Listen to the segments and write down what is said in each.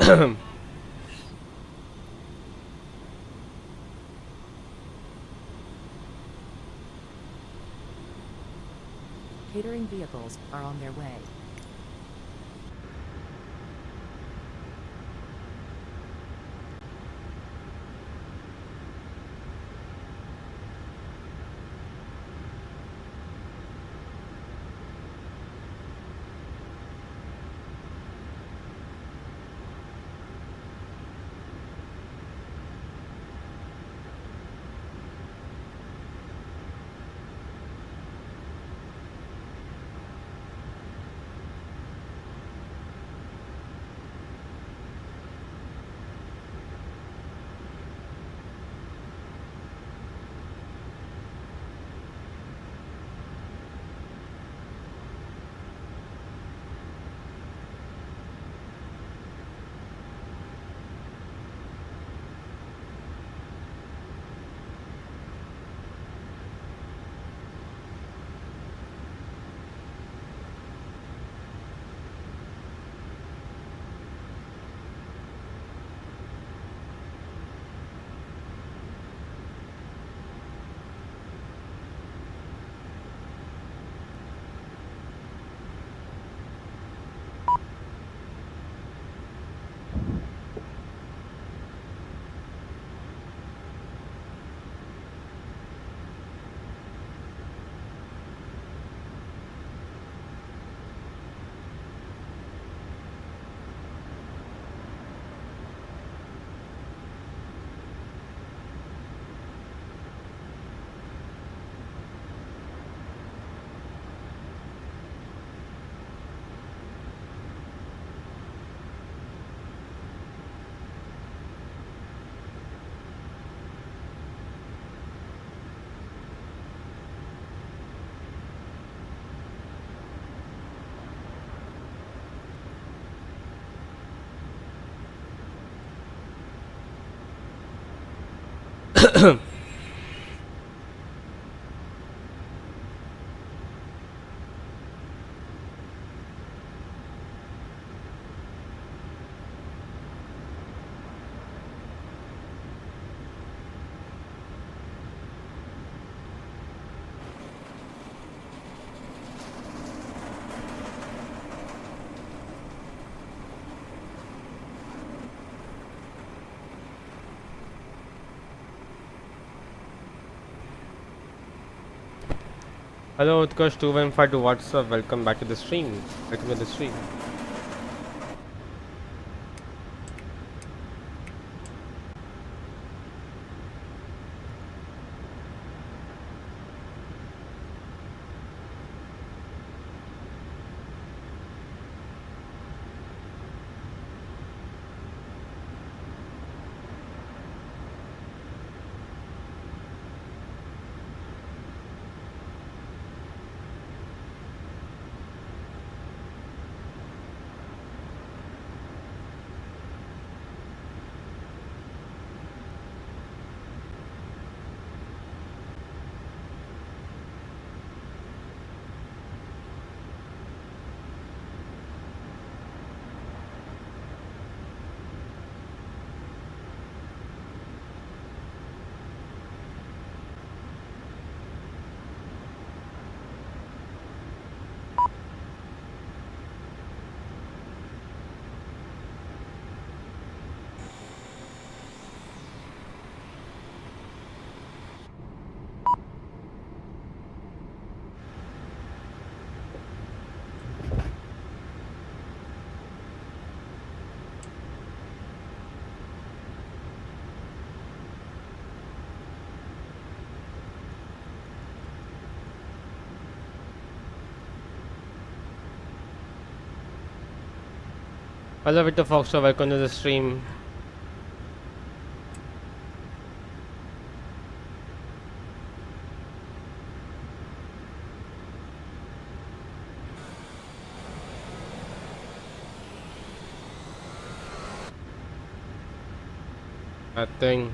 Catering vehicles are on their way. Hello, Utkarsh 215 what's up? Welcome back to the stream. Welcome to the stream. Hello, Victor Foxtrot. Welcome to the stream. Nothing.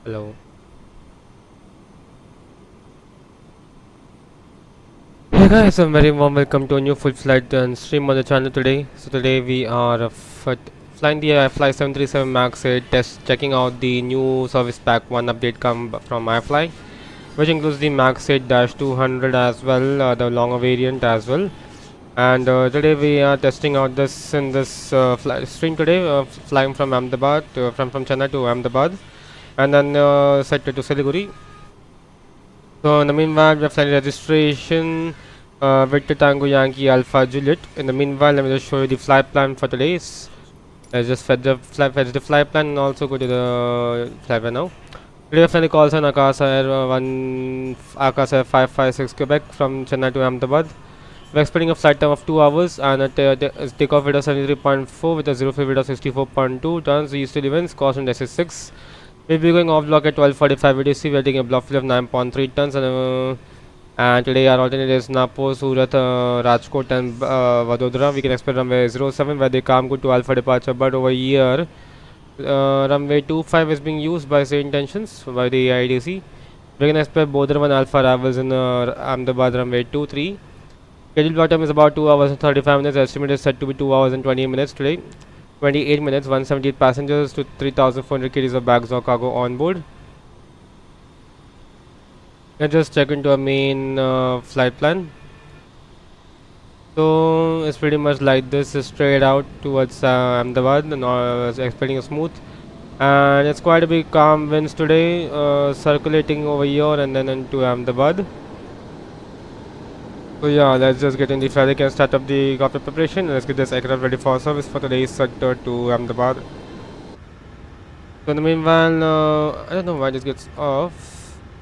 Hello. Hey guys, a very warm welcome to a new full flight stream on the channel today. So today we are flying the IFLY 737 Max 8 test, checking out the new service pack 1 update come from IFLY, which includes the Max 8-200 as well, the longer variant as well. And today we are testing out this in this stream today, flying from Ahmedabad, from Chennai to Ahmedabad, and then set to Siliguri. So in the meanwhile, we are flying registration Victor Tango Yankee Alpha Juliet. In the meanwhile, let me just show you the flight plan for today's. Let's just fetch the flight plan and also go to the flight plan now. Today, flight calls on Akasa Air Akasa Air 556 Quebec from Chennai to Ahmedabad. We're expecting a flight time of 2 hours and a takeoff weight of 73.4 with a 0 fuel weight of 64.2 tons. Easterly events cost in SS6. We'll be going off block at 12:45 VDC. We're taking a block fuel of 9.3 tons and today our alternate is Napo, Surat, Rajkot and Vadodara. We can expect runway 07 where they come good to Alpha departure, but over here runway 25 is being used by SayIntentions by the IDC. We can expect Bodhra 1 Alpha arrivals in Ahmedabad runway 23. Scheduled block time is about 2 hours and 35 minutes. Estimate is set to be 2 hours and 28 minutes today. 28 minutes, 178 passengers to 3,400 kgs of bags or cargo on board. Let's just check into our main flight plan. So it's pretty much like this, straight out towards Ahmedabad, and expecting a smooth. And it's quite a big calm winds today, circulating over here and then into Ahmedabad. So yeah, let's just get in the fabric and start up the cockpit preparation. Let's get this aircraft ready for service for today's sector to Ahmedabad. So in the meanwhile, I don't know why this gets off.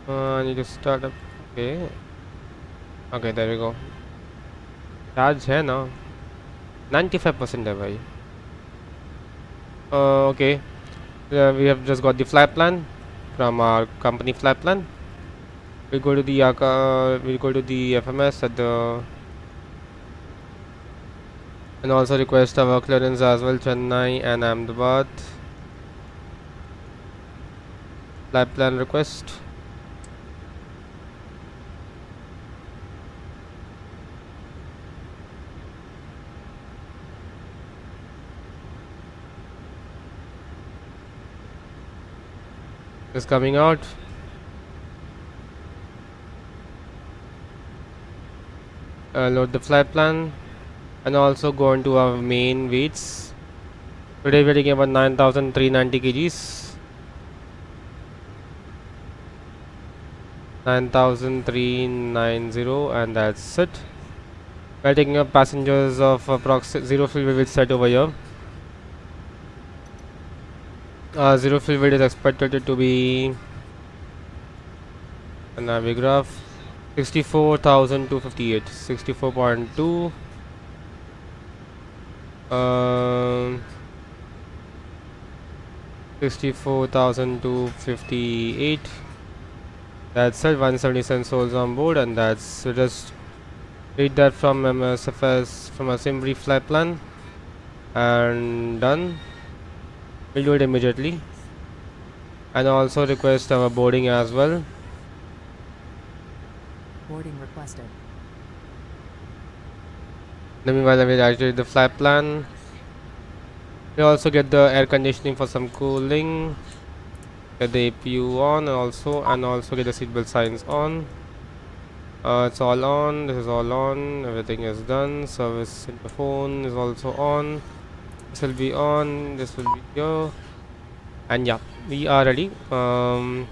I need to start up. Okay. Okay, there we go. Charge है ना 95% है भाई. Okay. We have just got the flight plan from our company flight plan. We'll go to the FMS at the and also request our clearance as well, Chennai and Ahmedabad. flight plan request. Is coming out. Load the flight plan and also go into our main weights. Today we're taking about 9,390 kgs. 9,390 and that's it. We're taking up passengers of approximately 0 fuel weight set over here. Zero fuel weight is expected to be a Navigraph 64,258, 64.2. 64,258. That's it. 177 souls on board, and that's just read that from MSFS from a sim brief flight plan, and done. We'll do it immediately, and also request our boarding as well. Boarding requested. Meanwhile, I will activate the flight plan. We also get the air conditioning for some cooling. Get the APU on and also get the seatbelt signs on. It's all on. This is all on. Everything is done. Service interphone is also on. This will be on. This will be here. And yeah, we are ready. Current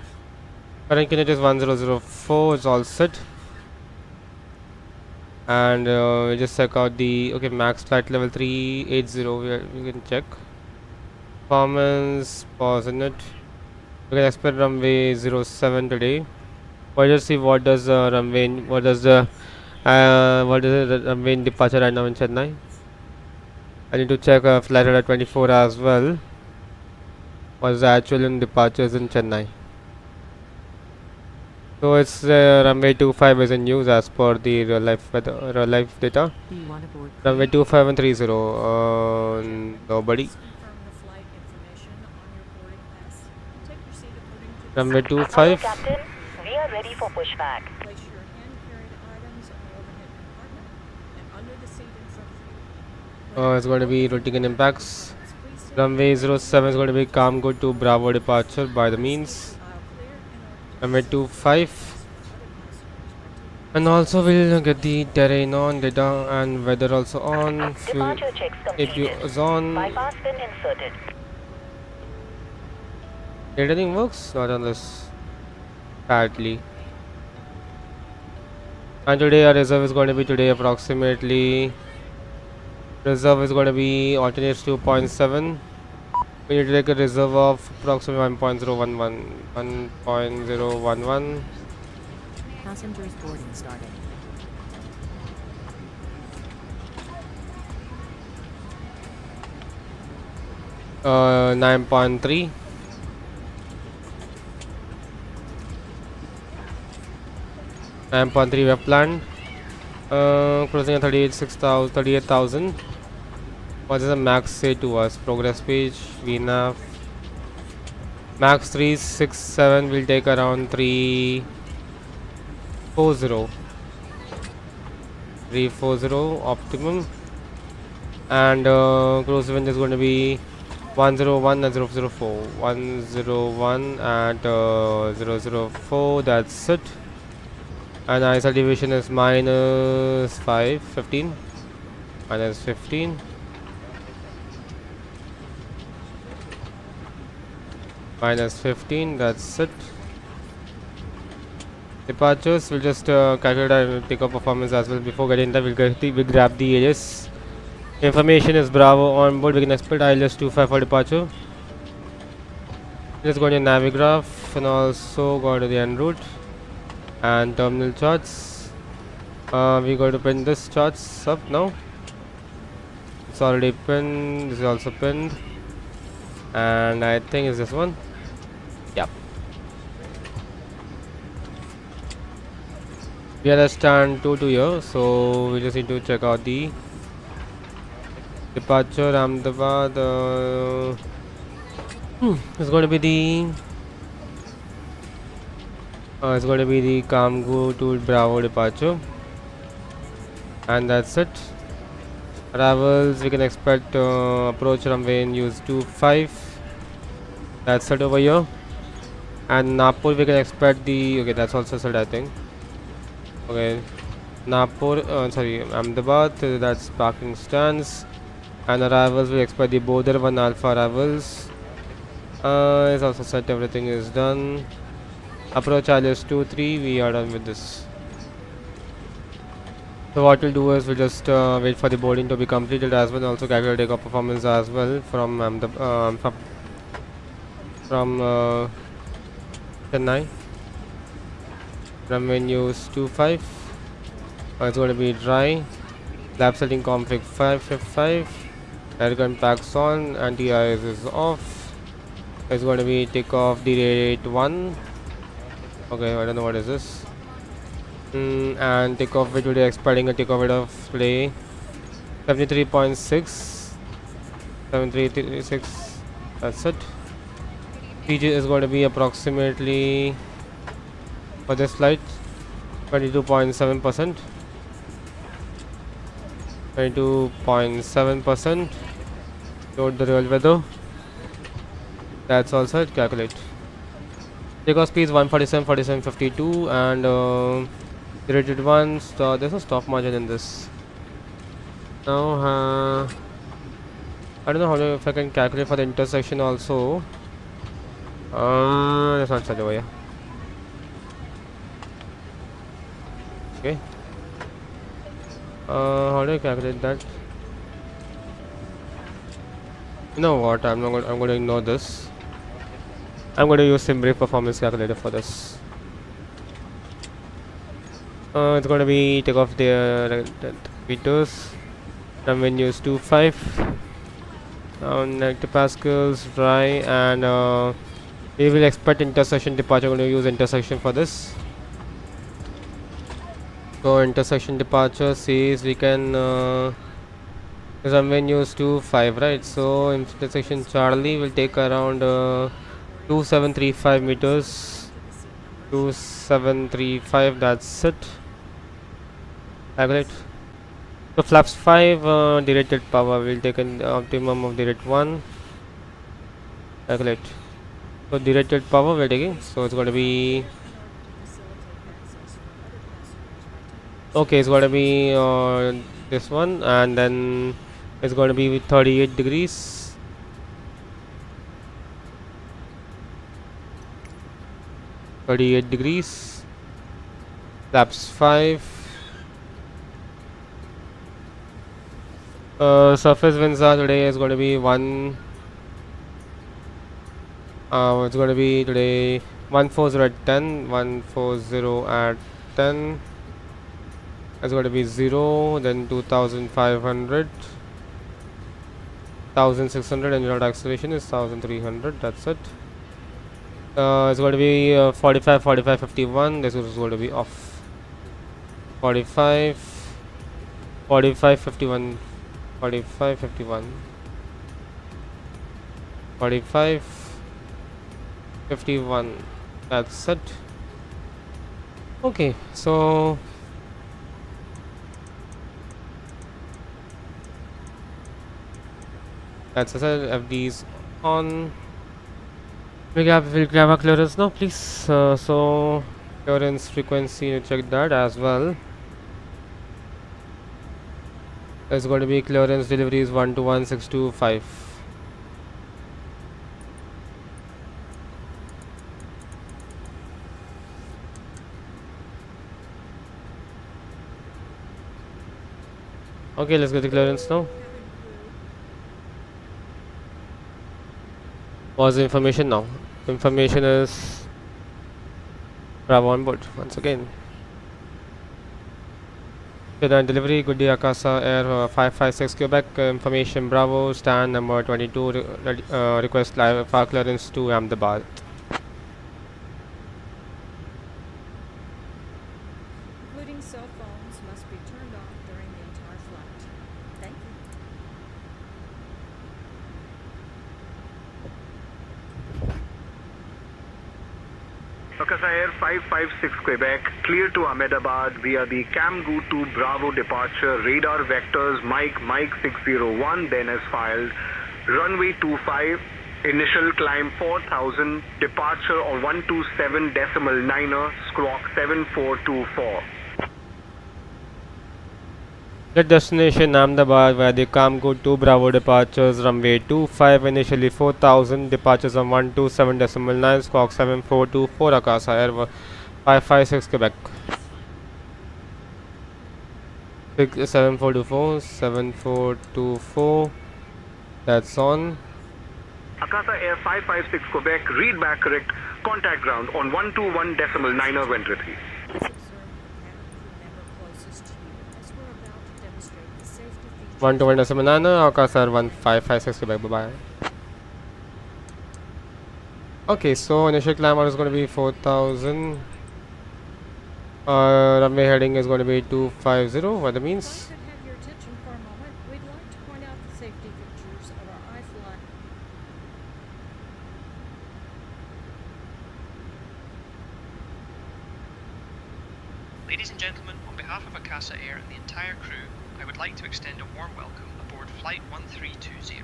kinet is 1004. It's all set. And we just check out the max flight level 380. We can check performance. Pause in it. We can expect runway 07 today. We'll just see what does the runway in departure right now in Chennai. I need to check flight radar 24 as well. What's the actual in departures in Chennai? So it's runway 25 is in use as per the real life data. Do you want to board? Runway 25 and 30. Nobody. Runway 25. Captain, we are ready for pushback. Place your hand-carried items on the overhead compartment and under the seat in front of you. It's going to be routing and impacts. Runway 07 is going to be calm good to Bravo departure by the means. Runway 25. And also we'll get the terrain on, data and weather also on. Departure checks completed. APU is on. Bypass pin inserted. Everything works, not unless badly. And today our reserve is going to be approximately. Reserve is going to be alternates 2.7. We need to take a reserve of approximately 1.011. 1.011. Passengers boarding started. Uh, 9.3. 9.3 we have planned. Closing at 38,000. What does the max say to us? Progress page, VNAV. Max 367 will take around 340. 340 optimum. And cruise wind is going to be 101 and 004. 101 at 004. That's it. And ISL deviation is minus 15. Minus 15. Minus 15. That's it. Departures, we'll just calculate our takeoff performance as well. Before getting there, we'll grab the AS. Information is Bravo on board. We can expect ILS 25 for departure. Let's go to Navigraph and also go to the en route and terminal charts. We got to pin this charts up now. It's already pinned. This is also pinned, and I think it's this one. Yep. We are at stand 22 here, so we just need to check out the departure Ahmedabad. It's going to be the It's going to be the Kamgu to Bravo departure, and that's it. Arrivals, we can expect approach runway in use 25. That's it over here. And Nagpur, we can expect the, okay, that's also set, I think. Okay, Nagpur, sorry, Ahmedabad, that's parking stands. And arrivals, we expect the Bodhar 1 Alpha arrivals. It's also set, everything is done. Approach ILS 23, we are done with this. So what we'll do is we'll just wait for the boarding to be completed as well, also calculate takeoff performance as well from Chennai. Runway news 25. It's going to be dry. Lap setting config 555. Airgun packs on. Anti-ice is off. It's going to be takeoff the rate 1. Okay, I don't know what is this. And takeoff weight will be expecting a takeoff weight of today 73.6. 7336. That's it. PG is going to be approximately for this flight 22.7%. 22.7%. Load the real weather. That's also it. Calculate. Takeoff speed is 147, 47, 52, and the rated one. There's no stop margin in this. Now, I don't know if I can calculate for the intersection also. That's not such a way. Okay. How do I calculate that? You know what? I'm going to ignore this. I'm going to use SimBrief performance calculator for this. It's going to be take off the meters. Runway news 25. 90 pascals, dry, and we will expect intersection departure. I'm going to use intersection for this. So intersection departure says we can runway news 25, right? So intersection Charlie will take around 2735 meters. 2735, that's it. Calculate. So flaps 5 derated power, will take an optimum of derate 1. Calculate. So derated power we're taking, so it's going to be, okay, it's going to be this one, and then it's going to be with 38 degrees. 38 degrees. Flaps 5. Surface winds are today is going to be 1. It's going to be today 140 at 10, 140 at 10. It's going to be 0, then 2500, 1600, and your acceleration is 1300. That's it. It's going to be 45, 45, 51. This is going to be off. 45, 45, 51. 45, 51, 45, 51. That's it. Okay, so that's it. FDs on. We'll grab our clearance now, please. So clearance frequency, you check that as well. There's going to be clearance deliveries 121625. Okay, let's get the clearance now. What's the information now? Information is Bravo on board once again. Delivery, good day, Akasa Air 556 Quebec, information Bravo, stand number 22, request live fire clearance to Ahmedabad. Including cell phones must be turned off during the entire flight. Thank you. Akasa Air 556 Quebec, clear to Ahmedabad via the Camgu 2 Bravo departure, radar vectors Mike 601, then as filed, runway 25, initial climb 4000, departure on 127.9er, squawk 7424. The destination Ahmedabad via the Camgu 2 Bravo departures runway 25 initially 4000 departures on 127.9 squawk 7424 Akasa Air 556 Quebec 7424 that's on. Akasa Air 556 Quebec, read back correct, contact ground on 121.9er ventilatory. Please observe the cabin crew member closest to you as we're about to demonstrate the safety features. 121.9 Akasa Air 1556 Quebec, bye bye. Okay, so initial climb is going to be 4000. Runway heading is going to be 250. What that If I means? could have your attention for a moment, we'd like to point out the safety features of our IFLY. Ladies and gentlemen, on behalf of Akasa Air and the entire crew, I would like to extend a warm welcome aboard Flight 1320,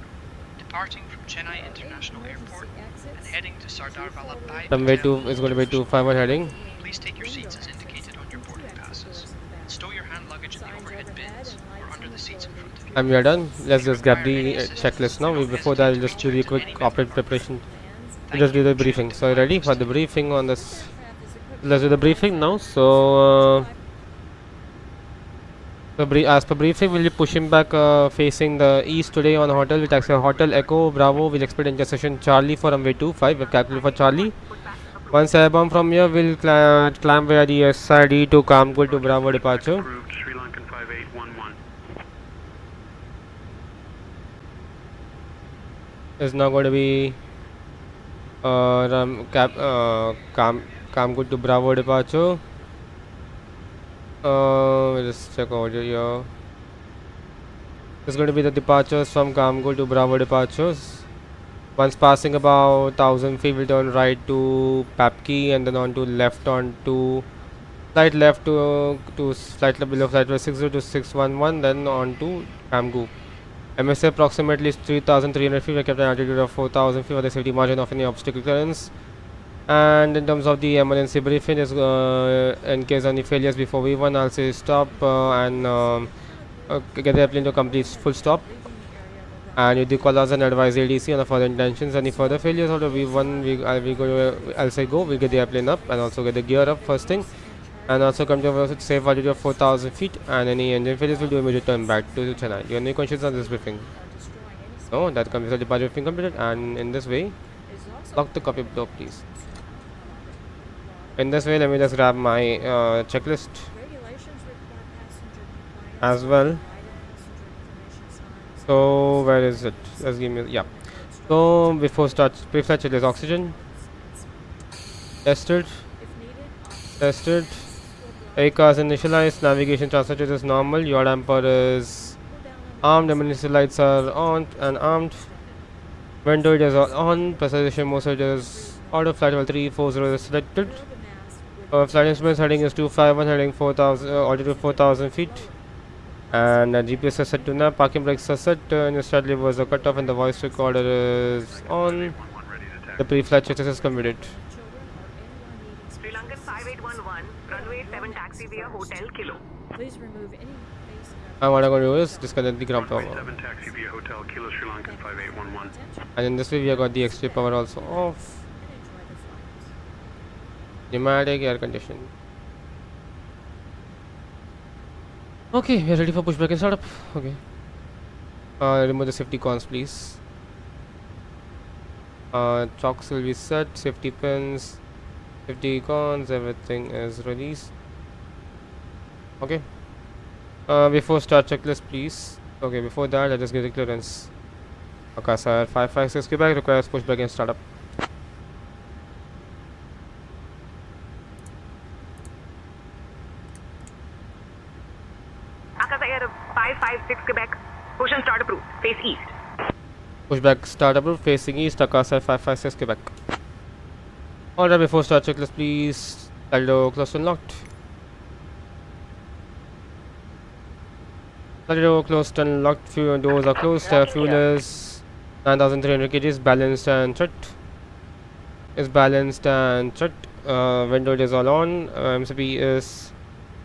departing from Chennai International Airport and heading to Sardar Vallabhbhai. Runway 2 is going to be 251 heading. Please take your seats as indicated on your boarding passes. Stow your hand luggage in the overhead bins or under the seats in front of you. And we are done. Let's just grab the checklist now. Before that, we'll just do the quick operator preparation. We'll just do the briefing. So, ready for the briefing on this? Let's do the briefing now. So, as per briefing, we'll be pushing back facing the east today on hotel. We'll taxi Hotel Echo Bravo. We'll expect intersection Charlie for runway 25. We've calculated for Charlie. Once airborne from here, we'll climb via the SID to Kamgul to Bravo departure. Approved, Sri Lankan 5811. Is now going to be Kamgul to Bravo departure. We'll just check over here. This is going to be the departures from Kamgul to Bravo departures. Once passing about 1000 feet, we'll turn right to Papki and then on to left on to slight left to slightly below flight 60 to 611, then on to Kamgu. MSA approximately is 3300 feet. We kept an altitude of 4000 feet for the safety margin of any obstacle clearance. And in terms of the emergency briefing, is in case any failures before V1, I'll say stop and get the airplane to complete full stop. And with the call us and advise ADC on the further intentions. Any further failures out of V1, I'll say go. We'll get the airplane up and also get the gear up first thing. And also come to a safe altitude of 4000 feet. And any engine failures will do immediate turn back to Chennai. Do you have any questions on this briefing? No, that comes with the departure briefing completed. And in this way, lock the copy door, please. In this way, let me just grab my checklist as well. So where is it? Let's give me, yeah. So before start, pre-flight checklist: oxygen tested, ACAS initialized, navigation transfer is normal, yaw damper is armed, emergency lights are on and armed, window is on, pressurization mode is auto, flight level 340 is selected, flight instruments heading is 251, heading 4000, altitude 4000 feet. And GPS is set to nav, parking brakes are set, and start levers are cut off, and the voice recorder is on. The pre-flight checklist is completed. Sri Lankan 5811, runway 7 taxi via Hotel Kilo. Please remove any face And what I'm going to do is disconnect the ground power. 7 taxi via Hotel Kilo, Sri Lankan 5811. And in this way, we have got the extra power also off. and enjoy the flight. Pneumatic, air conditioning. Okay, we are ready for pushback and startup. Okay. Remove the safety cons, please. Chocks will be set, safety pins, safety cons, everything is released. Okay. Before start checklist, please. Okay, before that, let us get the clearance. Akasa Air 556 Quebec requires pushback and startup. Akasa Air 556 Quebec, push and start approved, face east. Pushback start approved, facing east, Akasa Air 556 Quebec. Alright, before start checklist, please. Slide door closed and locked. Slide door closed and locked. Few doors are closed. Fuel is 9,300 kgs. Balanced and set. Is balanced and set. Window is all on. MCP is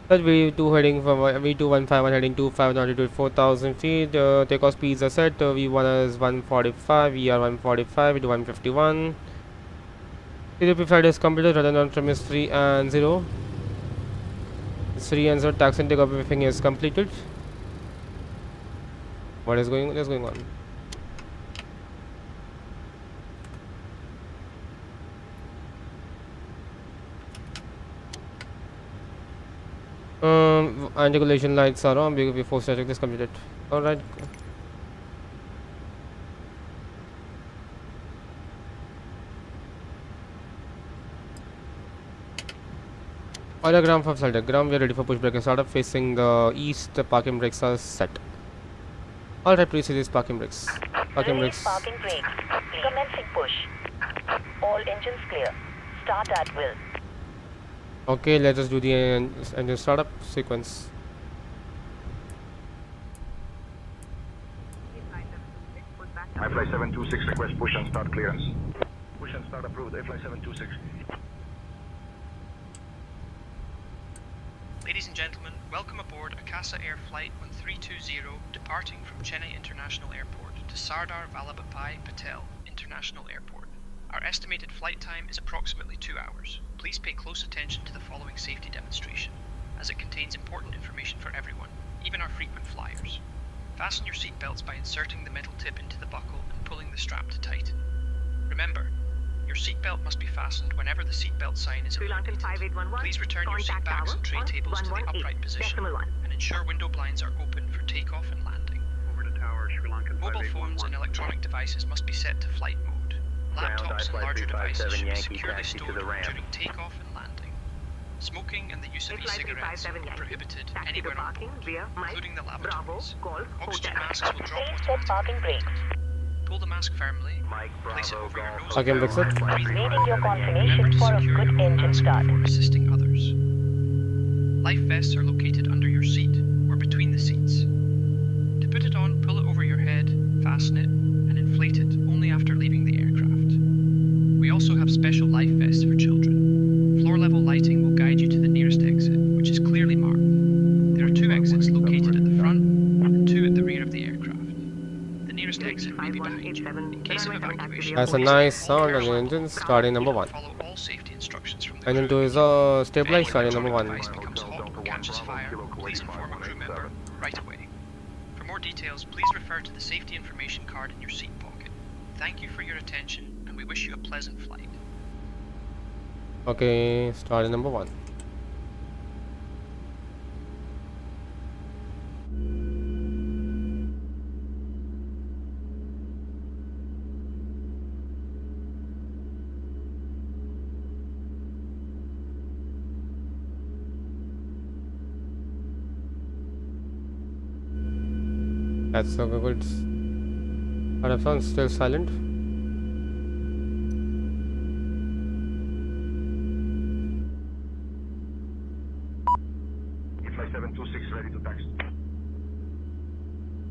set. V2 heading from V2151 heading 25 to 4,000 feet. Takeoff speeds are set. V1 is 145. VR 145. V2 151. CDP flight is completed. Run on premise 3 and 0. 3 and 0. Taxi and takeoff briefing is completed. What is going on? Anti-collision lights are on before static is completed. Alright. Diagram for flight diagram. We are ready for push brake startup. Facing the east, the parking brakes are set. Alright, please see these parking brakes. Parking brakes. Parking brake. Commencing push. All engines clear. Start at will. Okay, let us do the engine startup sequence. IFLY 726 request push and start clearance. Push and start approved. IFLY 726. Ladies and gentlemen, welcome aboard Akasa Air Flight 1320, departing from Chennai International Airport to Sardar Vallabhbhai Patel International Airport. Our estimated flight time is approximately 2 hours. Please pay close attention to the following safety demonstration, as it contains important information for everyone, even our frequent flyers. Fasten your seatbelts by inserting the metal tip into the buckle and pulling the strap to tighten. Remember, your seatbelt must be fastened whenever the seatbelt sign is Sri Lankan illuminated. 5811. Please return your seat Contact backs and tray tower tables to the on upright position 118.1. and ensure window blinds are open for takeoff and landing. Over to tower, Sri Lankan Mobile phones and electronic devices must be set to flight mode. Laptops and larger devices should be securely stowed during takeoff and landing. Smoking and the use of e-cigarettes are prohibited Taxi to anywhere on parking board, via Mike including the Bravo lavatories. Golf Oxygen Hotel. masks will drop Please set parking automatically. brake. Pull the mask firmly, Mike place it Bravo over your Golf nose. Again, Hotel. Brexit. Waiting your Remember confirmation to for a secure good your own engine mask start. before assisting others. Life vests are located under your seat or between the seats. To put it on, pull it over your head, fasten it, and inflate it only after leaving the aircraft. We also have special life vests for children. Floor-level lighting will guide you to the nearest exit, which is clearly marked. There are 2 exits located at the front and 2 at the rear of the aircraft. The nearest exit may be behind you. In case of evacuation, That's a nice sound on the engine. Starting number 1. follow all safety instructions from the Engine crew. 2 is stabilized. Starting number 1. Device becomes hot or catches fire, please inform a crew member right away. For more details, please refer to the safety information card in your seat pocket. Thank you for your attention, and we wish you a pleasant flight. Okay, starting number 1. That's so good. Startup sound still silent. IFLY 726 ready to taxi.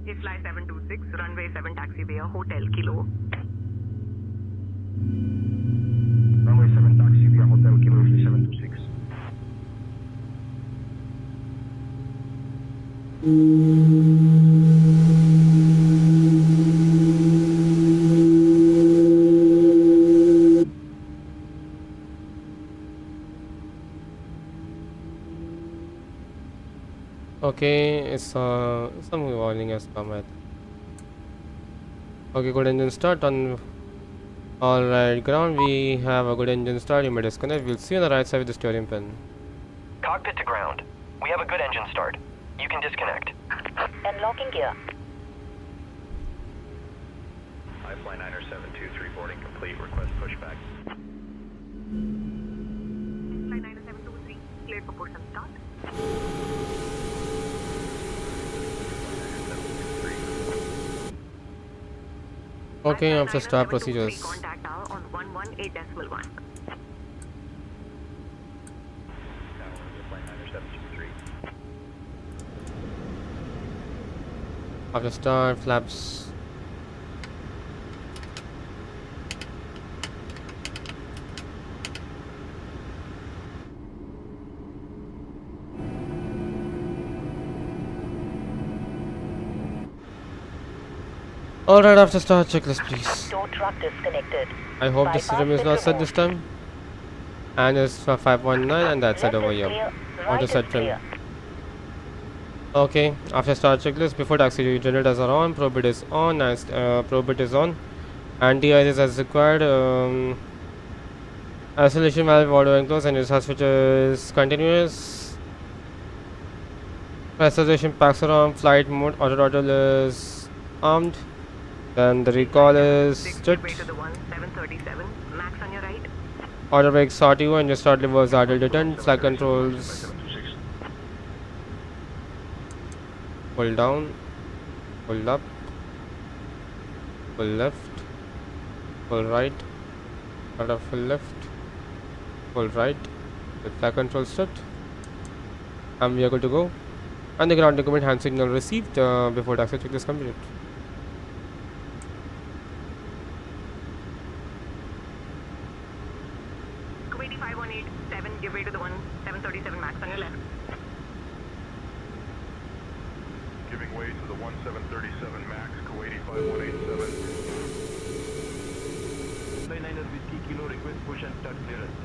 IFLY 726, runway 7 taxi via Hotel Kilo. Runway 7 taxi via Hotel Kilo IFLY 726. Okay, it's some warning has come at. Okay, good engine start on. Alright, ground, we have a good engine start. You may disconnect. We'll see you on the right side with the steering pin. Cockpit to ground. We have a good engine start. You can disconnect. Unlocking gear. IFLY 90723 boarding complete. Request pushback. IFLY 90723, cleared for push and start. Okay, IFLY after start 90723, procedures. Contact tower on 118.1. After start, flaps. Alright, after start, checklist please. Tow truck disconnected. I hope this Bypass rim is pit not set this removed. time. And it's for 519 and that's set Left over is here. clear. Auto Right is set trim. clear. Okay, after start checklist, before taxi generators are on, probit is on, and probit is on. Anti-iris as required. Isolation valve auto enclosed and discharge switch is continuous. Pressurization packs are on, flight mode, auto throttle is armed. Then the recall is set. Way to the 1737, max on your right. Auto brakes RTO and just start reverse idle detent. Flight controls. Pull down, pull up, pull left, pull right, out of full left, pull right, with flight control set, and we are good to go. And the ground document hand signal received before taxi checklist completed. Kuwaiti 5187, give way to the 1737, max on your left. Giving way to the 1737 Max, Kuwaiti 5187. Whiskey Kilo, request push and start clearance.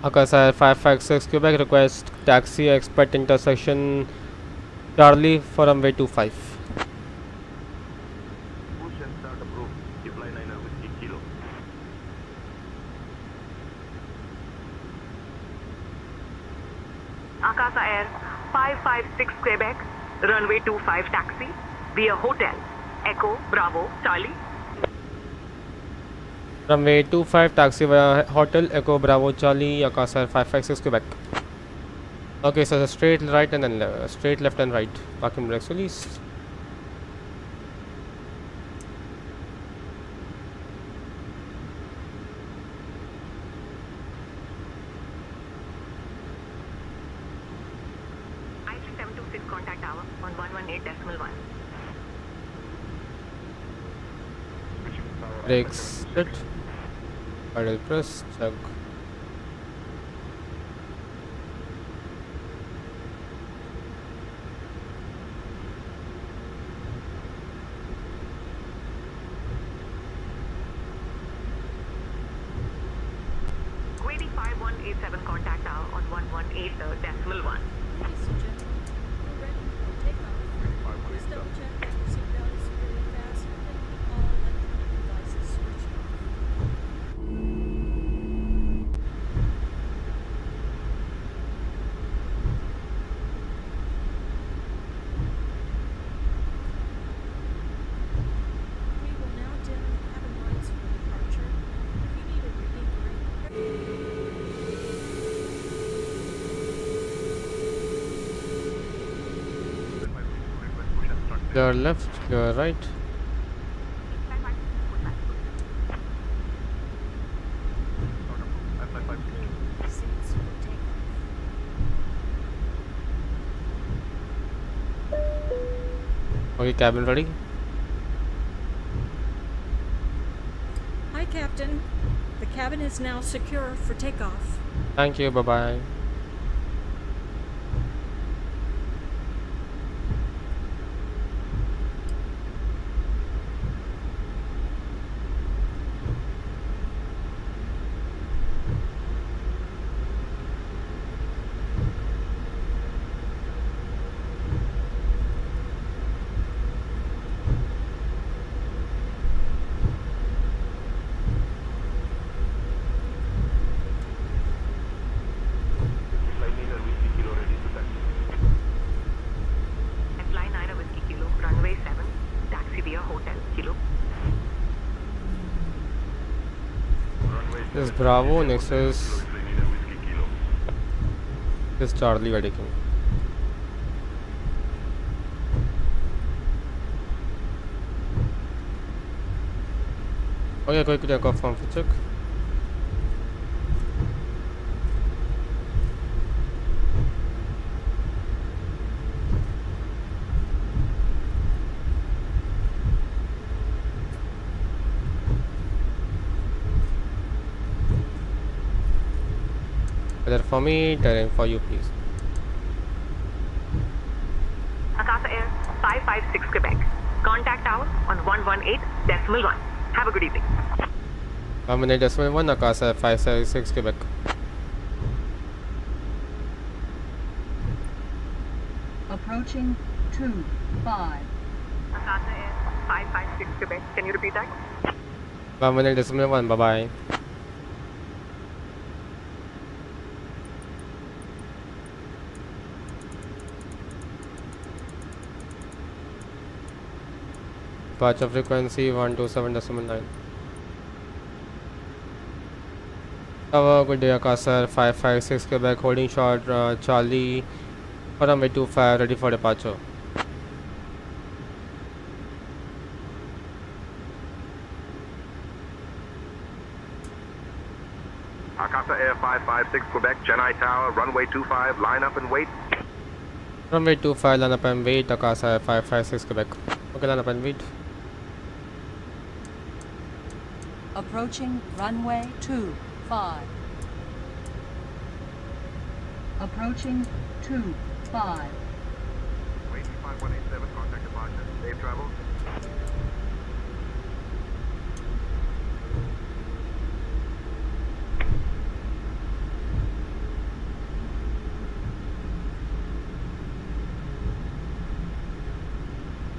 Akasa Air 556Q request taxi expect intersection Charlie for runway 25. Push and start approved. Fly 9 Whiskey Kilo. Akasa Air 556 Quebec, runway 25 taxi, via Hotel, Echo, Bravo, Charlie. Runway 25 taxi via Hotel Echo Bravo Charlie Akasa Air 556 Quebec. Okay, so the straight right and then straight left and right. Parking brakes released. I3726 contact tower on 118.1. Brakes set. Idle press. Check. Kuwaiti 5187 contact tower on 118.1. Ladies and gentlemen, we're ready for takeoff. Please double check that your seatbelt is securely fastened and keep all electronic devices switched off. We will now dim the cabin lights for departure. If you need a reading during Clear left. Clear right. seats for takeoff. Okay, cabin ready. Hi, Captain. The cabin is now secure for takeoff. Thank you. Bye bye. Fly 9 Whiskey Kilo ready to taxi. Fly 9 Whiskey Kilo, runway 7, taxi via Hotel, Kilo. Runway This is Bravo. Next is Fly 9 Whiskey Kilo. this Charlie we're taking. Okay, quick takeoff form for check. Weather for me, terrain for you, please. Akasa Air 556 Quebec. Contact tower on 118.1. Have a good evening. 118.1 Akasa 556 Quebec. Approaching 25. Akasa Air 556 Quebec. Can you repeat that? 118.1, bye bye. Departure frequency 127.9. Have a good day, Akasa 556 Quebec, holding short Charlie for runway 25, ready for departure. Akasa Air 556 Quebec, Chennai Tower, runway 25, line up and wait. Runway 25, line up and wait, Akasa 556 Quebec. Okay, line up and wait. Approaching runway 25. Approaching 25. Wait 5187, contact departure. Safe travels.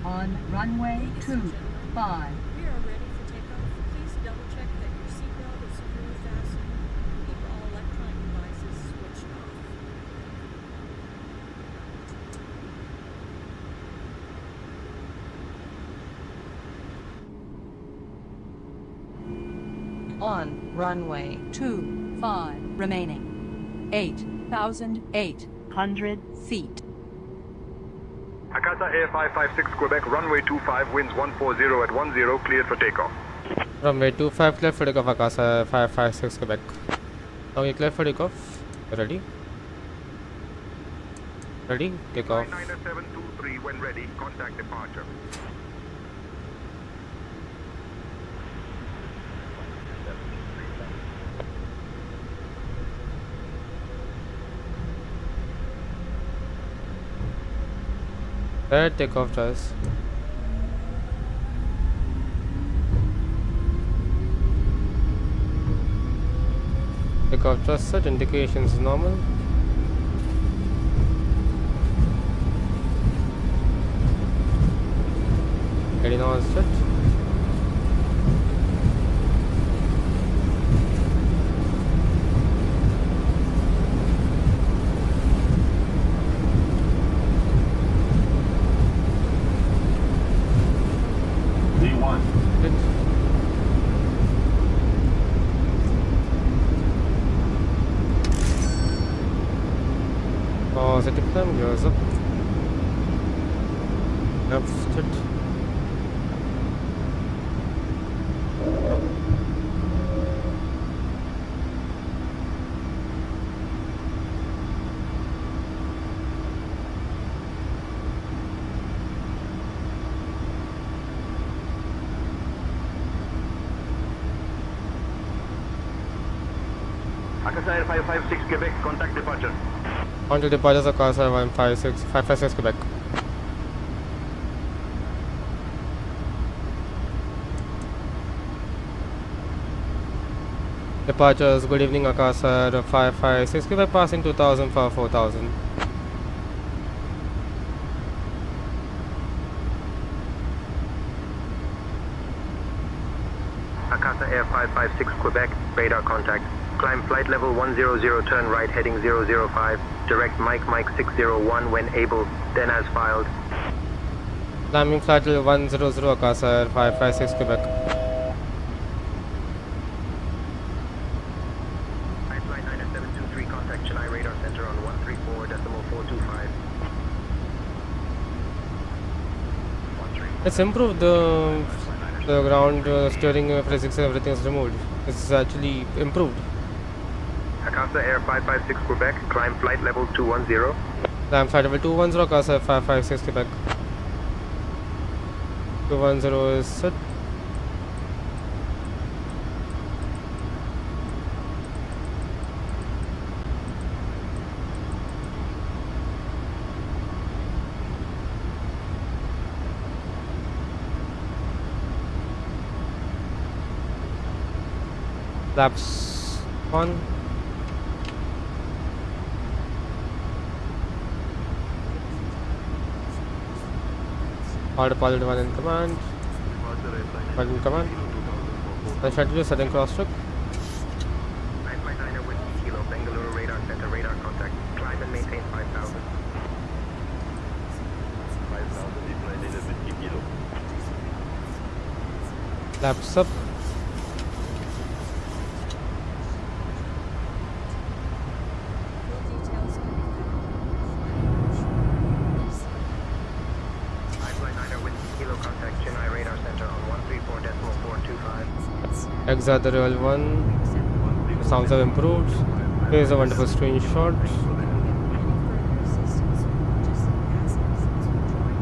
On runway Ladies and gentlemen, 25. we are ready for takeoff. Please double check that your seatbelt is securely fastened. Keep all electronic devices switched off. On runway 25. Remaining 8,800 feet. Akasa Air 556 Quebec, runway 25, winds 140 at 10, cleared for takeoff. Runway 25, clear for takeoff, Akasa 556 Quebec. Now you clear for takeoff. Ready? Ready? Take off. 99723, when ready, contact departure. Take off, Chase. Take off, just set indications normal. Heading on set. Positive climb, gears up. Left it. Akasa Air 556 Quebec, contact departure. On to departures Akasa 556 Quebec. Departures, good evening Akasa 556 Quebec, passing 2000 for 4000. Akasa Air 556 Quebec, radar contact. Climb flight level 100, turn right heading 005. Direct Mike 601 when able, then as filed. Climbing flight level 100 Akasa 556 Quebec. IFLY 99723, contact Chennai radar center on 134.425. It's improved the ground steering physics, everything is removed. It's actually improved. Akasa Air 556 Quebec, climb flight level 210. Climb flight level 210 Akasa 556 Quebec. 210 is set. Flaps 1. Autopilot 1 in command. Pilot in command. And schedule setting cross-check. IFLY with Kilo, Bengaluru radar center, radar contact. Climb and maintain 5,000. 5,000 with Kilo. Flaps up. Full details can be IFLY with Kilo, contact Chennai radar center on 134.425. Exit the real one. Sounds have improved. Here's a wonderful screenshot. any further assistance. Just ask us to join.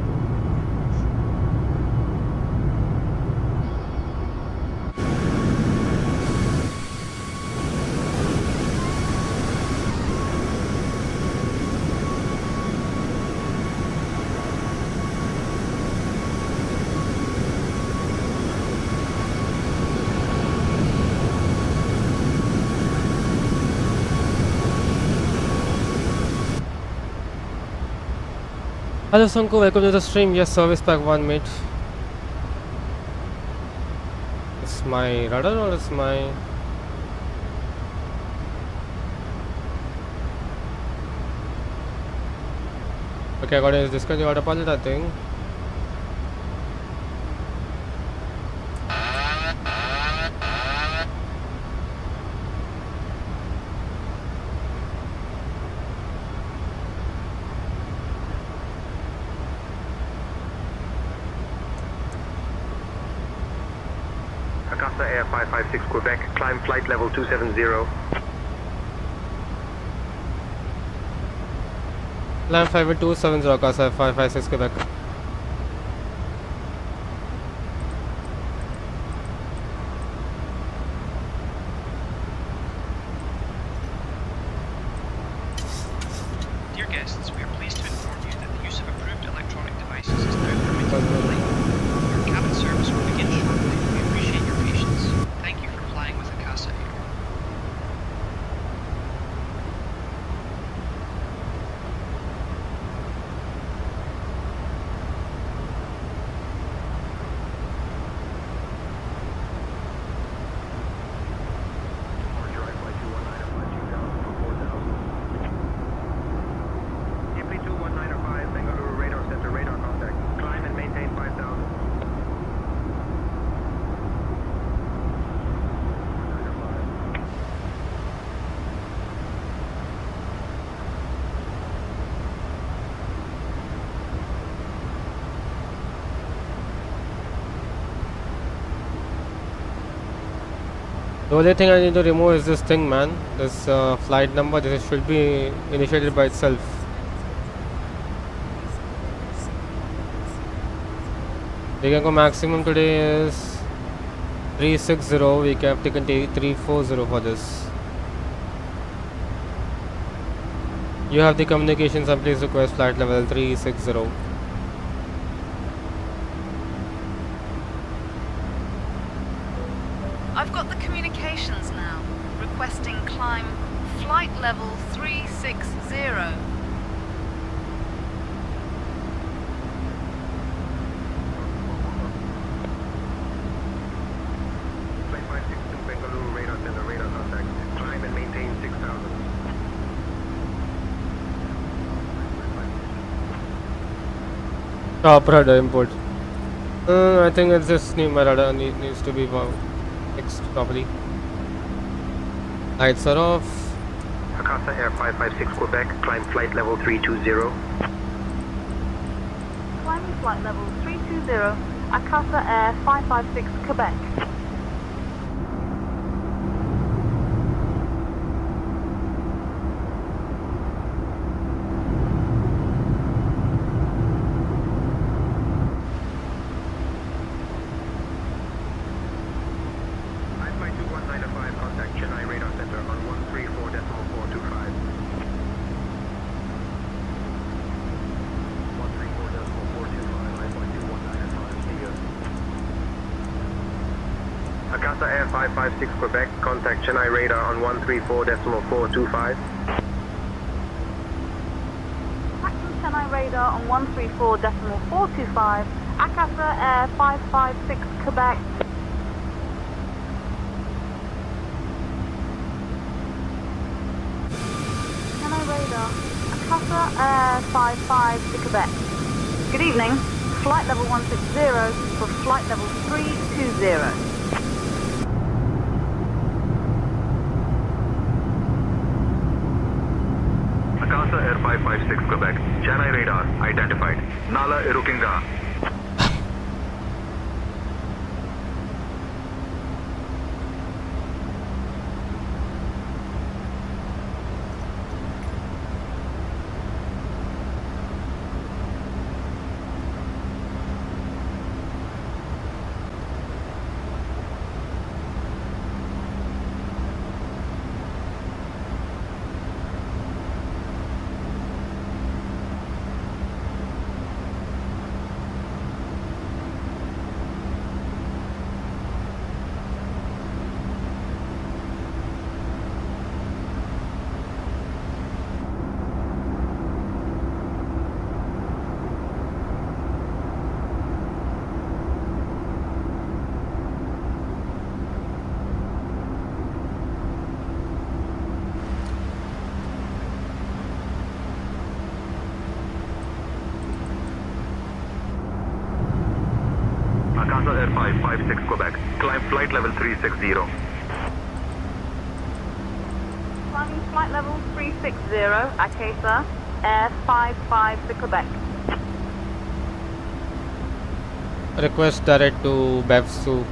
Hello Sanku, welcome to the stream. Yes, service pack 1 mate. It's my radar or it's my... Okay, I got to discuss the autopilot, I think. Akasa Air 556 Quebec, climb flight level 270. Land 5270 Akasa 556 Quebec. Dear guests, we are pleased to inform you that the use of approved electronic devices is now permitted on the flight. Your cabin service will begin shortly. We appreciate your patience. Thank you for flying with Akasa Air. IP21905, Bengaluru radar center, radar contact. Climb and maintain 5,000. The only thing I need to remove is this thing, man. This flight number. This should be initiated by itself. The Gecko maximum today is 360. We have taken 340 for this. You have the communications and please request flight level 360. I've got the communications now. Requesting climb flight level 360. Flight 562, Bengaluru radar center, radar contact. Climb and maintain 6,000. Top radar import. I think it's just my radar needs to be fixed properly. Lights are off. Akasa Air 556 Quebec, climb flight level 320. Climbing flight level 320, Akasa Air 556 Quebec. IFLY contact Chennai radar center on 134.425. 134.425, IFLY 21905, see you. 556 Quebec, contact Chennai radar on 134.425. Chennai radar on 134.425. Akasa Air 556 Quebec. Chennai radar. Akasa Air 556 Quebec. Good evening. Flight level 160 for flight level 320. Akasa Air 556 Quebec, Chennai radar identified. Nala Irukinga. Akasa Air 556 Quebec, climb flight level 360. Climbing flight level 360, Akasa Air 556 Quebec. Request direct to BEVSU.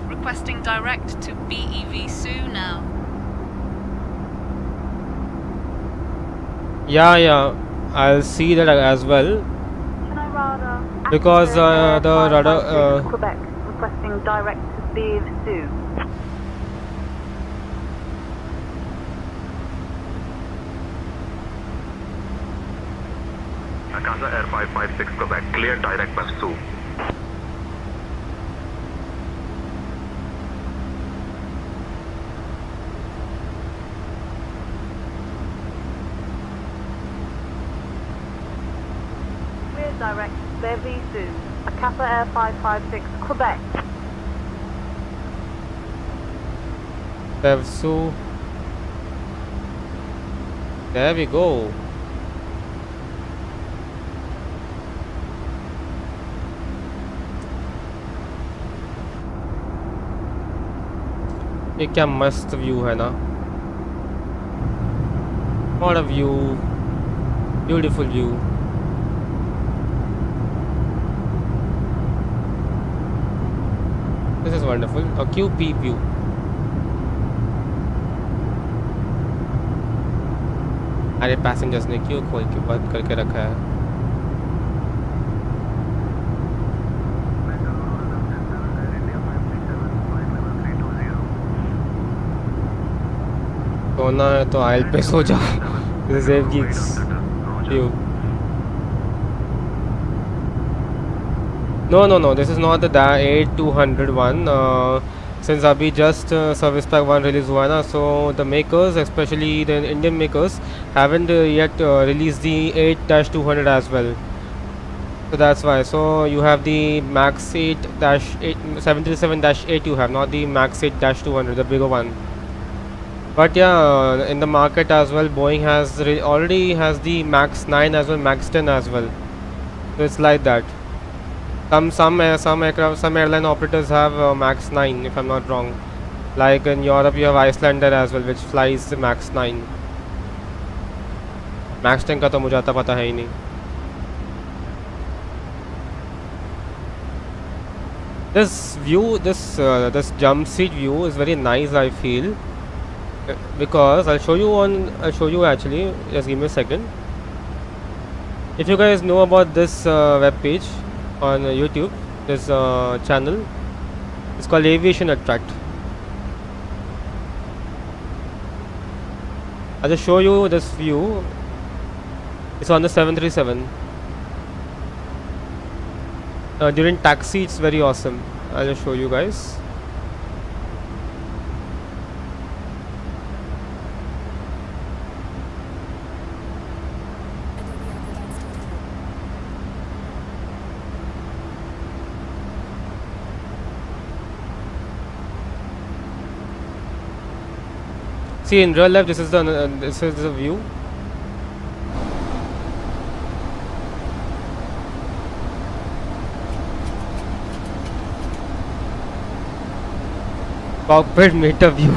Requesting direct to BEVSU now. Yeah, I'll see that as well. Chennai radar. Because Akasa Air the radar 556 Quebec, requesting direct to BEVSU. Akasa Air 556 Quebec, clear direct BEVSU. Clear direct BEVSU. Akasa Air 556 Quebec. BEVSU. There we go. ये क्या मस्त view है ना, what a view, beautiful view. This is wonderful. A QP view. अरे passengers ने क्यों खोल के बंद करके रखा है? सोना है तो आयल पे सो जाओ. This is Geeks view. No, this is not the 8200 one. Since अभी just service pack 1 release हुआ ना, so the makers, especially the Indian makers, haven't yet released the 8-200 as well. So that's why. So you have the Max 737-8 you have, not the Max 8-200, the bigger one. But yeah, in the market as well, Boeing has already has the Max 9 as well, Max 10 as well. So it's like that. Some airline operators have Max 9, if I'm not wrong. Like in Europe, you have Icelander as well, which flies the Max 9. Max 10 का तो मुझे आता पता है ही नहीं. This view, this jump seat view is very nice, I feel. Because I'll show you actually, just give me a second. If you guys know about this web page on YouTube, this channel, it's called Aviation Attract. I'll just show you this view. It's on the 737. during taxi it's very awesome. I'll just show you guys. See, in real life this is the view. Cockpit meter view.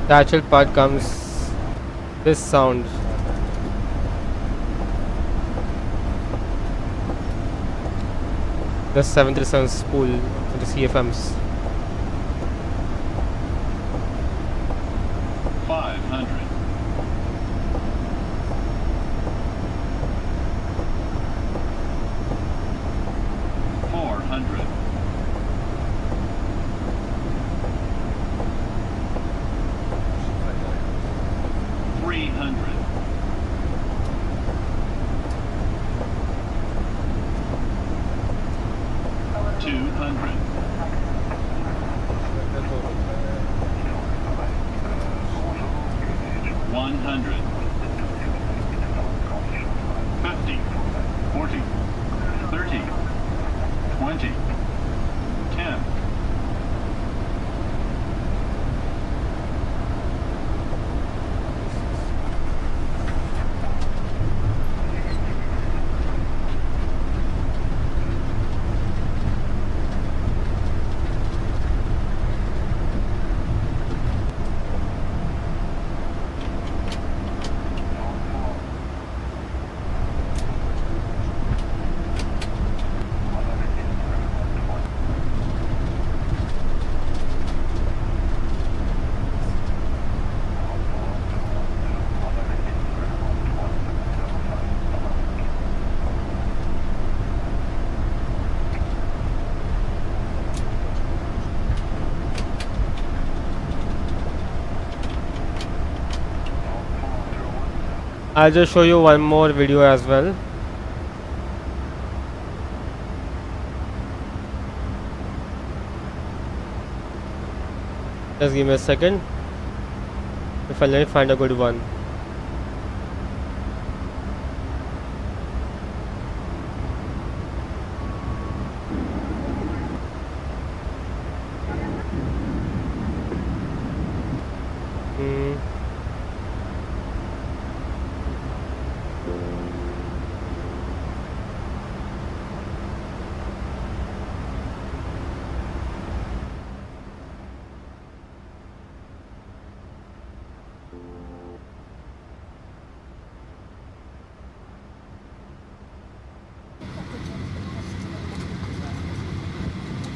The actual part comes this sound. The 737 spool with the CFMs. 500. 400. 300. 200. 100. 50. 40. 30. 20. 10. I'll just show you one more video as well. Just give me a second. If I let me find a good one.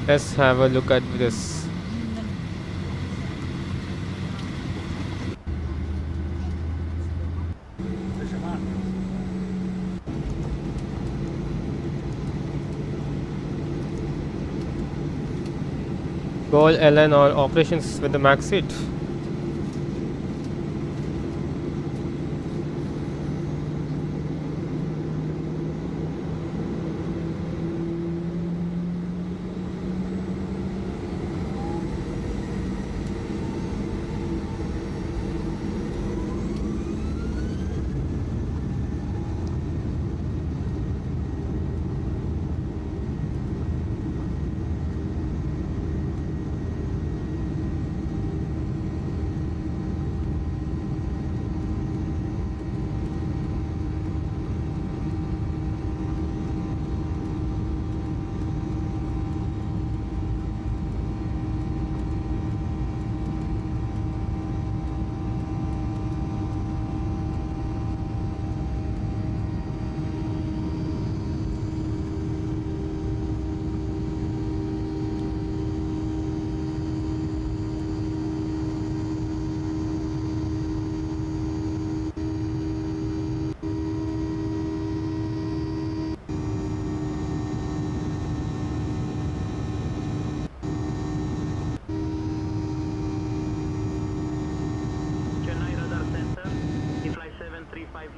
Let's have a look at this. Goal LN or operations with the max seat.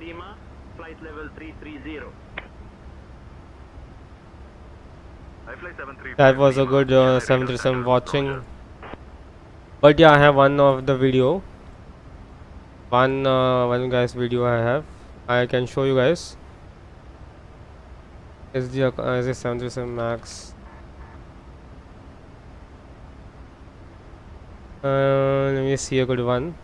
Lima, flight level 330. That was a good 737 watching. But yeah, I have one of the video. One guy's video I have. I can show you guys. Is the 737 Max. Let me see a good one.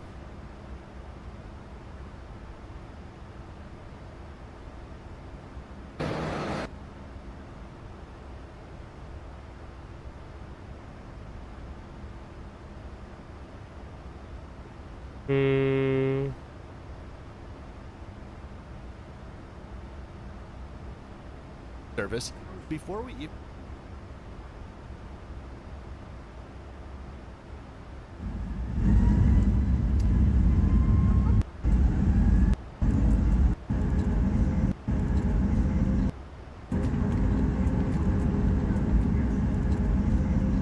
Service before we even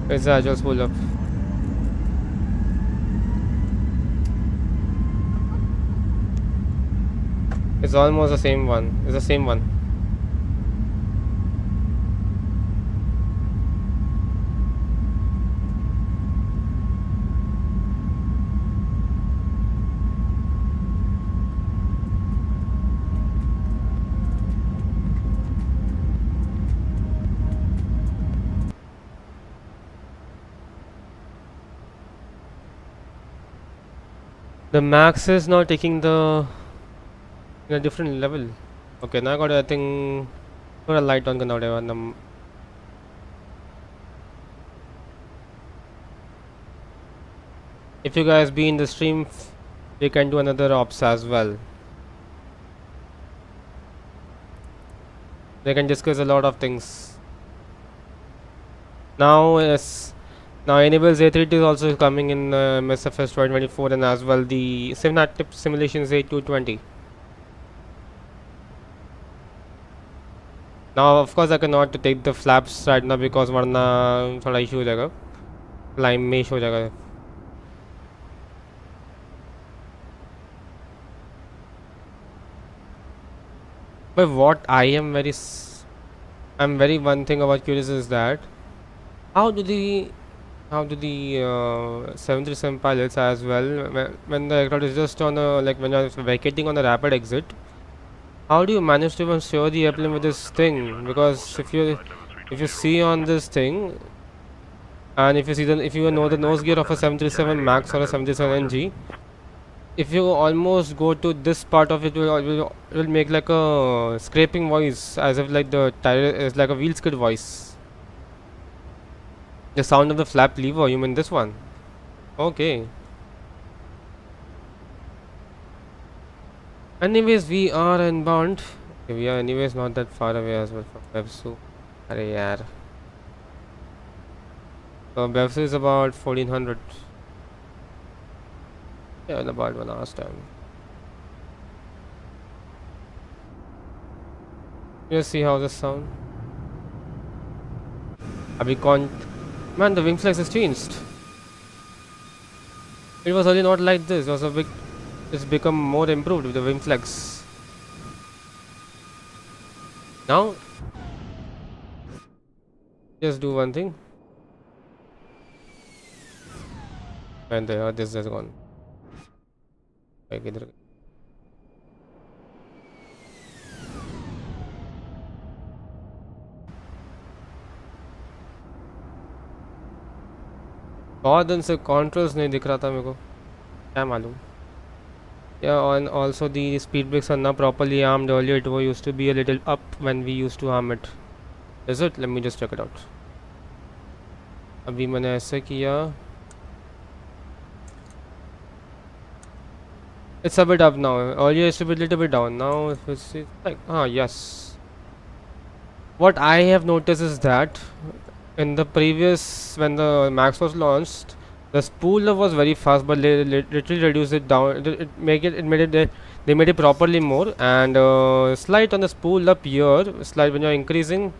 It's I just pull up. It's almost the same one. It's the same one. The Max is now taking the in a different level. Okay, now I got I think put a light on now. If you guys be in the stream, we can do another ops as well. They can discuss a lot of things. Now Inibuilds A380 is also coming in MSFS2024 and as well the Synaptic Simulations A220. Now of course I cannot take the flaps right now because वरना थोड़ा issue हो जाएगा, climb में issue हो जाएगा. But what I'm very one thing about curious is that how do the 737 pilots as well when the aircraft is just on a when you're vacating on a rapid exit, how do you manage to even show the airplane with this thing? Because if you see on this thing and if you know the nose gear of a 737 Max or a 737 NG, if you almost go to this part of it, will make like a scraping voice, as if like the tire is like a wheel skid voice. The sound of the flap lever, you mean this one? Okay. Anyways, we are inbound. Okay, we are anyways not that far away as well from Bevsu. Arey yaar. So Bevsu is about 1400. Yeah, in about 1 hour's time. Let's see how this sound. Man, the wing flex has changed. It was really not like this. It was it's become more improved with the wing flex. Now, just do one thing. And there, this is gone. बहुत दिन से controls नहीं दिख रहा था मेरे को, क्या मालूम. Yeah, and also the speed brakes are not properly armed. Earlier it used to be a little up when we used to arm it. Is it? Let me just check it out. अभी मैंने ऐसे किया. It's a bit up now. Earlier it used to be a little bit down. Now it's like yes. What I have noticed is that in the previous, when the Max was launched, the spooler was very fast, but they literally reduced it down. They made it properly more, and slide on the spool up here. Slide when you're increasing.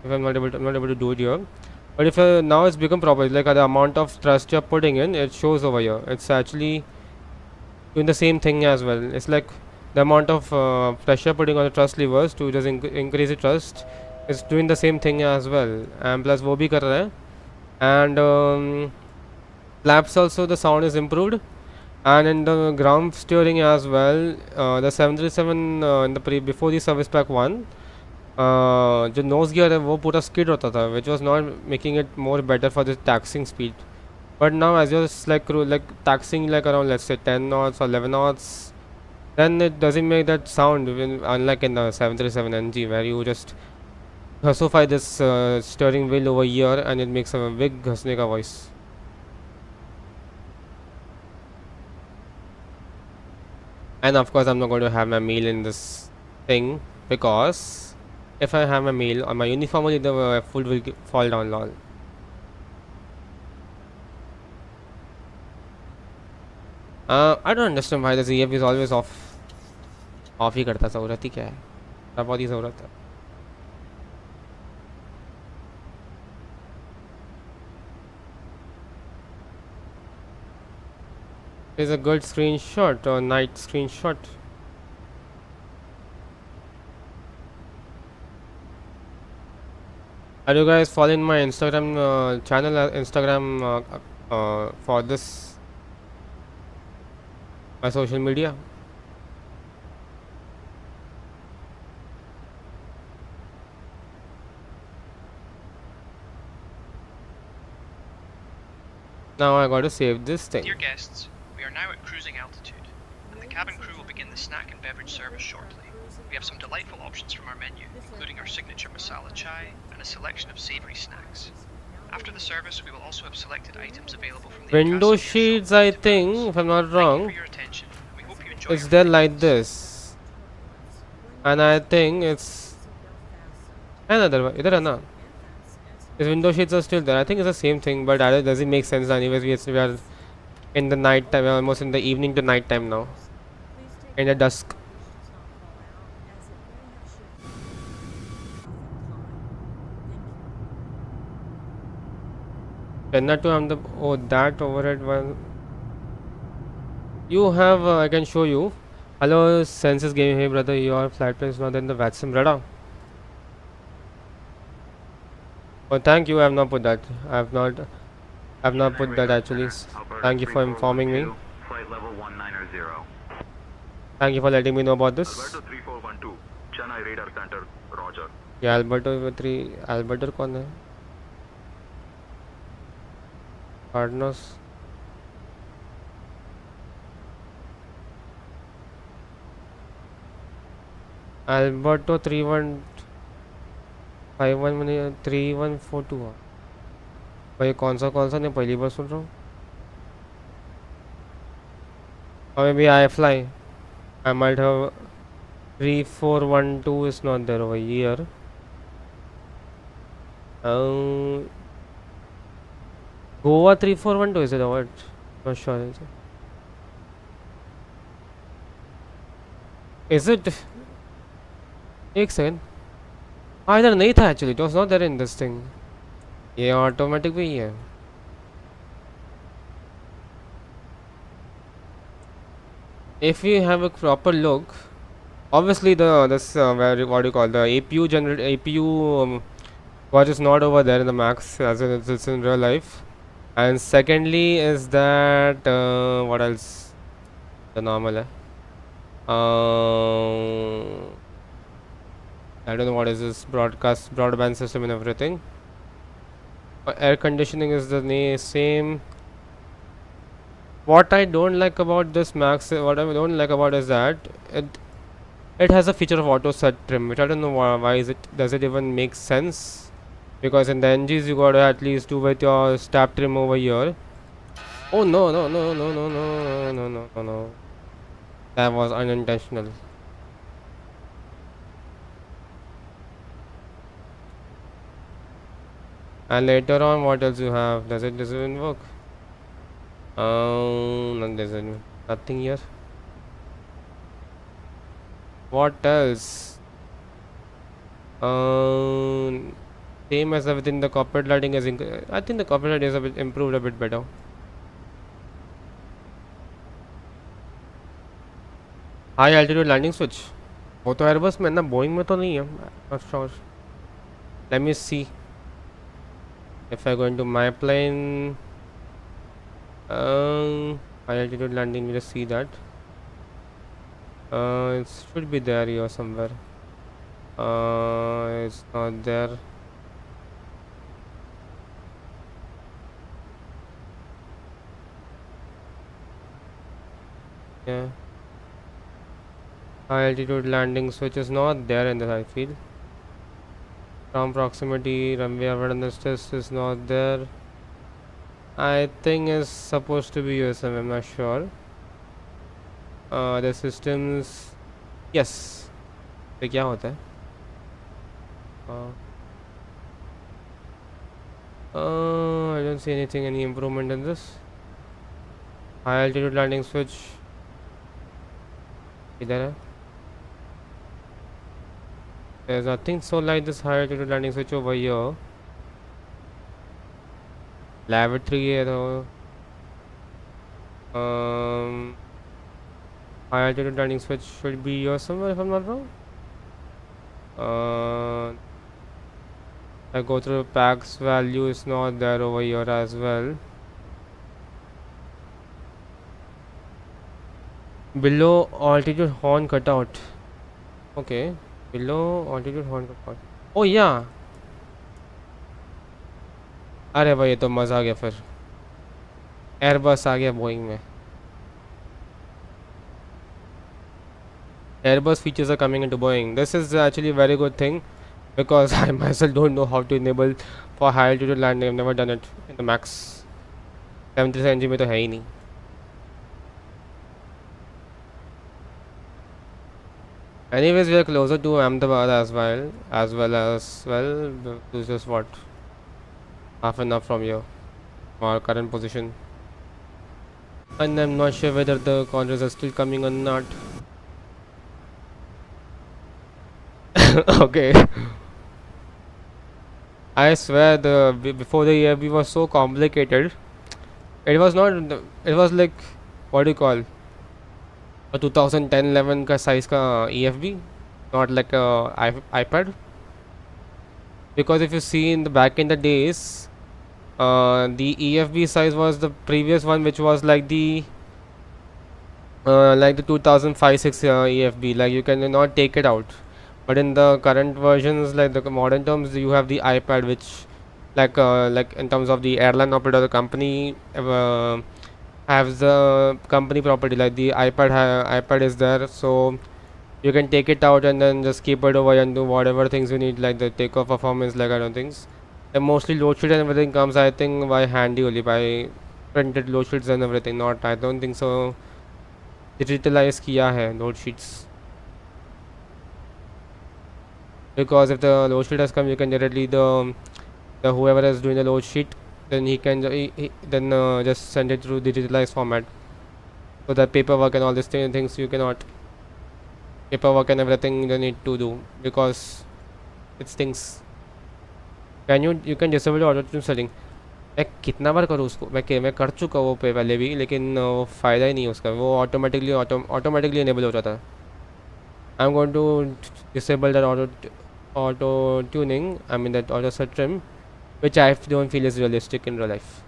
If I'm not able to do it here, but if now it's become proper, like the amount of thrust you're putting in, it shows over here. It's actually doing the same thing as well. It's like the amount of pressure putting on the thrust levers to just increase the thrust is doing the same thing as well, and plus वो भी कर रहा है. And flaps also the sound is improved, and in the ground steering as well. The 737 in the before the service pack 1, जो nose gear है वो पूरा skid होता था, which was not making it more better for the taxiing speed. But now as you're like taxiing like around, let's say 10 knots or 11 knots, then it doesn't make that sound, unlike in the 737NG where you just hussify this steering wheel over here and it makes a big घसने का voice. And of course I'm not going to have my meal in this thing, because if I have my meal on my uniform only, the food will fall down. Lol. I don't understand why the ZF is always off ही करता. ज़रूरत ही क्या है? बहुत ही ज़रूरत है. Is a good screenshot or night screenshot. Are you guys following my Instagram channel? Instagram for this my social media. Now I got to save this thing. Dear guests, we are now at cruising altitude, and the cabin crew will begin the snack and beverage service shortly. We have some delightful options from our menu, including our signature masala chai and a selection of savoury snacks. After the service, we will also have selected items available from the window Akasa sheets, I think, if I'm not wrong. It's there like this, and I think it's another. Either or not. These window sheets are still there. I think it's the same thing, but it doesn't make sense. Anyways, we are in the night time, almost in the evening to night time now, in the dusk. Chennai to Ahmedabad. Oh, that overhead one. You have, I can show you. Hello, Census Gaming. Hey, brother, your flight plan is not in the VATSIM radar. Oh, thank you. I have not put that. I have not put that actually. Thank you for informing me. Flight level 190. Thank you for letting me know about this. Alberto 3412, Chennai Radar Center, Roger. Yeah, Alberto 3. Alberto कौन है? Cardinals. Alberto 3142 भाई कौन सा नहीं पहली बार सुन रहा हूँ. Or maybe IFLY. I might have 3412 is not there over here. Goa 3412 is it or what? Not sure. Is it? एक सेकंड. इधर नहीं था actually. It was not there in this thing. ये ऑटोमेटिक भी है. If you have a proper look, obviously this what do you call the APU watch is not over there in the Max as it's in real life. And secondly is that what else? The normal I don't know what is this broadband system and everything. Air conditioning is the same. What I don't like about this Max, what I don't like about is that it has a feature of auto set trim, which I don't know why does it even make sense, because in the NGs you gotta at least do with your stab trim over here. Oh no, that was unintentional. And later on, what else you have? Does it even work? Nothing here. What else? Same as everything. The corporate lighting is. I think the corporate lighting is a bit improved, a bit better. High altitude landing switch वो तो Airbus में ना, Boeing में तो नहीं है. Not sure. Let me see if I go into my plane. High altitude landing, let's see that. It should be there here somewhere. It's not there. Yeah. High altitude landing switch is not there in the high field. From proximity, runway awareness test is not there. I think it's supposed to be USM, I'm not sure. The systems, yes. तो क्या होता है? I don't see anything, any improvement in this. High altitude landing switch इधर है. There's nothing so like this high altitude landing switch over here. Lavatory है तो high altitude landing switch should be here somewhere if I'm not wrong. I go through packs value is not there over here as well. Below altitude horn cutout. Okay, below altitude horn cutout. Oh yeah. अरे भाई ये तो मज़ा आ गया फिर. Airbus आ गया Boeing में. Airbus features are coming into Boeing. This is actually a very good thing because I myself don't know how to enable for high altitude landing. I've never done it in the Max 737 में तो है ही नहीं. Anyways, we are closer to Ahmedabad as well to just what, half an hour from here, our current position, and I'm not sure whether the controls are still coming or not. Okay. I swear before the EFB was so complicated. It was not. It was like, what do you call, a 2010-11 का size का EFB, not like a iPad. Because if you see in the back in the days, the EFB size was the previous one, which was like the 2005-6 EFB. Like you cannot take it out. But in the current versions, like the modern terms, you have the iPad, which like in terms of the airline operator, the company has the company property, like the iPad is there, so you can take it out and then just keep it over and do whatever things you need, like the takeoff performance, like other things. And mostly load sheet and everything comes, I think, by handy only, by printed load sheets and everything. Not, I don't think so digitalized किया है load sheets. Because if the load sheet has come, you can directly the whoever is doing the load sheet, then he can then just send it through digitalized format. So that paperwork and all these things you cannot. Paperwork and everything you need to do because it stinks. You can disable the auto tune setting. मैं कितना बार करूँ उसको, मैं कर चुका वो पे पहले भी, लेकिन फ़ायदा ही नहीं है उसका. वो ऑटोमेटिकली इनेबल हो जाता है. I'm going to disable that auto tuning, I mean that auto set trim, which I don't feel is realistic in real life.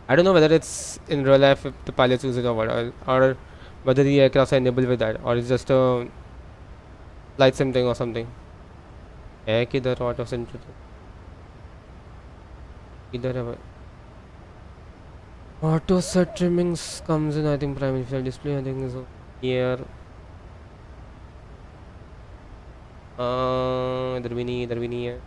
I don't know whether it's in real life if the pilots use it or what, or whether the aircraft are enabled with that, or it's just a flight sim thing or something. है किधर auto set trim? किधर है भाई? Auto set trimmings comes in, I think, primary visual display, I think is here. इधर भी नहीं है.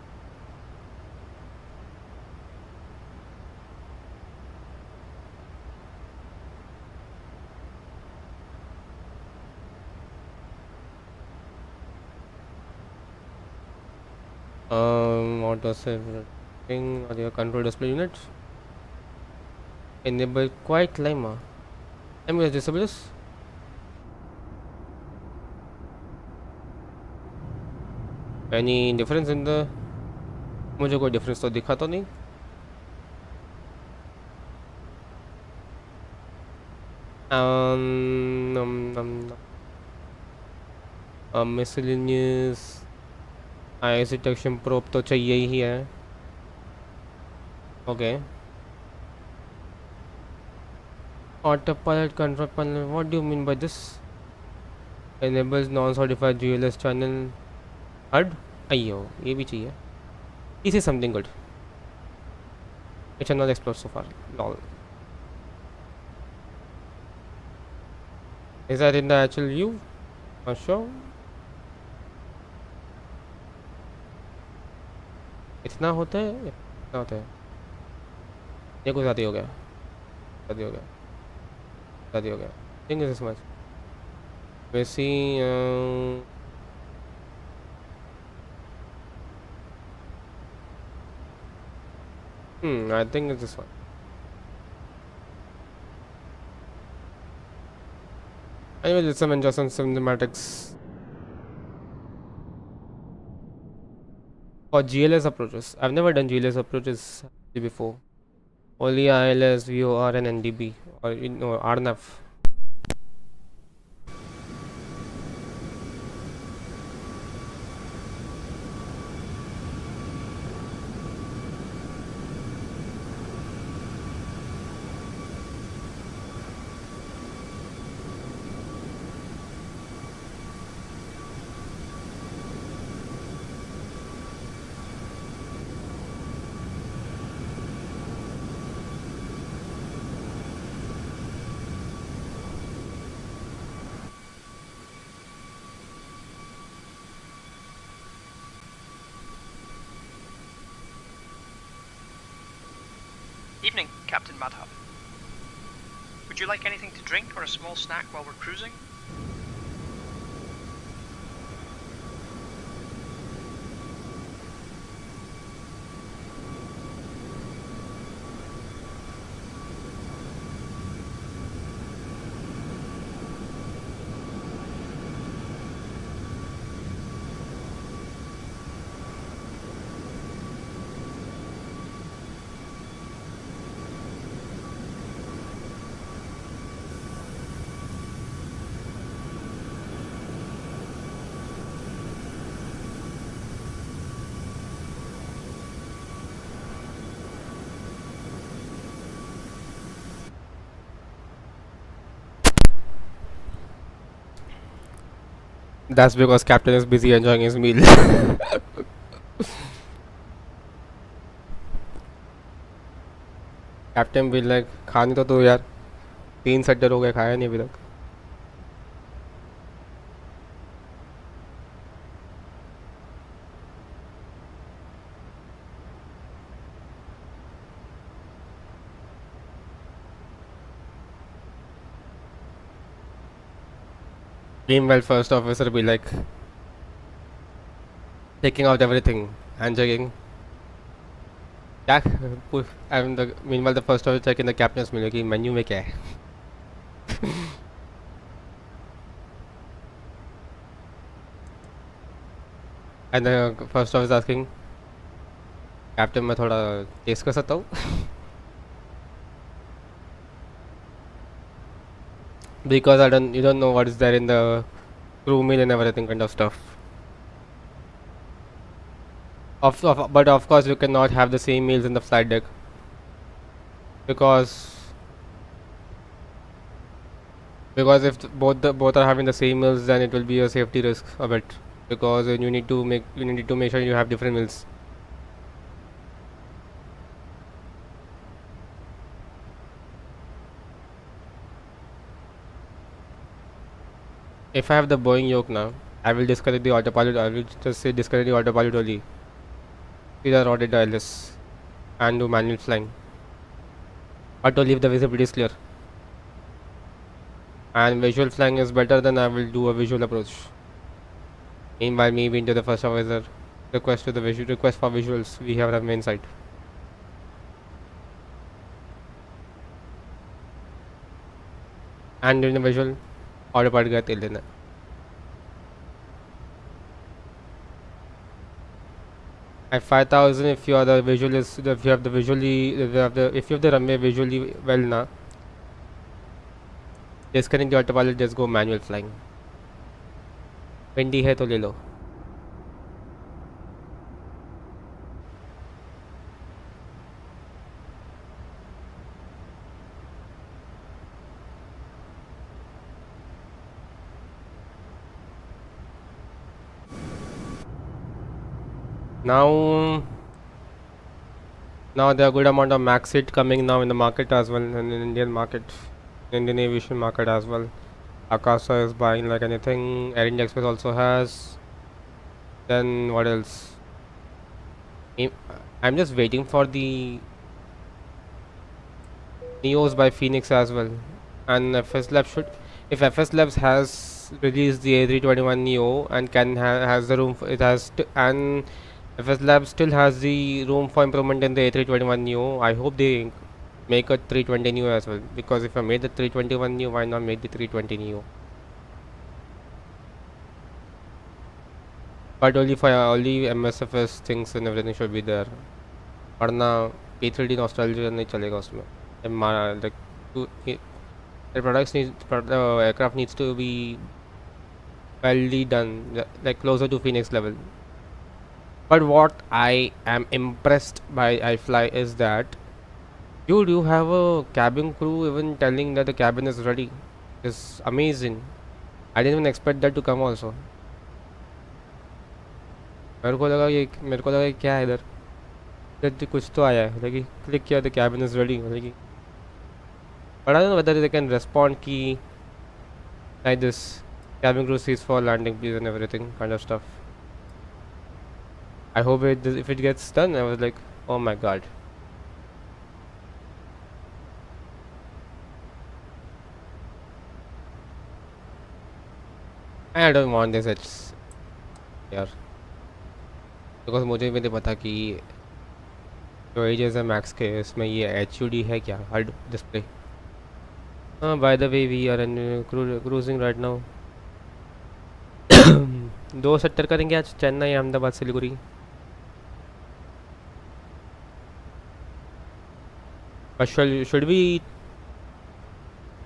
Auto set thing or your control display unit. Enable quiet climber. I'm going to disable this. Any difference in the? मुझे कोई difference तो दिखा तो नहीं. Miscellaneous IC detection probe तो चाहिए ही है. Okay. Autopilot control panel. What do you mean by this? Enables non-certified GLS channel. HUD. अयो ये भी चाहिए. This is something good. Which I not explored so far. Lol. Is that in the actual view? Not sure. इतना होता है? इतना होता है. ये कुछ ज़्यादा हो गया. ज़्यादा हो गया. ज़्यादा हो गया. Think this much. We see. I think it's this one. Anyway, let's enjoy some cinematics for GLS approaches. I've never done GLS approaches before. Only ILS, VOR, and NDB or RNAV. Evening, Captain Madhab. Would you like anything to drink or a small snack while we're cruising? That's because Captain is busy enjoying his meal. Captain will like खाने तो यार 3 shutter हो गए खाया नहीं अभी तक. Meanwhile, first officer be like taking out everything and checking. Meanwhile, the first officer checking the captain's menu. कि menu में क्या है? And the first officer asking, Captain मैं थोड़ा taste कर सकता हूँ? Because you don't know what is there in the crew meal and everything kind of stuff. But of course you cannot have the same meals in the flight deck because if both are having the same meals, then it will be a safety risk a bit, because you need to make sure you have different meals. If I have the Boeing yoke now, I will disconnect the autopilot. I will just say disconnect the autopilot only. Either rotate the ILS and do manual flying, or to leave the visibility clear. And visual flying is better, then I will do a visual approach. Meanwhile, maybe into the first officer request for visuals we have on main site. And during the visual, autopilot गया तेल लेना. At 5000, if you have the runway visually well now, disconnect the autopilot, just go manual flying. windy है तो ले लो. Now there are good amount of max seat coming now in the market as well, in the Indian market, Indian aviation market as well. Akasa is buying like anything. Air India Express also has. Then what else? I'm just waiting for the Neos by Fenix as well. And if Fslabs has released the A321Neo and has the room and Fslabs still has the room for improvement in the A321Neo, I hope they make a 320 Neo as well, because if I made the 321 Neo, why not make the 320 Neo? But only MSFS things and everything should be there. वरना A3D nostalgia नहीं चलेगा उसमें. The aircraft needs to be well done, like closer to Phoenix level. But what I am impressed by IFLY is that you have a cabin crew even telling that the cabin is ready. It's amazing. I didn't even expect that to come also. मेरे को लगा ये क्या है इधर कुछ तो आया है, लेकिन क्लिक किया, the cabin is ready, लेकिन but I don't know whether they can respond key like this, cabin crew sees for landing please and everything kind of stuff. I hope if it gets done. I was like, oh my god. I don't want this यार, because मुझे भी नहीं पता कि जो edges है max के इसमें ये HUD है क्या, HUD display. By the way, we are in cruising right now. 2 sector करेंगे आज, Chennai, Ahmedabad, Siliguri. Should we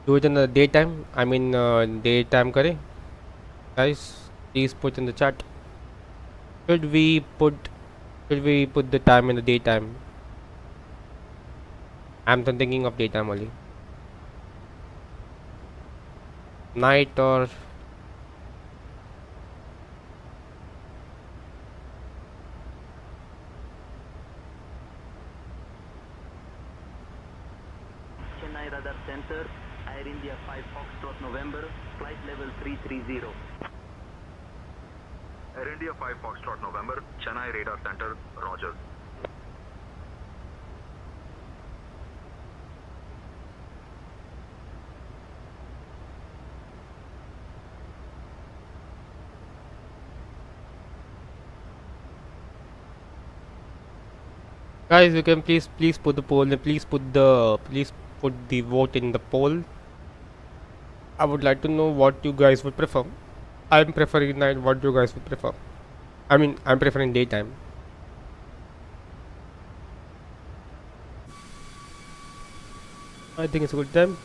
do it in the daytime? I mean daytime करें? Guys, please put in the chat. Should we put the time in the daytime? I'm thinking of daytime only. Night or Chennai Radar Center, Air India 5 Foxtrot November, flight level 330. Air India 5 Foxtrot November, Chennai Radar Center, Roger. guys, you can please put the poll and please put the vote in the poll. I would like to know what you guys would prefer. I'm preferring night. What you guys would prefer? I mean, I'm preferring daytime. I think it's a good time.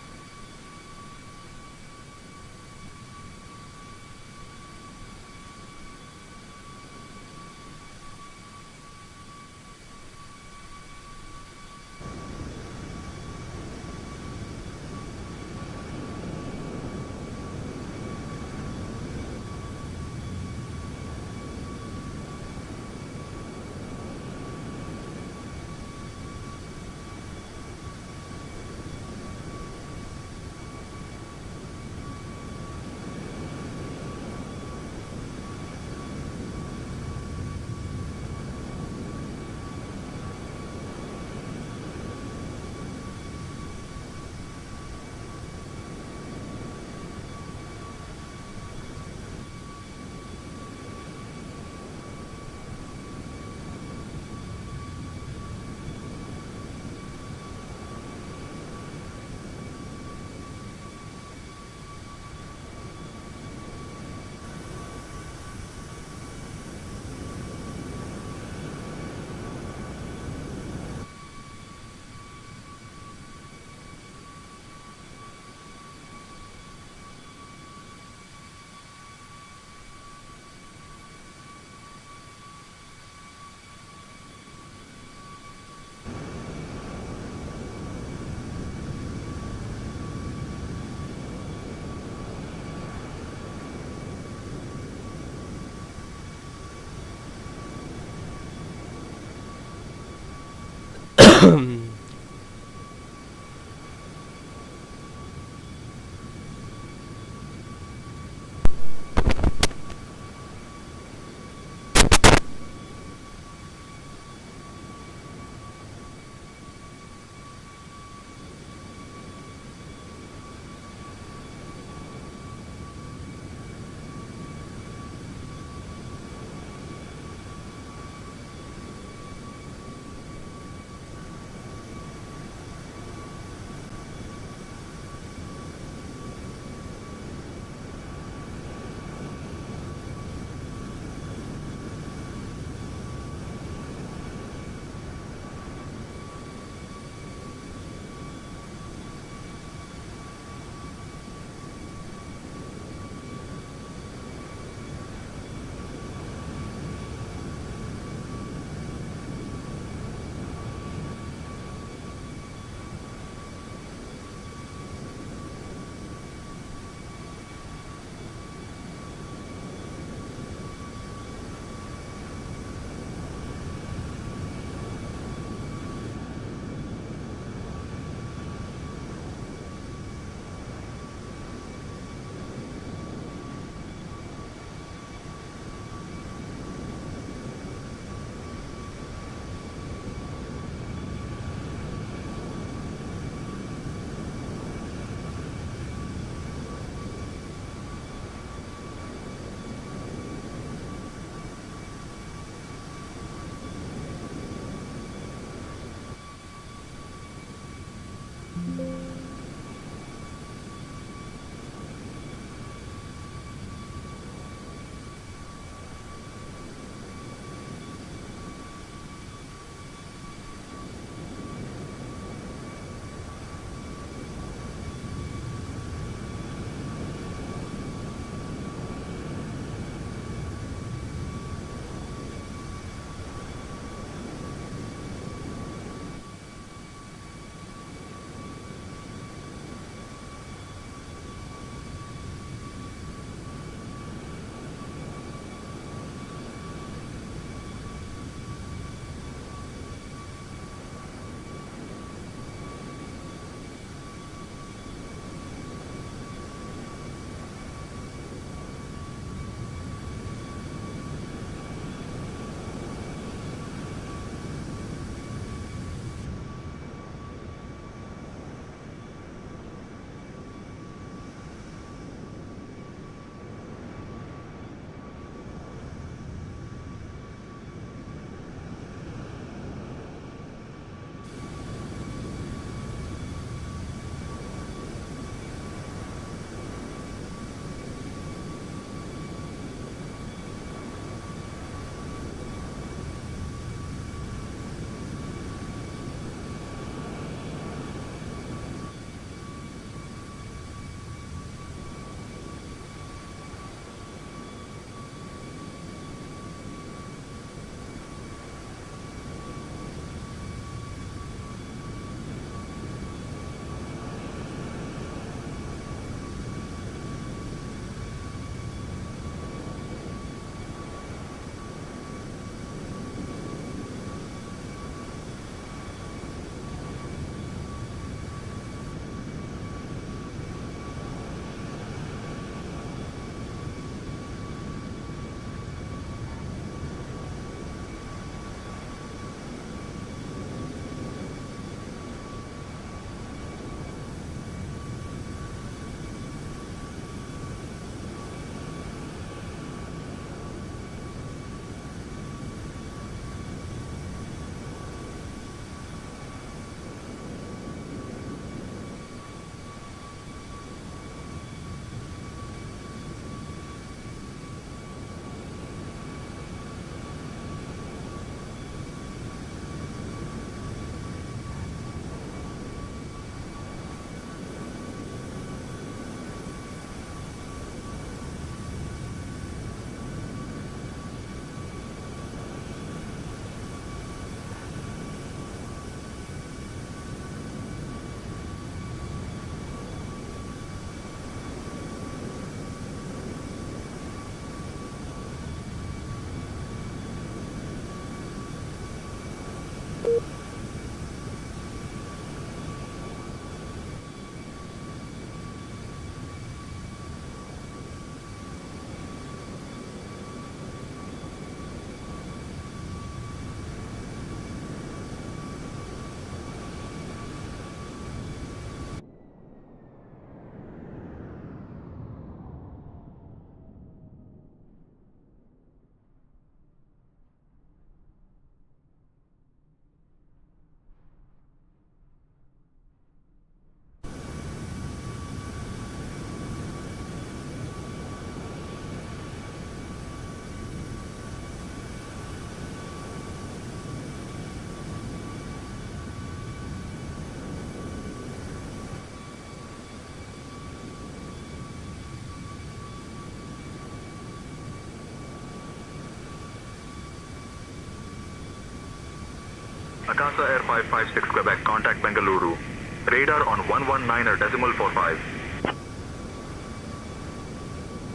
Akasa Air 556 Quebec, contact Bengaluru. Radar on 119er decimal 45.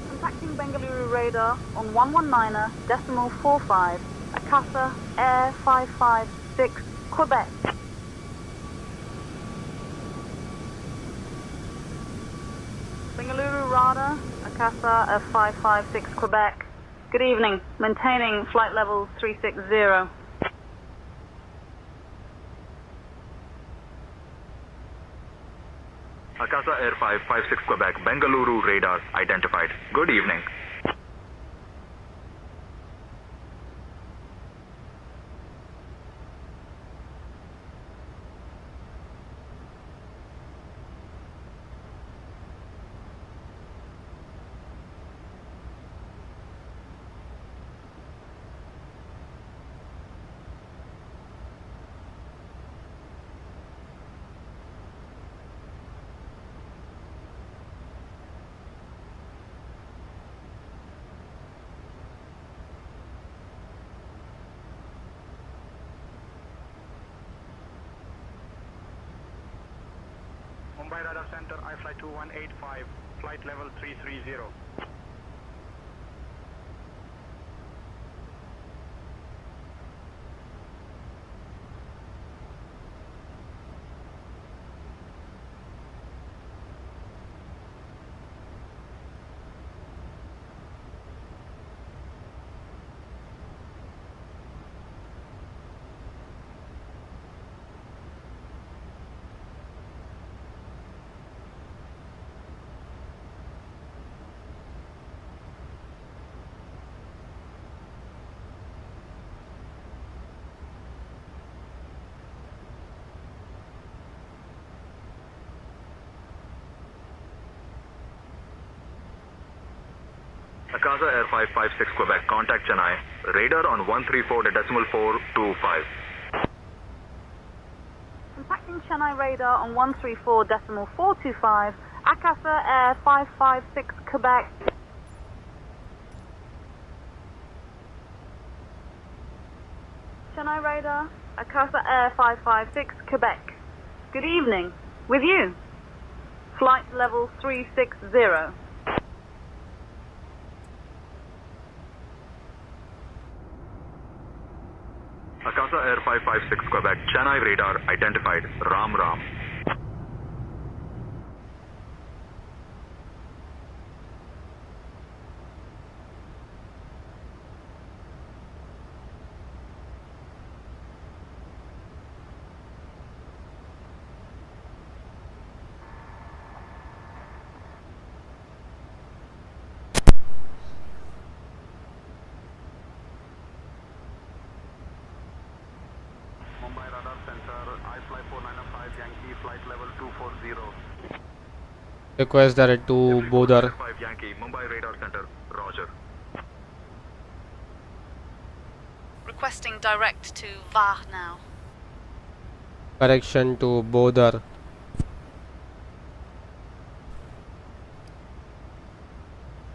Contacting Bengaluru radar on 119er decimal 45. Akasa Air 556 Quebec. Bengaluru radar, Akasa Air 556 Quebec. Good evening. Maintaining flight level 360. Akasa Air 556 Quebec, Bengaluru radar identified. Good evening. Mumbai Radar Center, IFLY 2185, flight level 330. Akasa Air 556 Quebec, contact Chennai. Radar on 134.425. Contacting Chennai radar on 134.425. Akasa Air 556 Quebec. Chennai radar, Akasa Air 556 Quebec. Good evening. With you. Flight level 360. Akasa Air 556 Quebec, Chennai radar identified. Ram Ram. Mumbai Radar Center, IFLY 4905 Yankee, flight level 240. Request direct to Bodhar. 5 Yankee, Mumbai Radar Center, Roger. Requesting direct to VAR now. Correction to Bodhar.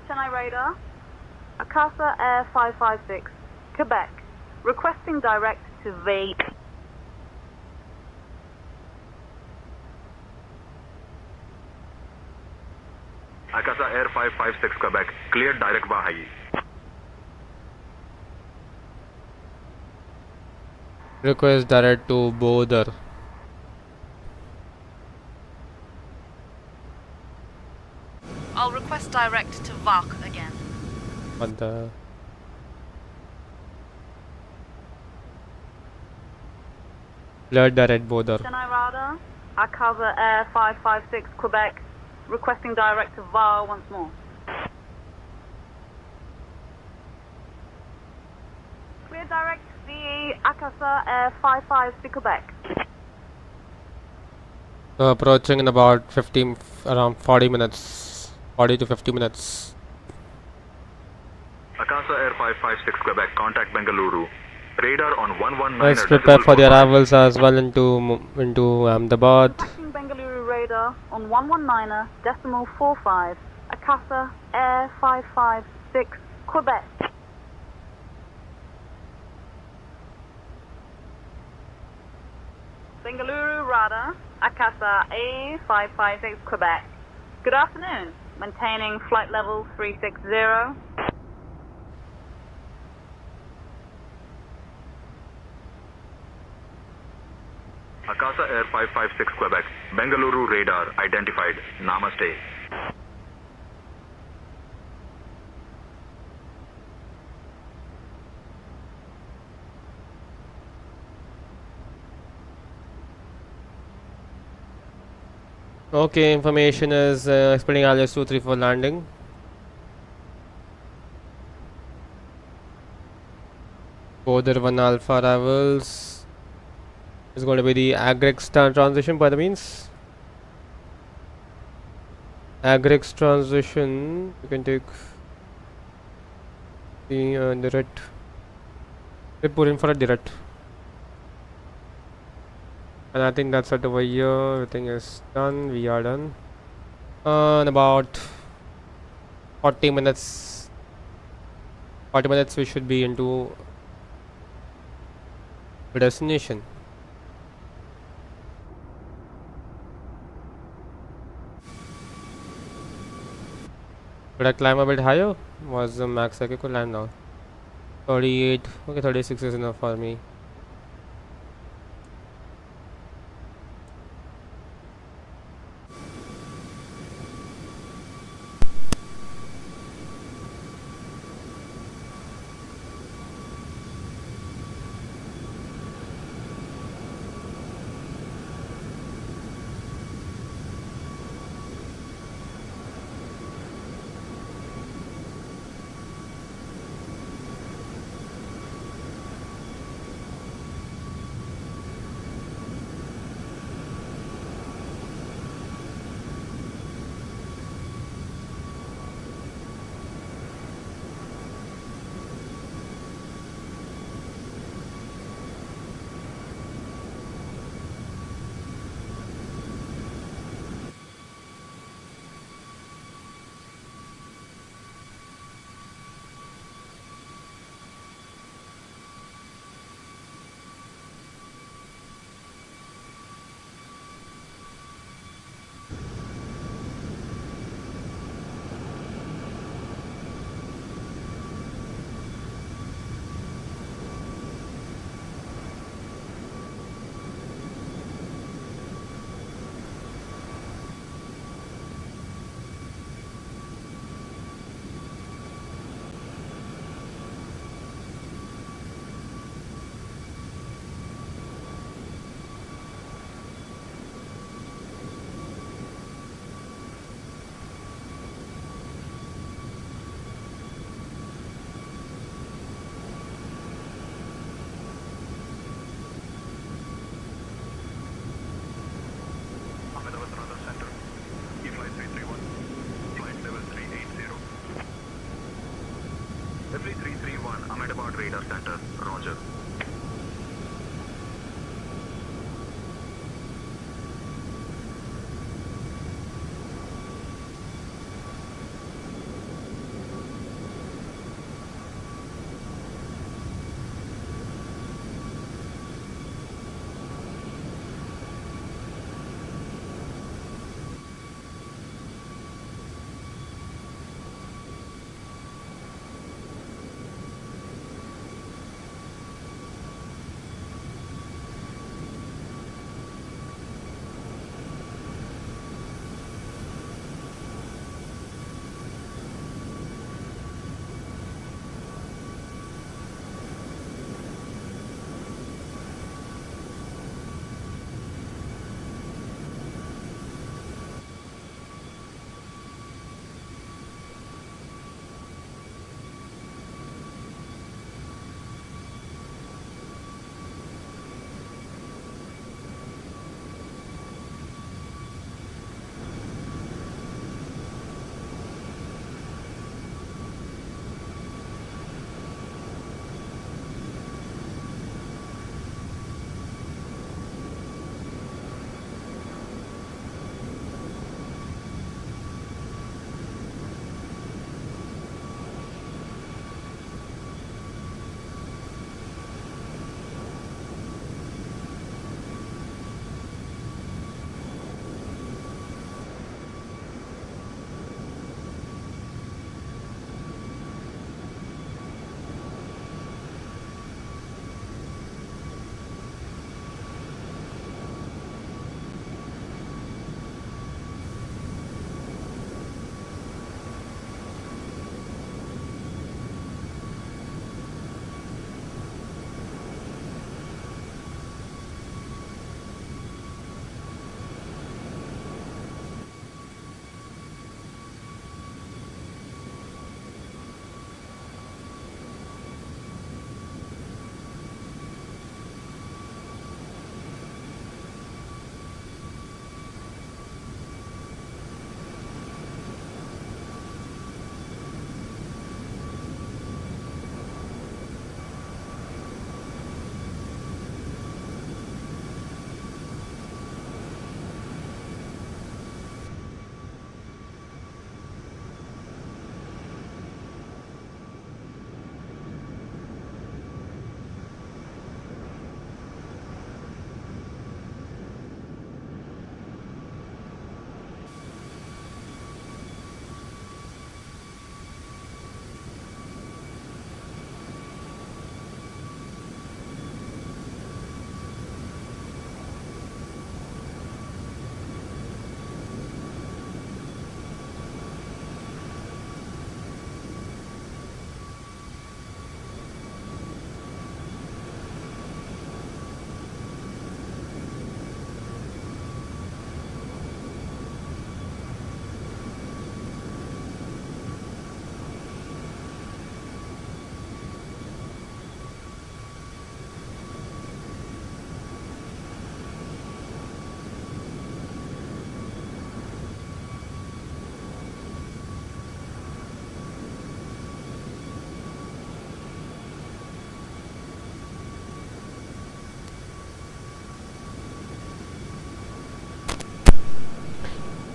Chennai radar, Akasa Air 556 Quebec. Requesting direct to VATSPY. Akasa Air 556 Quebec, cleared direct Bahai. Request direct to Bodhar. I'll request direct to VAC again. What the? Cleared direct Bodhar. Chennai radar, Akasa Air 556 Quebec. Requesting direct to VAR once more. Clear direct VE Akasa Air 556 Quebec. Approaching in about around 40 minutes. 40 to 50 minutes. Akasa Air 556 Quebec, contact Bengaluru. Radar on 119. Let's prepare for the arrivals as well into Ahmedabad. Contacting Bengaluru radar on 119.45. Akasa Air 556 Quebec. Bengaluru radar, Akasa Air 556 Quebec. Good afternoon. Maintaining flight level 360. Akasa Air 556 Quebec, Bengaluru radar identified. Namaste. Okay, information is explaining alias 234 landing. Bodhar 1 Alpha arrivals. Is going to be the Agrex transition by the means. Agrex transition. You can take the direct. They put in for a direct. And I think that's it over here. Everything is done. We are done. In about 40 minutes. 40 minutes we should be into the destination. Should I climb a bit higher? Was the max I could land now? 38. Okay, 36 is enough for me. FLY 331, Ahmedabad Radar Center, Roger.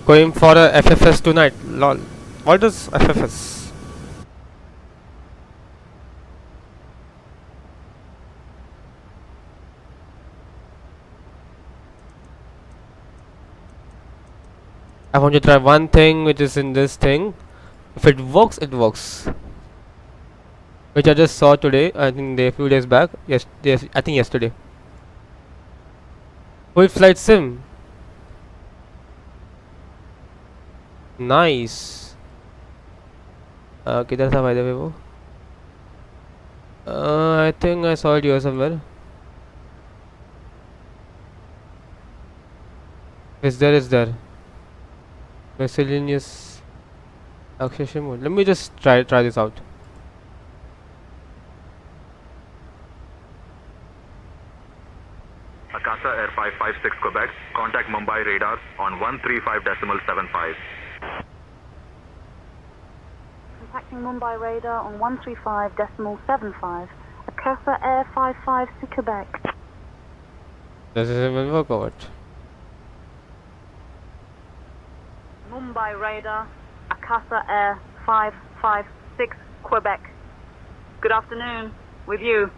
Going for a FFS tonight. Lol. What is FFS? I want to try one thing which is in this thing. If it works, it works. Which I just saw today. I think a few days back. Yes, I think yesterday. Full flight sim. Nice. किधर था by the way वो? I think I saw it here somewhere. Is there? Miscellaneous accession mode. Let me just try this out. Akasa Air 556 Quebec, contact Mumbai radar on 135.75. Contacting Mumbai radar on 135.75. Akasa Air 556 Quebec. Does it even work or what? Mumbai radar, Akasa Air 556 Quebec. Good afternoon. With you,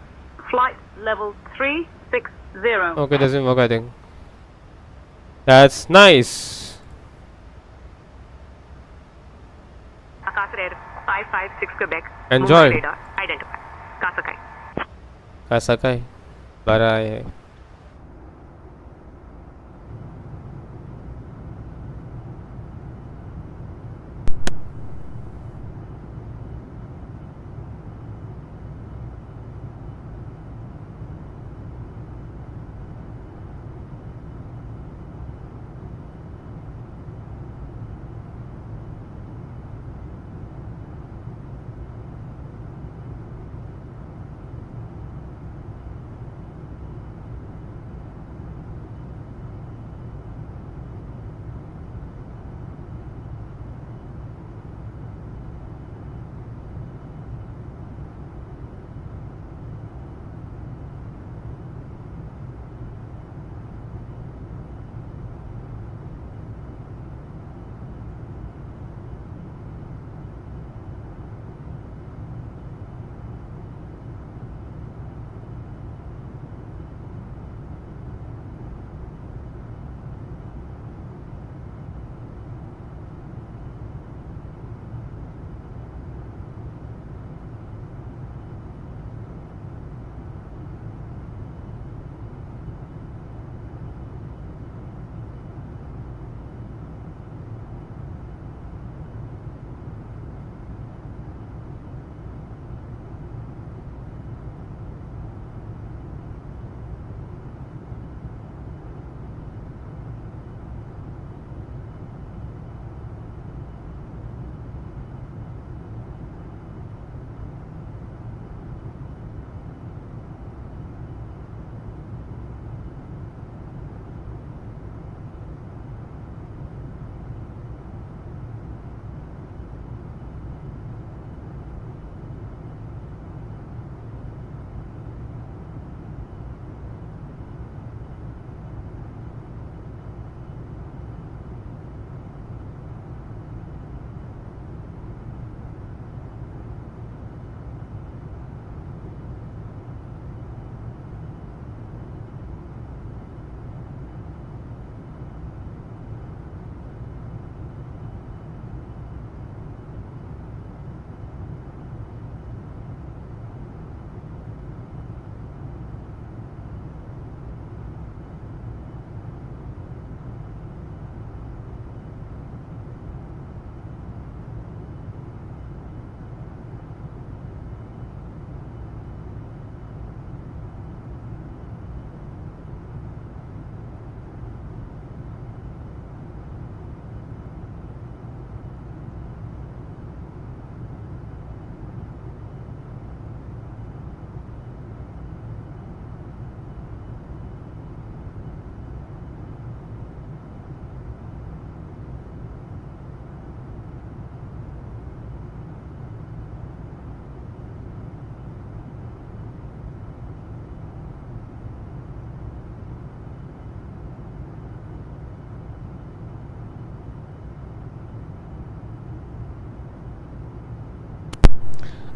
flight level 360. Okay, doesn't work I think. That's nice. Akasa Air 556 Quebec. Enjoy. Mumbai radar identified. Kasakai. Kasakai. Barai.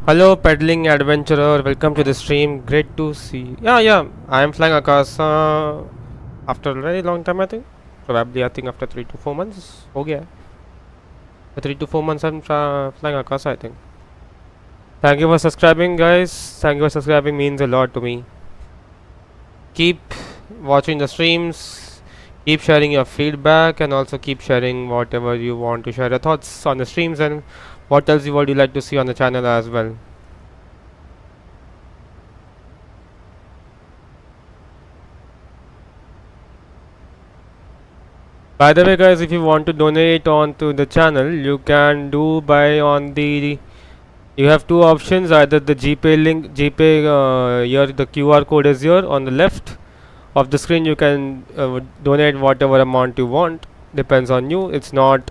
Hello, peddling adventurer. Welcome to the stream. Great to see. Yeah. I am flying Akasa after a very long time. I think, probably I think after 3 to 4 months. Oh yeah, for 3 to 4 months I'm flying Akasa. I think. Thank you for subscribing, guys. Thank you for subscribing. Means a lot to me. Keep watching the streams. Keep sharing your feedback, and also keep sharing whatever you want to share your thoughts on the streams and what else you would you like to see on the channel as well. By the way, guys, if you want to donate onto the channel, you can do by on the. You have two options: either the GPay link, GPay here the QR code is here on the left of the screen. You can donate whatever amount you want. Depends on you. It's not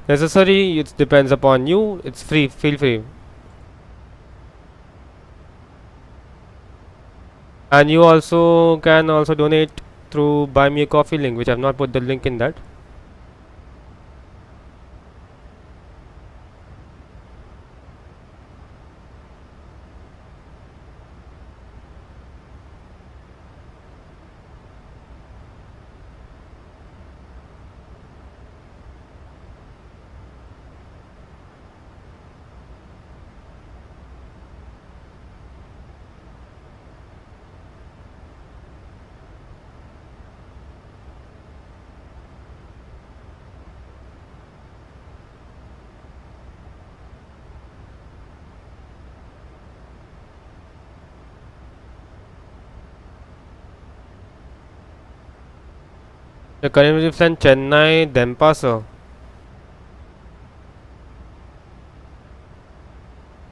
necessary. It depends upon you. It's free. Feel free. And you also can also donate through Buy Me a Coffee link, which I have not put the link in that. The current flight Chennai, Denpasar.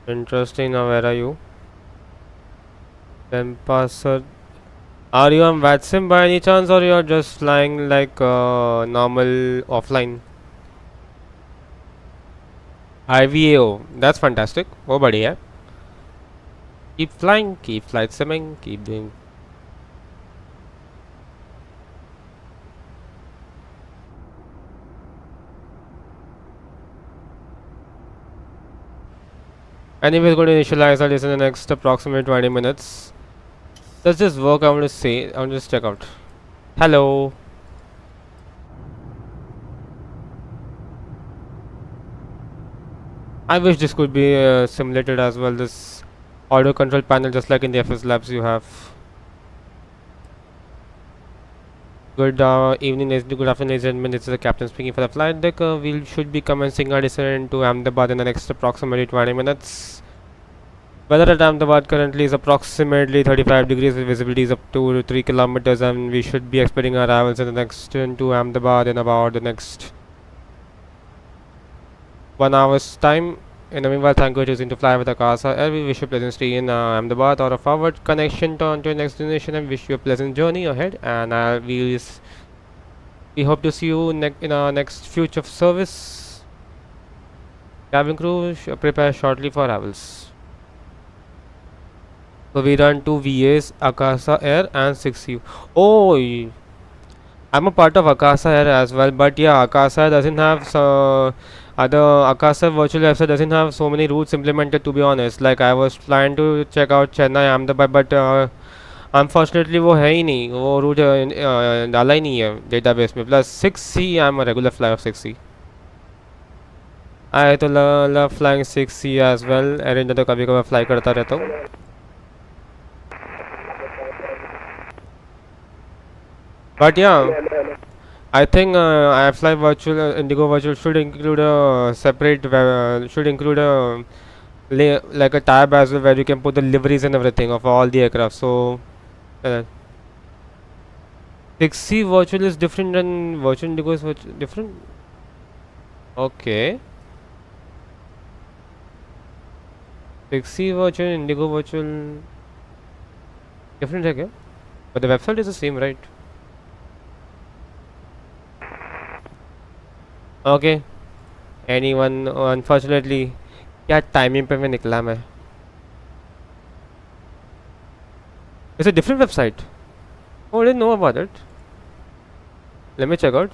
Interesting. Now, where are you? Denpasar. Are you on VATSIM by any chance, or you are just flying like normal offline? IVAO. That's fantastic. Oh, buddy, yeah. Keep flying, keep flight simming, keep doing. Anyway, going to initialize all this in the next approximately 20 minutes. Does this work? I want to see. I want to just check out. Hello. I wish this could be simulated as well. This audio control panel, just like in the Fslabs you have. Good evening, good afternoon, ladies and gentlemen. This is the captain speaking for the flight deck. We should be commencing our descent to Ahmedabad in the next approximately 20 minutes. Weather at Ahmedabad currently is approximately 35 degrees with visibility is up to 3 kilometers, and we should be expecting our arrivals in the next to Ahmedabad in about the next 1 hour's time. In the meanwhile, thank you for choosing to fly with Akasa Air. We wish you a pleasant stay in Ahmedabad or a forward connection to your next destination, and wish you a pleasant journey ahead. And we hope to see you in our next future service. Cabin crew prepare shortly for arrivals. So we run 2 VAs, Akasa Air and 6U. Oh, I'm a part of Akasa Air as well, but yeah, Akasa Air doesn't have other Akasa virtual website doesn't have so many routes implemented, to be honest. Like I was trying to check out Chennai, Ahmedabad, but unfortunately वो है ही नहीं, वो route डाला ही नहीं है database में. Plus 6C, I'm a regular flyer of 6C. I तो love flying 6C as well. Air India तो कभी कभी fly करता रहता हूँ. But yeah, I think IFLY virtual Indigo virtual should include a separate should include a like a tab as well, where you can put the liveries and everything of all the aircraft. So 6C virtual is different than virtual Indigo is different. Okay. 6C virtual Indigo virtual different है क्या? But the website is the same, right? Okay. Anyone? Unfortunately, क्या timing पे मैं निकला मैं. It's a different website. Oh, I didn't know about it. Let me check out.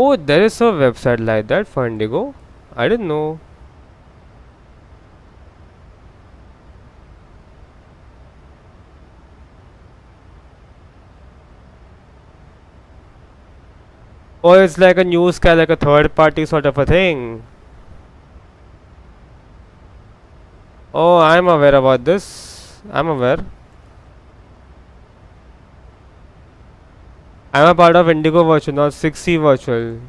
Oh, there is a website like that for Indigo. I didn't know. Oh, it's like a news like a third party sort of a thing. Oh, I'm aware about this. I'm aware. I'm a part of Indigo Virtual, not 6C Virtual.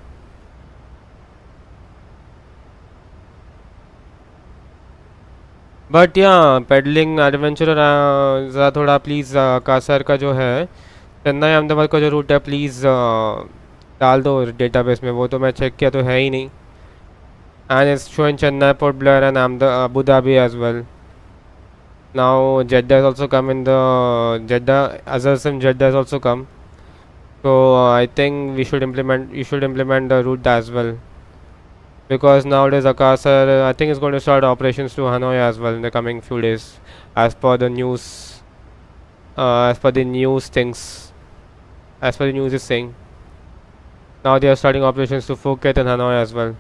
But या pedalling adventure ज़रा थोड़ा please Kasar का जो है चेन्नई अहमदाबाद का जो root है please डाल दो डेटाबेस में. वो तो मैं चेक किया तो है ही नहीं. And it's showing Chennai Port Blair and Abu Dhabi as well. Now Jeddah has also come in the Jeddah Azazim Jeddah has also come. So I think you should implement the route as well. Because nowadays Akasa I think is going to start operations to Hanoi as well in the coming few days, as per the news. As per the news is saying. Now they are starting operations to Phuket and Hanoi as well.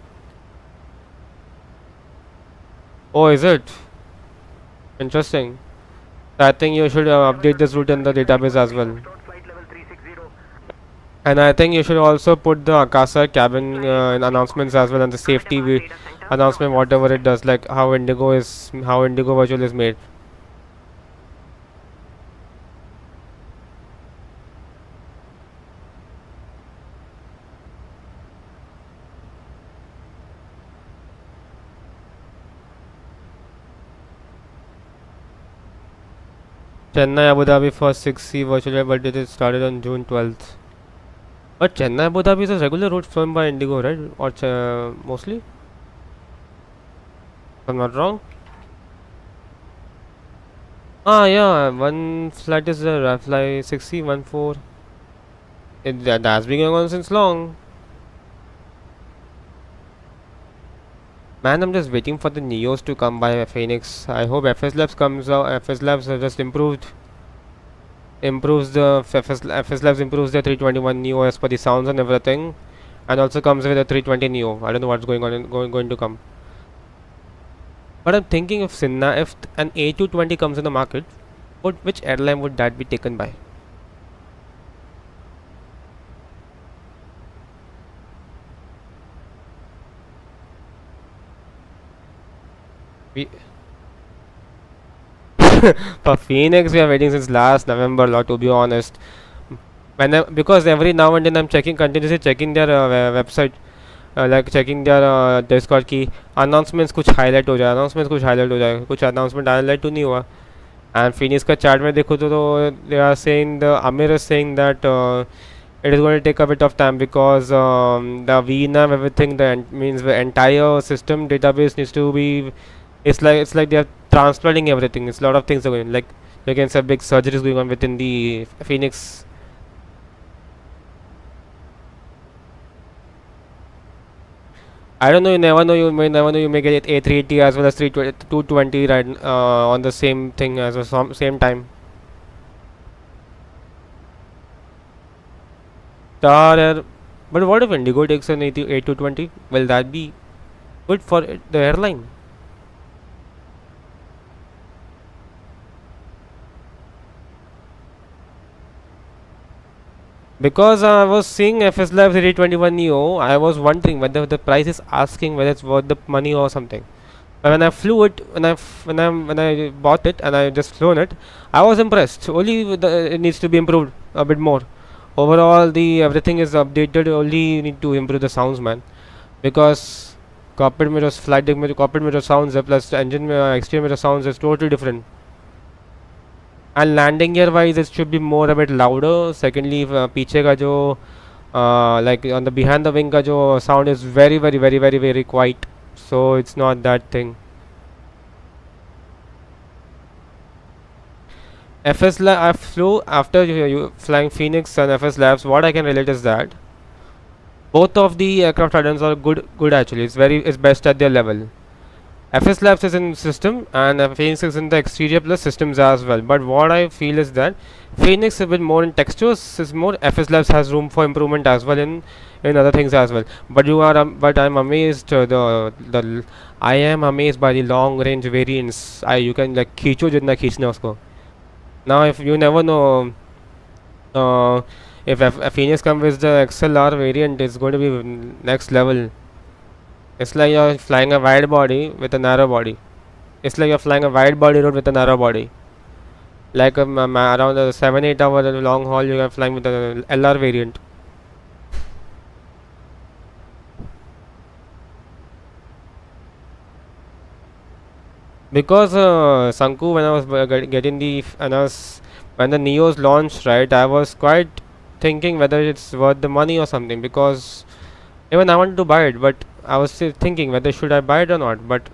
Oh, is it? Interesting. I think you should update this route in the database as well. And I think you should also put the Akasa cabin announcements as well, and the safety announcement, whatever it does, like how Indigo Virtual is made. Chennai Abu Dhabi for 6C virtual, but it is started on June 12th. But Chennai Abu Dhabi is a regular route flown by Indigo, right? Or mostly? If I'm not wrong. Ah, yeah, one flight is the IFLY 6C14. That has been going on since long. Man, I'm just waiting for the Neos to come by Fenix. I hope Fslabs comes out. Fslabs have just improves the Fslabs improves the 321Neo as per the sounds and everything, and also comes with a 320Neo. I don't know what's going to come. But I'm thinking if an A220 comes in the market, which airline would that be taken by? For Phoenix, we are waiting since last November, to be honest. Because every now and then I'm continuously checking their website, like checking their Discord की announcements कुछ highlight हो जाए, कुछ announcement highlight तो नहीं हुआ. And Phoenix का chart में देखो तो they are saying, the Amir is saying that it is going to take a bit of time because the VNAV everything, means the entire system database needs to be. It's like they are transplanting everything. It's a lot of things are going, like you can say big surgeries going on within the Phoenix. I don't know. You never know. You may get A380 as well as 220 right on the same thing as the same time. But what if Indigo takes an A220? Will that be good for the airline? Because I was seeing Fslabs A321Neo, I was wondering whether the price is asking whether it's worth the money or something. But when I flew it, when I bought it and I just flown it, I was impressed. Only it needs to be improved a bit more. Overall, everything is updated. Only need to improve the sounds, man. Because cockpit mirrors, flight deck mirror, cockpit mirror sounds plus engine exterior mirror sounds is totally different. And landing gear wise, it should be more a bit louder. Secondly, पीछे का जो like on the behind the wing का जो sound is very quiet. So it's not that thing. I flew after you flying Phoenix and Fslabs. What I can relate is that both of the aircraft add-ons are good actually. It's best at their level. Fslabs is in system and Phoenix is in the exterior plus systems as well. But what I feel is that Phoenix is a bit more in textures, is more. Fslabs has room for improvement as well in other things as well. But but I'm amazed. I am amazed by the long range variants. You can like खींचो जितना खींचना उसको. Now if you never know, if Phoenix comes with the XLR variant, it's going to be next level. It's like you're flying a wide body with a narrow body. It's like you're flying a wide body road with a narrow body. Like around a 7-8 hour long haul, you are flying with the LR variant. Because Sanku, when I was getting when the Neos launched, right, I was quite thinking whether it's worth the money or something, because even I wanted to buy it, but I was still thinking whether should I buy it or not. But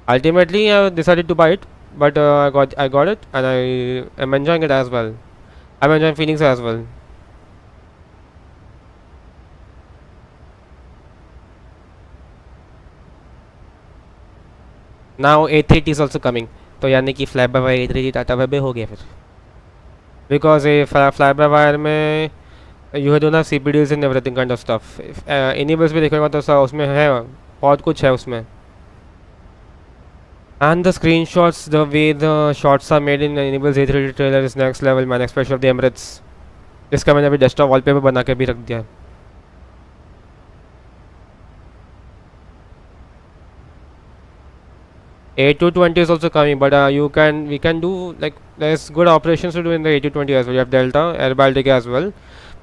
ultimately I decided to buy it. But I got it, and I am enjoying it as well. I'm enjoying Phoenix as well. Now A380 is also coming. तो यानी कि FlybyWire A380 Tata web हो गया फिर. Because FlybyWire में you don't have CPDs and everything kind of stuff. Inibuilds भी देखेगा तो उसमें है बहुत कुछ है उसमें. And the screenshots, the way the shots are made in Inibuilds A380 trailer is next level, man. Especially of the Emirates. जिसका मैंने अभी डेस्कटॉप वॉलपेपर बना के भी रख दिया. A220 is also coming, but we can do, like, there's good operations to do in the A220 as well. You have Delta, Air Baltic as well.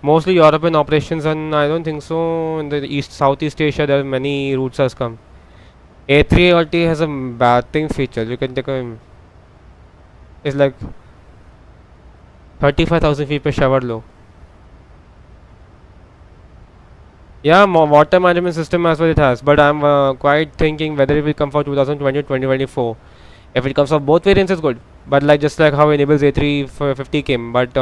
Mostly European operations, and I don't think so in the Southeast Asia there are many routes has come. A380 has a bathing feature. You can take a, it's like 35,000 feet per shower low. Yeah, water management system as well it has, but I'm quite thinking whether it will come for 2020 or 2024. If it comes for both variants, it's good. But like just like how Inibuilds A350 came, but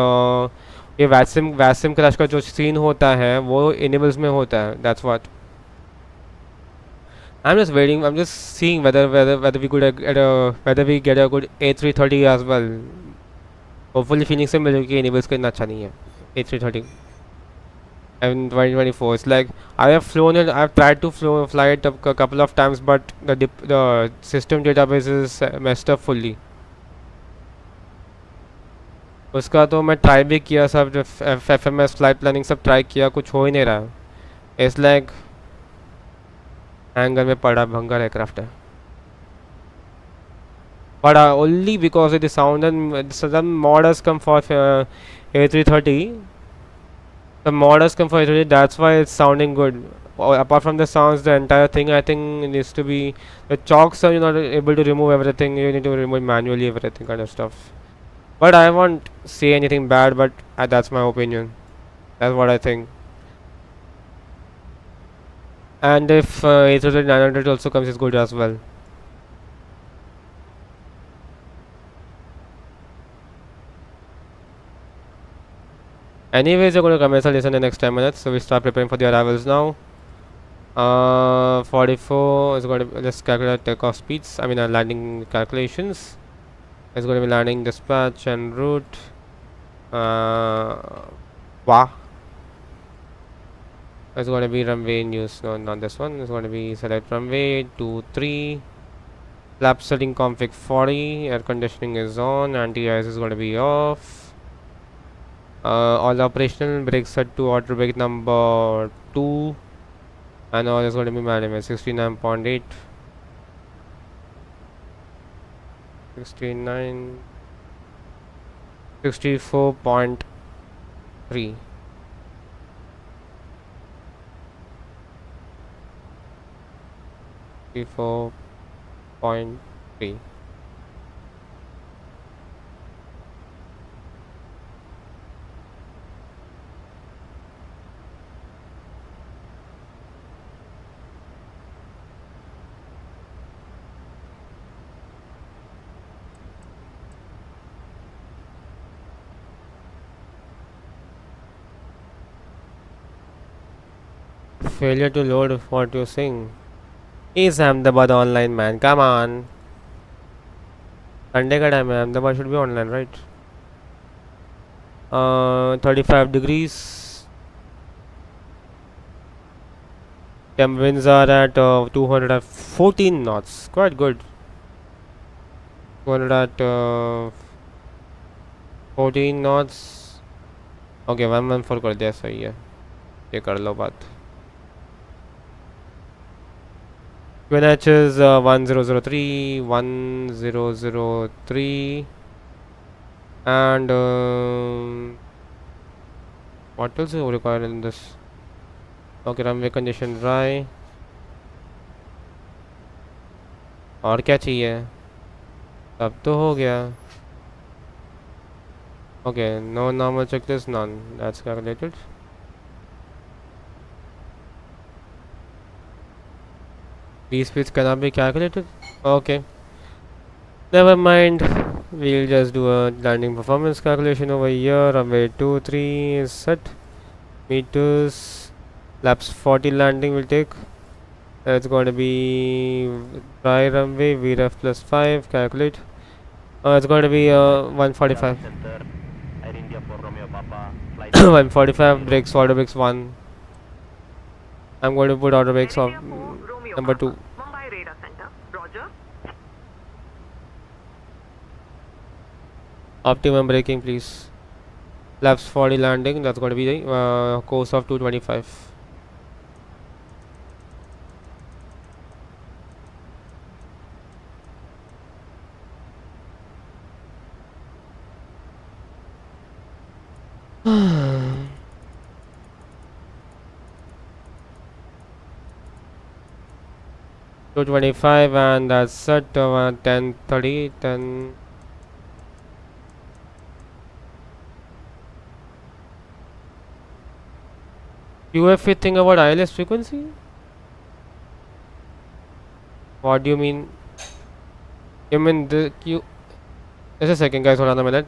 ये VATSIM crash का जो scene होता है वो Inibuilds में होता है. That's what. I'm just waiting. I'm just seeing whether we could whether we get a good A330 as well. Hopefully Phoenix से मिलेगी. Inibuilds का इतना अच्छा नहीं है A330. In 2024, it's like I have flown it. I've tried to fly it a couple of times, but the system database is messed up fully. उसका तो मैं ट्राई भी किया, सब FMS फ्लाइट प्लानिंग सब ट्राई किया, कुछ हो ही नहीं रहा. It's like हैंगर में पड़ा भंगर एयरक्राफ्ट है. But only because of the sound, and some mod has come for A330. The mod has come for A330. That's why it's sounding good. Apart from the sounds, the entire thing I think needs to be, the chocks are, you're not able to remove everything. You need to remove manually everything kind of stuff. But I won't say anything bad, but that's my opinion. That's what I think. And if A330-900 also comes, it's good as well. Anyways, you're going to commence this in the next 10 minutes, so we start preparing for the arrivals now. 44 is going to, let's calculate takeoff speeds, landing calculations. It's going to be landing dispatch and route. Wow. It's going to be runway in use. No, not this one. It's going to be select runway 23. Flap setting config 40. Air conditioning is on. Anti-ice is going to be off. All operational. Brake set to auto brake number 2. And all is going to be manual. 69.8. 69. 64.3. 64.3. Failure to load what you're saying. Is Ahmedabad online, man? Come on. Sunday ka time hai. Ahmedabad should be online, right? 35 degrees. Temp winds are at 214 knots. Quite good. 200 at 14 knots. Okay, 114 कर दिया सही है. ये कर लो बात. QNH is 1003, 1003, and what else is required in this? Okay, runway condition dry. और क्या चाहिए? अब तो हो गया. Okay, no normal checklist, none. That's calculated. These speeds cannot be calculated. Okay, never mind. We'll just do a landing performance calculation over here. Runway 23 is set. Meters. Laps 40 landing will take. It's going to be dry runway. VREF plus 5. Calculate. It's going to be 145. 145. Brakes. Auto brakes 1. I'm going to put auto brakes of number 2. Mumbai Radar Center. Roger. Optimum braking, please. Laps 40 landing. That's going to be the course of 225. $225 and that's set. 10:30. 10. UFA thing about ILS frequency? What do you mean? You mean the Q? Just a second, guys. Hold on a minute.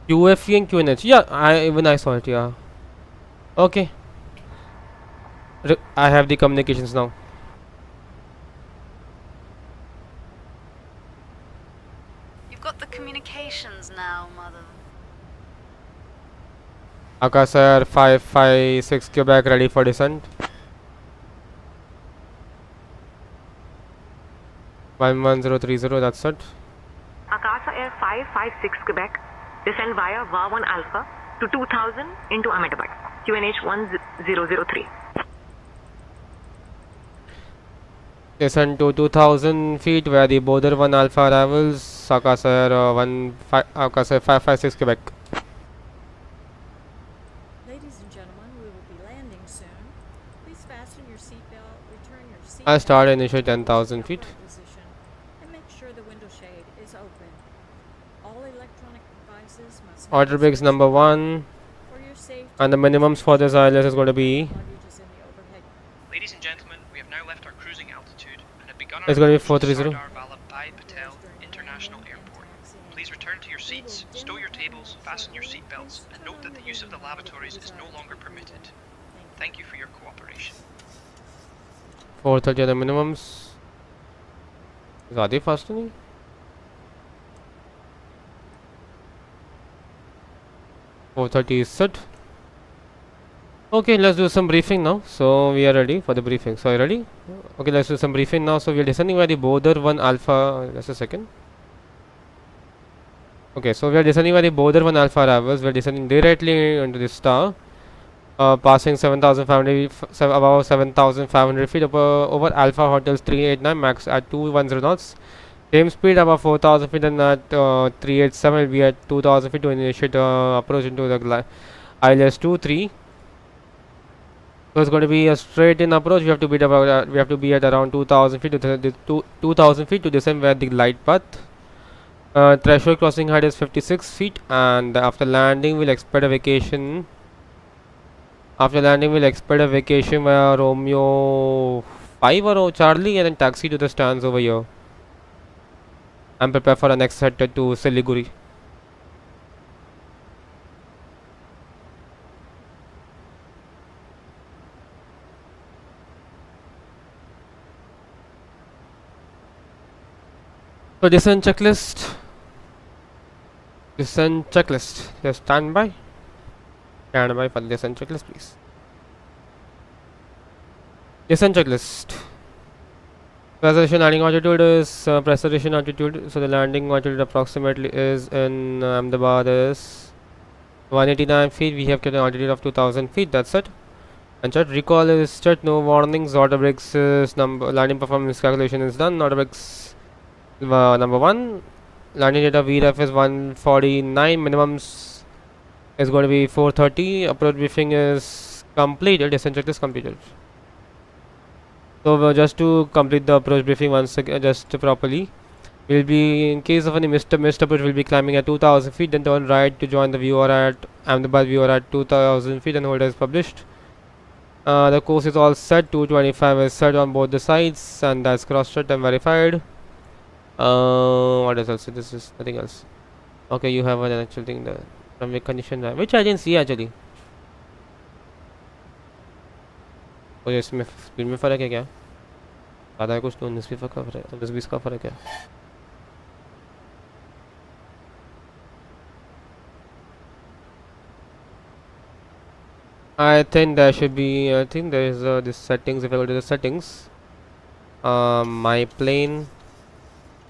UFE and QNH. Yeah, I saw it. Yeah. Okay. I have the communications now. You've got the communications now, mother. Akasa Air 556 Quebec ready for descent. 11030. That's it. Akasa Air 556 Quebec. Descend via VA1 Alpha to 2000 into Ahmedabad. QNH 1003. Descend to 2000 feet where the Border 1 Alpha arrivals. Akasa Air Akasa Air 556 Quebec. Ladies and gentlemen, we will be landing soon. Please fasten your seatbelt, return your seat I start initial 10,000 feet. position, and make sure the window shade is open. All electronic devices must Order brakes number 1. For your safety, And the minimums for this ILS is going to be. Ladies and gentlemen, we have now left our cruising altitude and have begun It's our going to be approach to 430. Sardar Vallabhbhai Patel International Airport. Please return to your seats, stow your tables, fasten your seat belts, and note that the use of the lavatories is no longer permitted. Thank you for your cooperation. 430 are the minimums. ज़्यादा fast नहीं 4:30 is set. Okay, let's do some briefing now. So we are ready for the briefing. So are you ready? Okay, let's do some briefing now. So we are descending by the Border 1 Alpha. Just a second. Okay, so we are descending by the Border 1 Alpha arrivals. We are descending directly into the star, passing 7,500, above 7,500 feet over Alpha Hotels 389 max at 210 knots. Same speed about 4,000 feet, and at 387 will be at 2,000 feet to initiate approach into the ILS 23. So it's going to be a straight in approach. We have to be about we have to be at around 2,000 feet to 2,000 feet to descend where the glide path. Threshold crossing height is 56 feet, and after landing we'll expect a vacation. After landing we'll expect a vacation via Romeo 5 or Charlie, and then taxi to the stands over here. And prepare for the next set to Siliguri. So descent checklist. Descent checklist. Just stand by. Stand by for the descent checklist, please. Descent checklist. Preservation landing altitude is preservation altitude. So the landing altitude approximately is in Ahmedabad is 189 feet. We have kept an altitude of 2,000 feet. That's it. And chat recall is chat. No warnings. Auto brakes is landing performance calculation is done. Auto brakes number 1. Landing data VREF is 149. Minimums is going to be 430. Approach briefing is completed. Descent checklist completed. So just to complete the approach briefing once again, just properly, we'll be, in case of any missed approach, we'll be climbing at 2,000 feet, then turn right to join the viewer at Ahmedabad viewer at 2,000 feet, and hold as published. The course is all set. 225 is set on both the sides, and that's cross-checked and verified. What is else? This is nothing else. Okay, you have an actual thing, the runway condition, which I didn't see actually. तो इसमें speed में फ़र्क है क्या? ज़्यादा है कुछ तो 19 का फ़र्क है, 19-20 का फ़र्क है. I think there should be. I think there is this settings. If I go to the settings, my plane,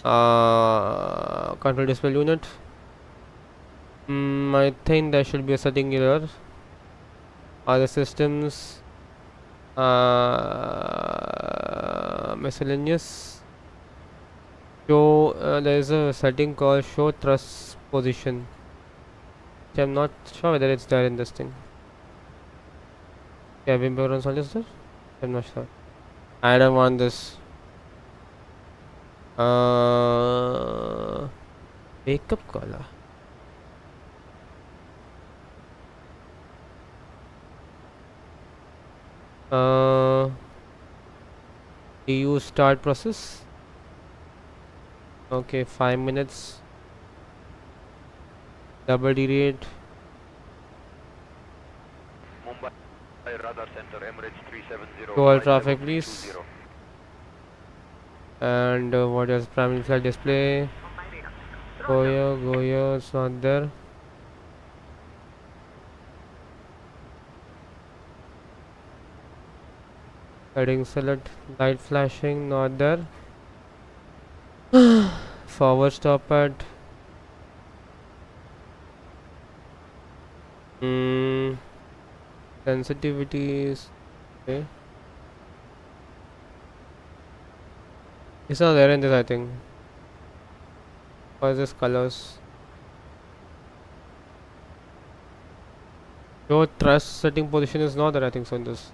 control display unit. I think there should be a setting here. Other systems. Miscellaneous. Show. There is a setting called show thrust position. Which I'm not sure whether it's there in this thing. Cabin power on solid sir? I'm not sure. I don't want this. Wake up caller. EU start process. Okay, 5 minutes. Double D rate. Mumbai radar center Emirates 370. Go all traffic please. And what is primary flight display? Go here, it's not there. Heading select, light flashing, not there. Forward stop at sensitivities. Okay. It's not there in this, I think. What is this colors? Show thrust setting position is not there, I think so in this.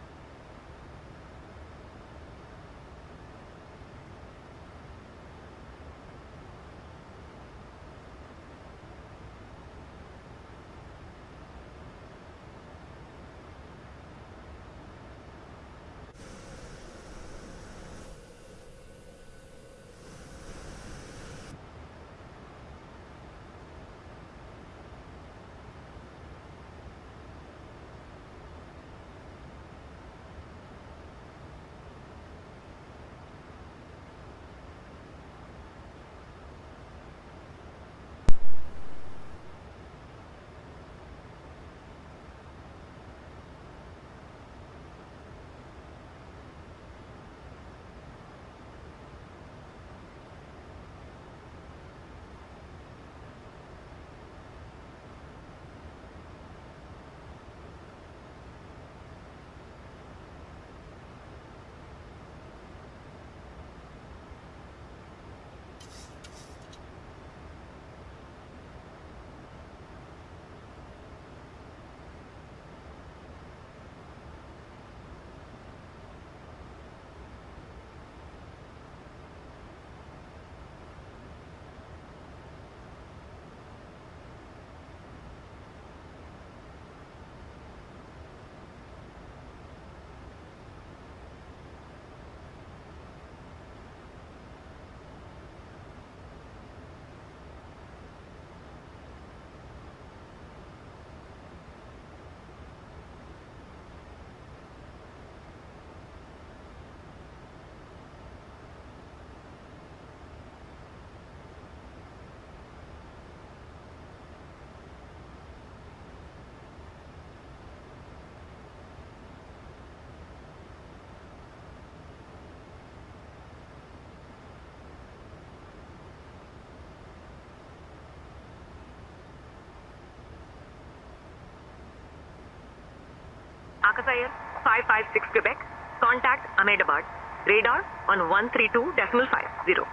Akasa Air 556 Quebec. Contact Ahmedabad. Radar on 132.50.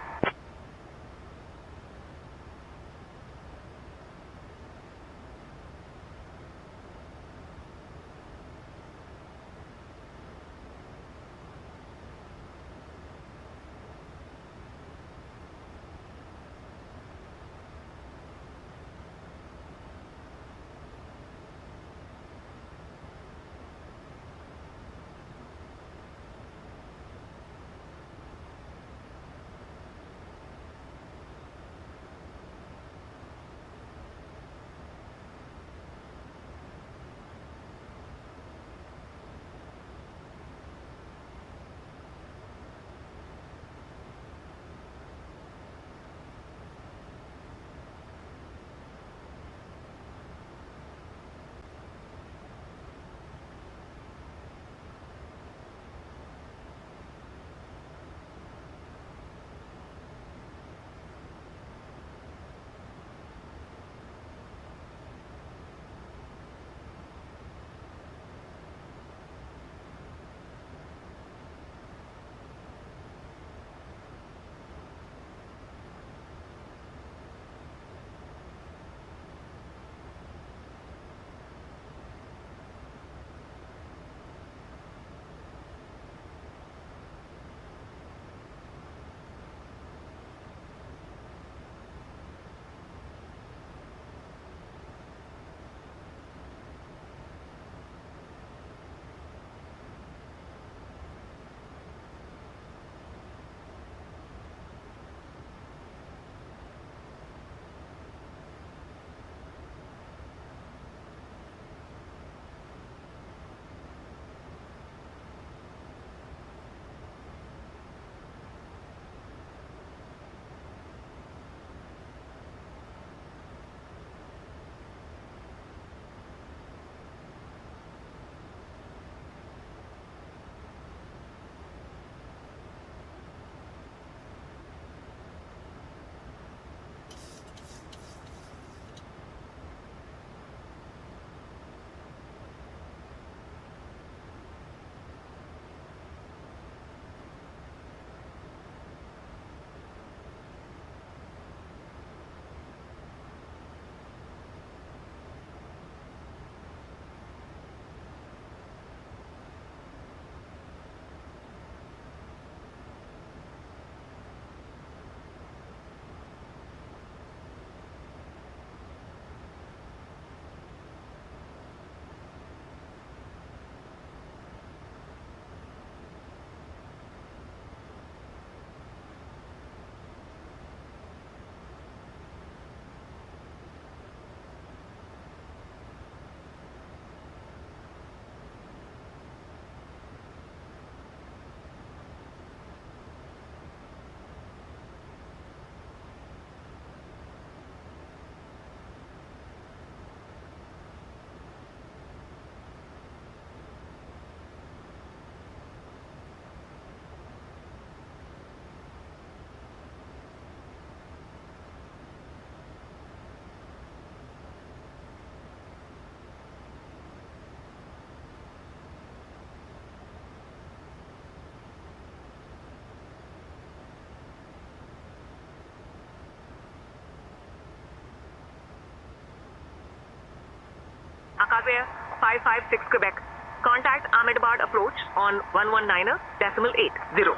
Akasa Air 556 Quebec. Contact Ahmedabad approach on 119.80.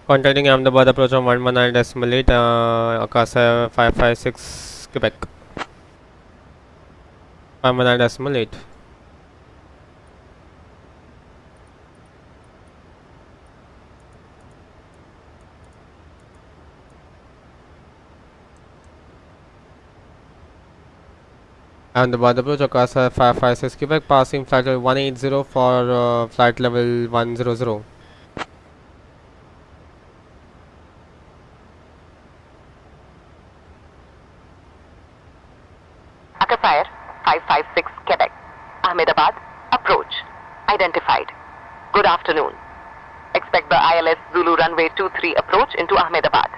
Contacting Ahmedabad approach on 119.8, Akasa 556 Quebec. 119.8. Ahmedabad approach Akasa 556 Quebec, passing flight level 180 for flight level 100. Akasa Air 556 Quebec. Ahmedabad approach identified. Good afternoon. Expect the ILS Zulu runway 23 approach into Ahmedabad.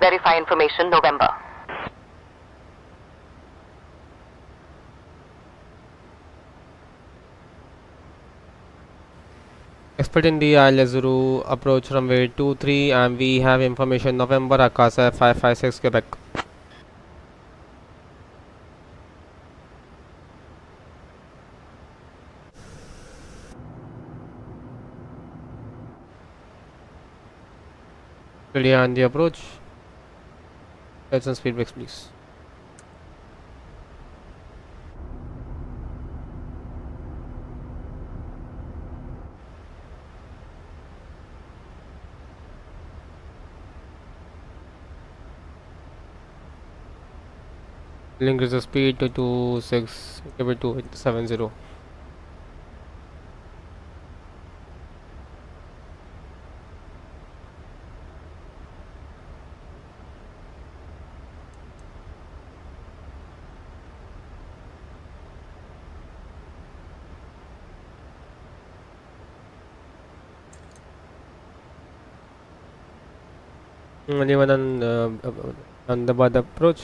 Verify information November. Expecting the ILS Zulu approach runway 23 and we have information November Akasa Air 556 Quebec. Ready on the approach. Let's some speed breaks please. Increase the speed to 26 270. Anyone on the bad approach?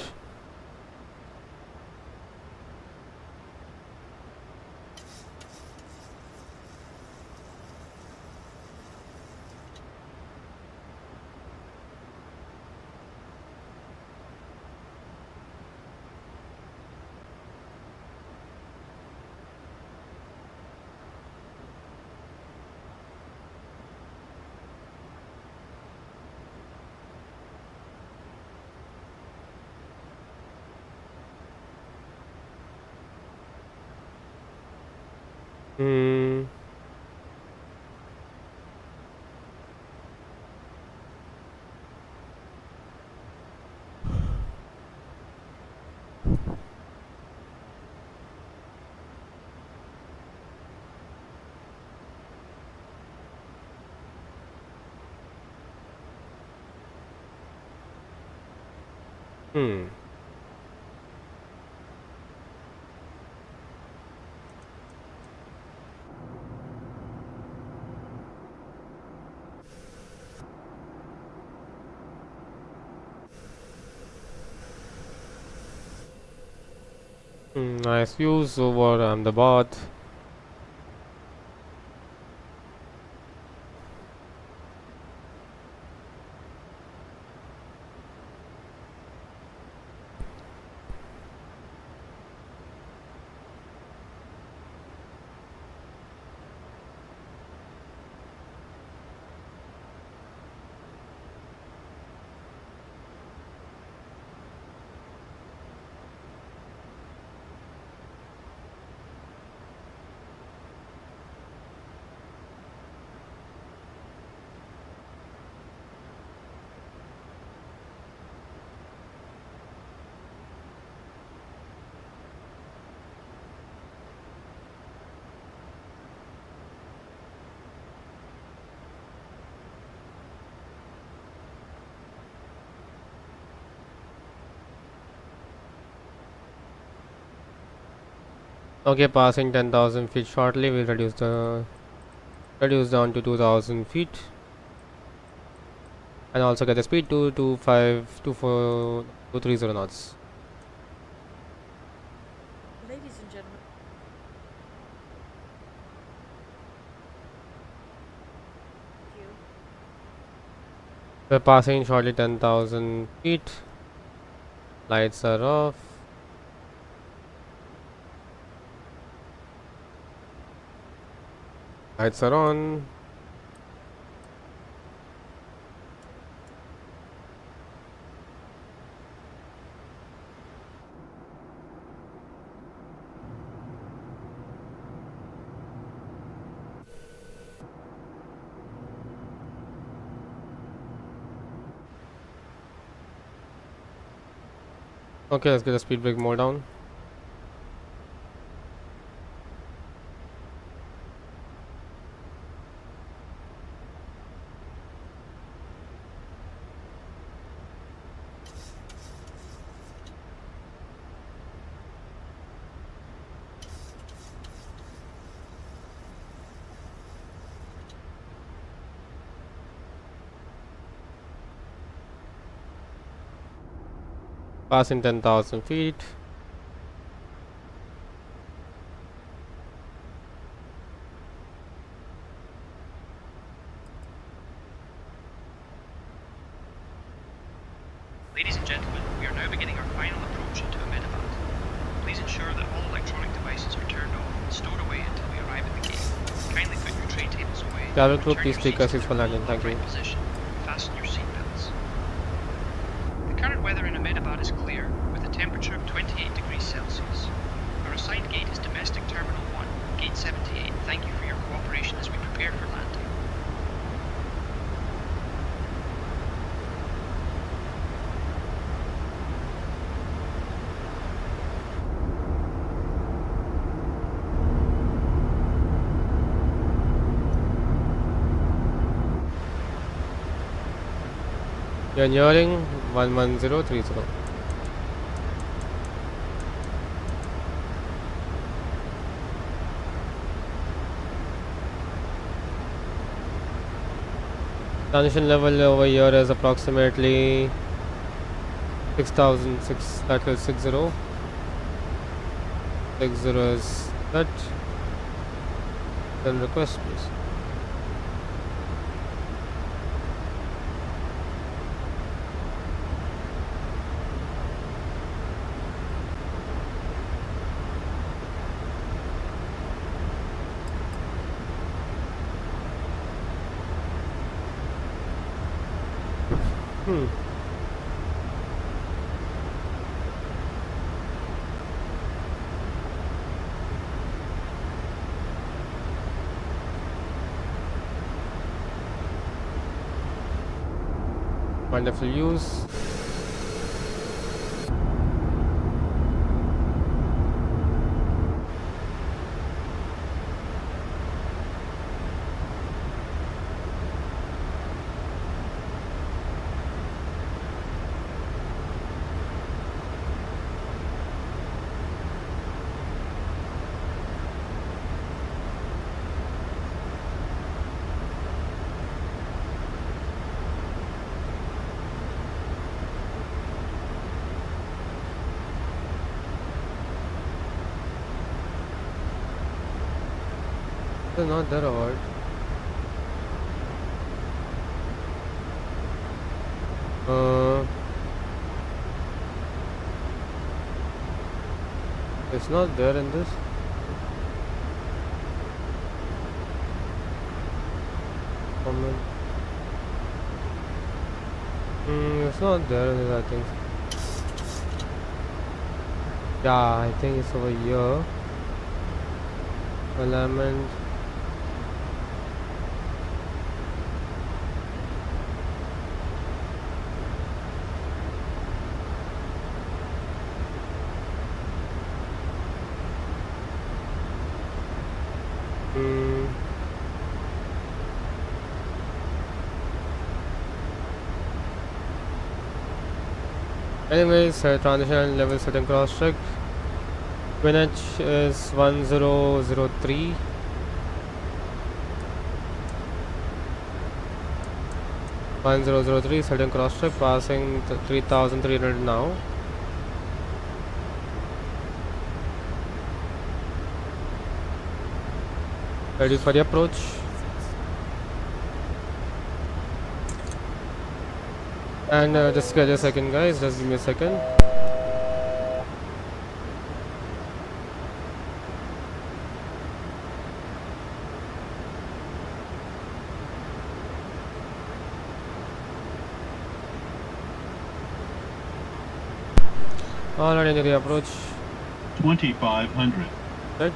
Hmm. Nice views over Ahmedabad. Okay, passing 10,000 feet shortly. We'll reduce down to 2,000 feet, and also get the speed to 230 knots. Ladies and gentlemen. Thank you. We're passing shortly 10,000 feet. Lights are off. Lights are on. Okay, let's get the speed brake more down. Passing 10,000 feet. Ladies and gentlemen, we are now beginning our final approach into Ahmedabad. Please ensure that all electronic devices are turned off and stowed away until we arrive at the gate. Kindly put your tray tables away. Cabin crew, return please your take seats us to for their landing. Thank you. upright position. Fasten your seatbelts. The current weather in Ahmedabad is clear, with a temperature of 28 degrees Celsius. Our assigned gate is Domestic Terminal 1, Gate 78. Thank you for your cooperation as we prepare for landing. We are nearing 11030. Transition level over here is approximately 6006, that is 60. 60 is that. Then request please. Wonderful use. It's not there or what? It's not there in this. Comment. It's not there in this, I think. Yeah, I think it's over here. Alignment. Anyways, transition level setting cross check. QNH is 1003. Setting cross check, passing 3300 now. Ready for the approach. And just get a second, guys. Just give me a second. Alright, into the approach. 2500. Right.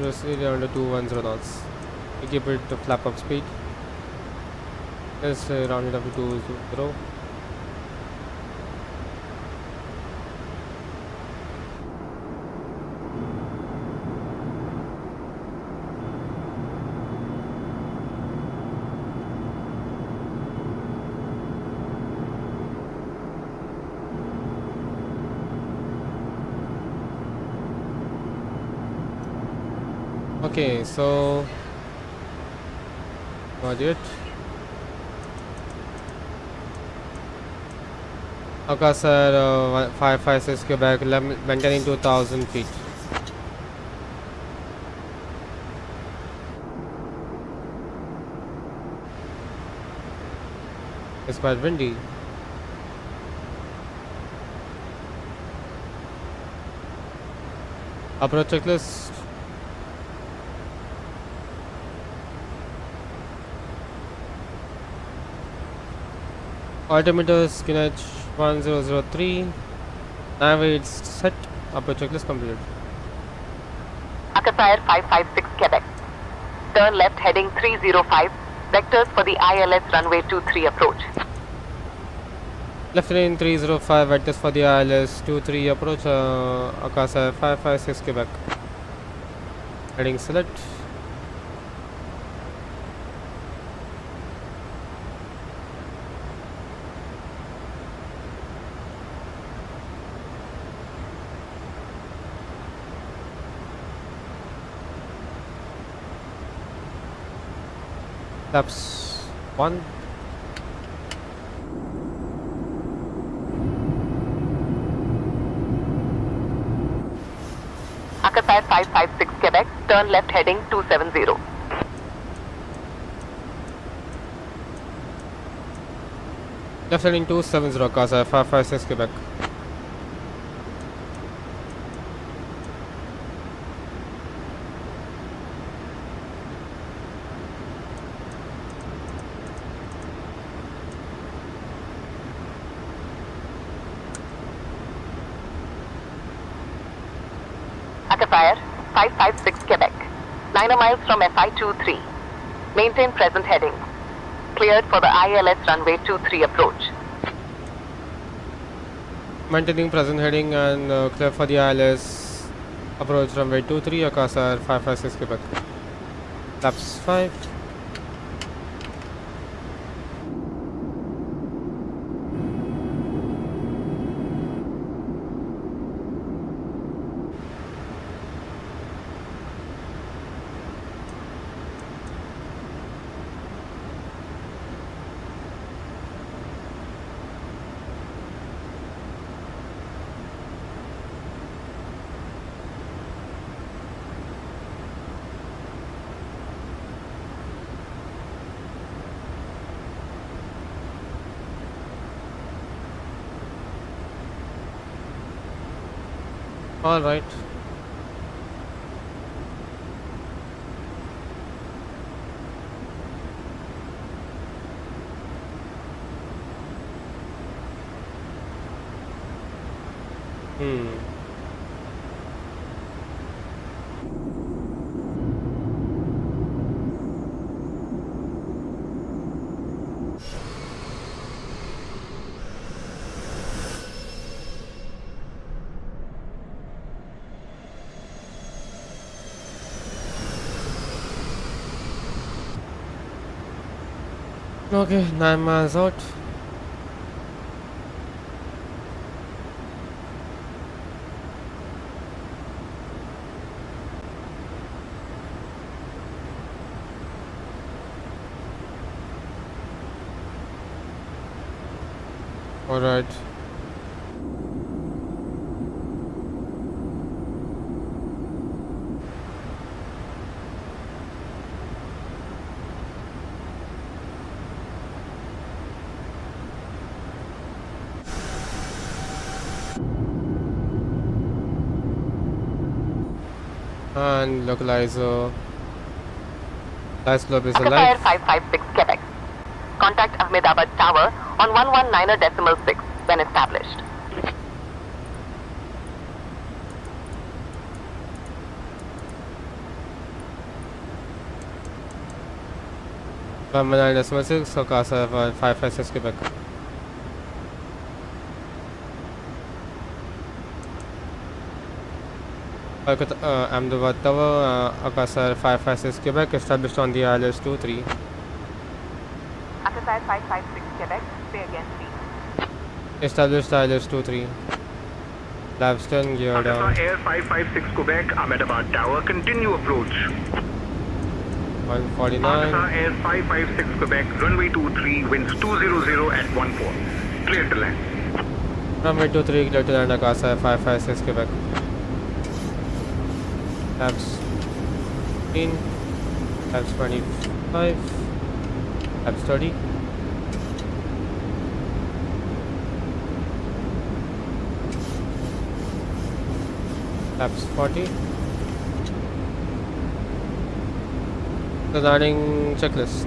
Receive under 210 knots. We keep it to flap up speed. Let's round it up to 220. Okay, so got it. Akasa Air 556 Quebec, maintaining 2000 feet. It's quite windy. Approach checklist. Altimeter QNH 1003. Navigate set. Approach checklist completed. Akasa Air 556 Quebec. Turn left heading 305. Vectors for the ILS runway 23 approach. Left lane 305, vectors for the ILS 23 approach, Akasa Air 556 Quebec. Heading select. Flaps 1. Akasa Air 556 Quebec, turn left heading 270. Left heading 270, Akasa Air 556 Quebec. Akasa Air 556 Quebec, 9 miles from FI23. Maintain present heading. Cleared for the ILS runway 23 approach. Maintaining present heading and clear for the ILS approach runway 23, Akasa Air 556 Quebec. Flaps 5. All right. Okay, 9 miles out. All right. And localizer. Dice globe is Akasa Air alive. 556 Quebec. Contact Ahmedabad Tower on 119.6 when established. Terminal decimal 6, Akasa Air 556 Quebec. Ahmedabad Tower, Akasa Air 556 Quebec, established on the ILS 23. Akasa Air 556 Quebec, say again please. Established ILS 23. Labs 10, gear down. Akasa Air 556 Quebec, Ahmedabad Tower, continue approach. 149. Akasa Air 556 Quebec, runway 23, winds 200 at 14. Clear to land. Runway 23 clear to land Akasa Air 556 Quebec. Flaps 15, flaps 25, flaps 30. Flaps 40. The landing checklist.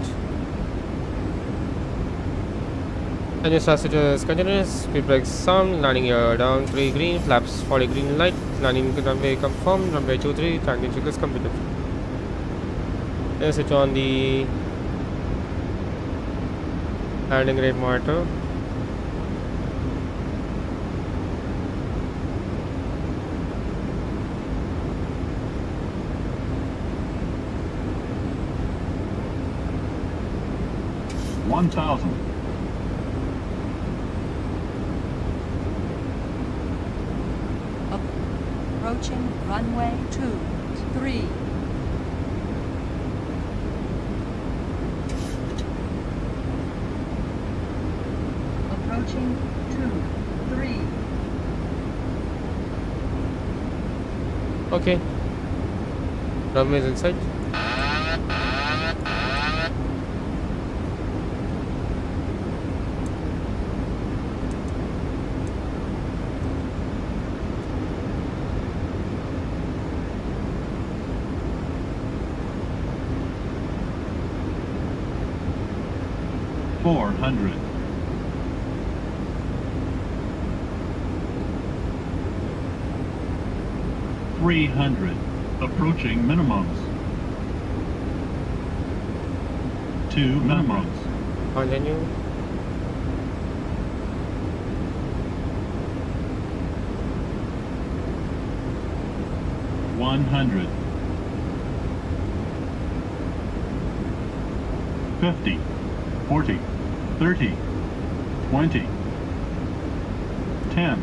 Engine start is continuous. Speed brakes sound. Landing gear down 3 green. Flaps 40 green light. Landing runway confirmed. Runway 23. Landing checklist completed. Then switch on the landing rate monitor. Approaching runway 23. Approaching 23. Okay. Runway is inside. $300. Approaching minimums. 2 minimums. Continue. $100. 50, 40, 30, 20, 10,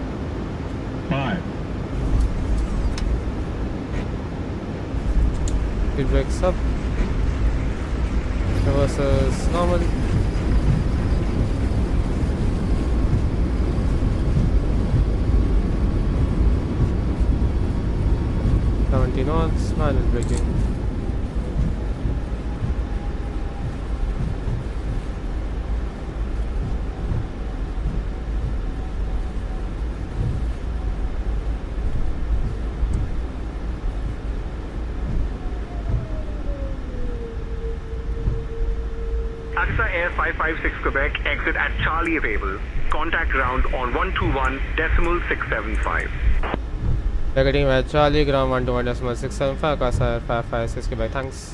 5. Speed brakes up. Reverse is normal. Knots, manual braking. Akasa Air 556 Quebec, exit at Charlie available. Contact ground on 121.675. We're getting at Charlie, ground 121.675, Akasa Air 556 Quebec, thanks.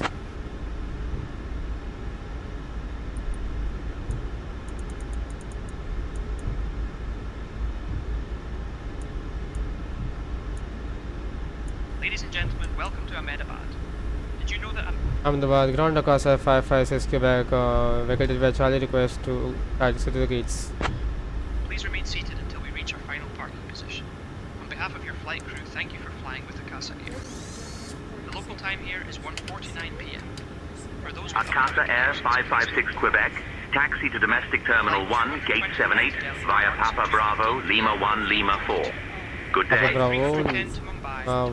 Ladies and gentlemen, welcome to Ahmedabad. Did you know that Ahmedabad, ground Akasa Air 556 Quebec, vacated where Charlie requests to taxi to the gates. Please remain seated until we reach our final parking position. On behalf of your flight crew, thank you for flying with Akasa Air. The local time here is 1:49 p.m. For those Akasa Air 556 Quebec, taxi to domestic terminal 1, gate 78, via Papa Bravo, Lima 1, Lima 4. Good day. Papa Bravo,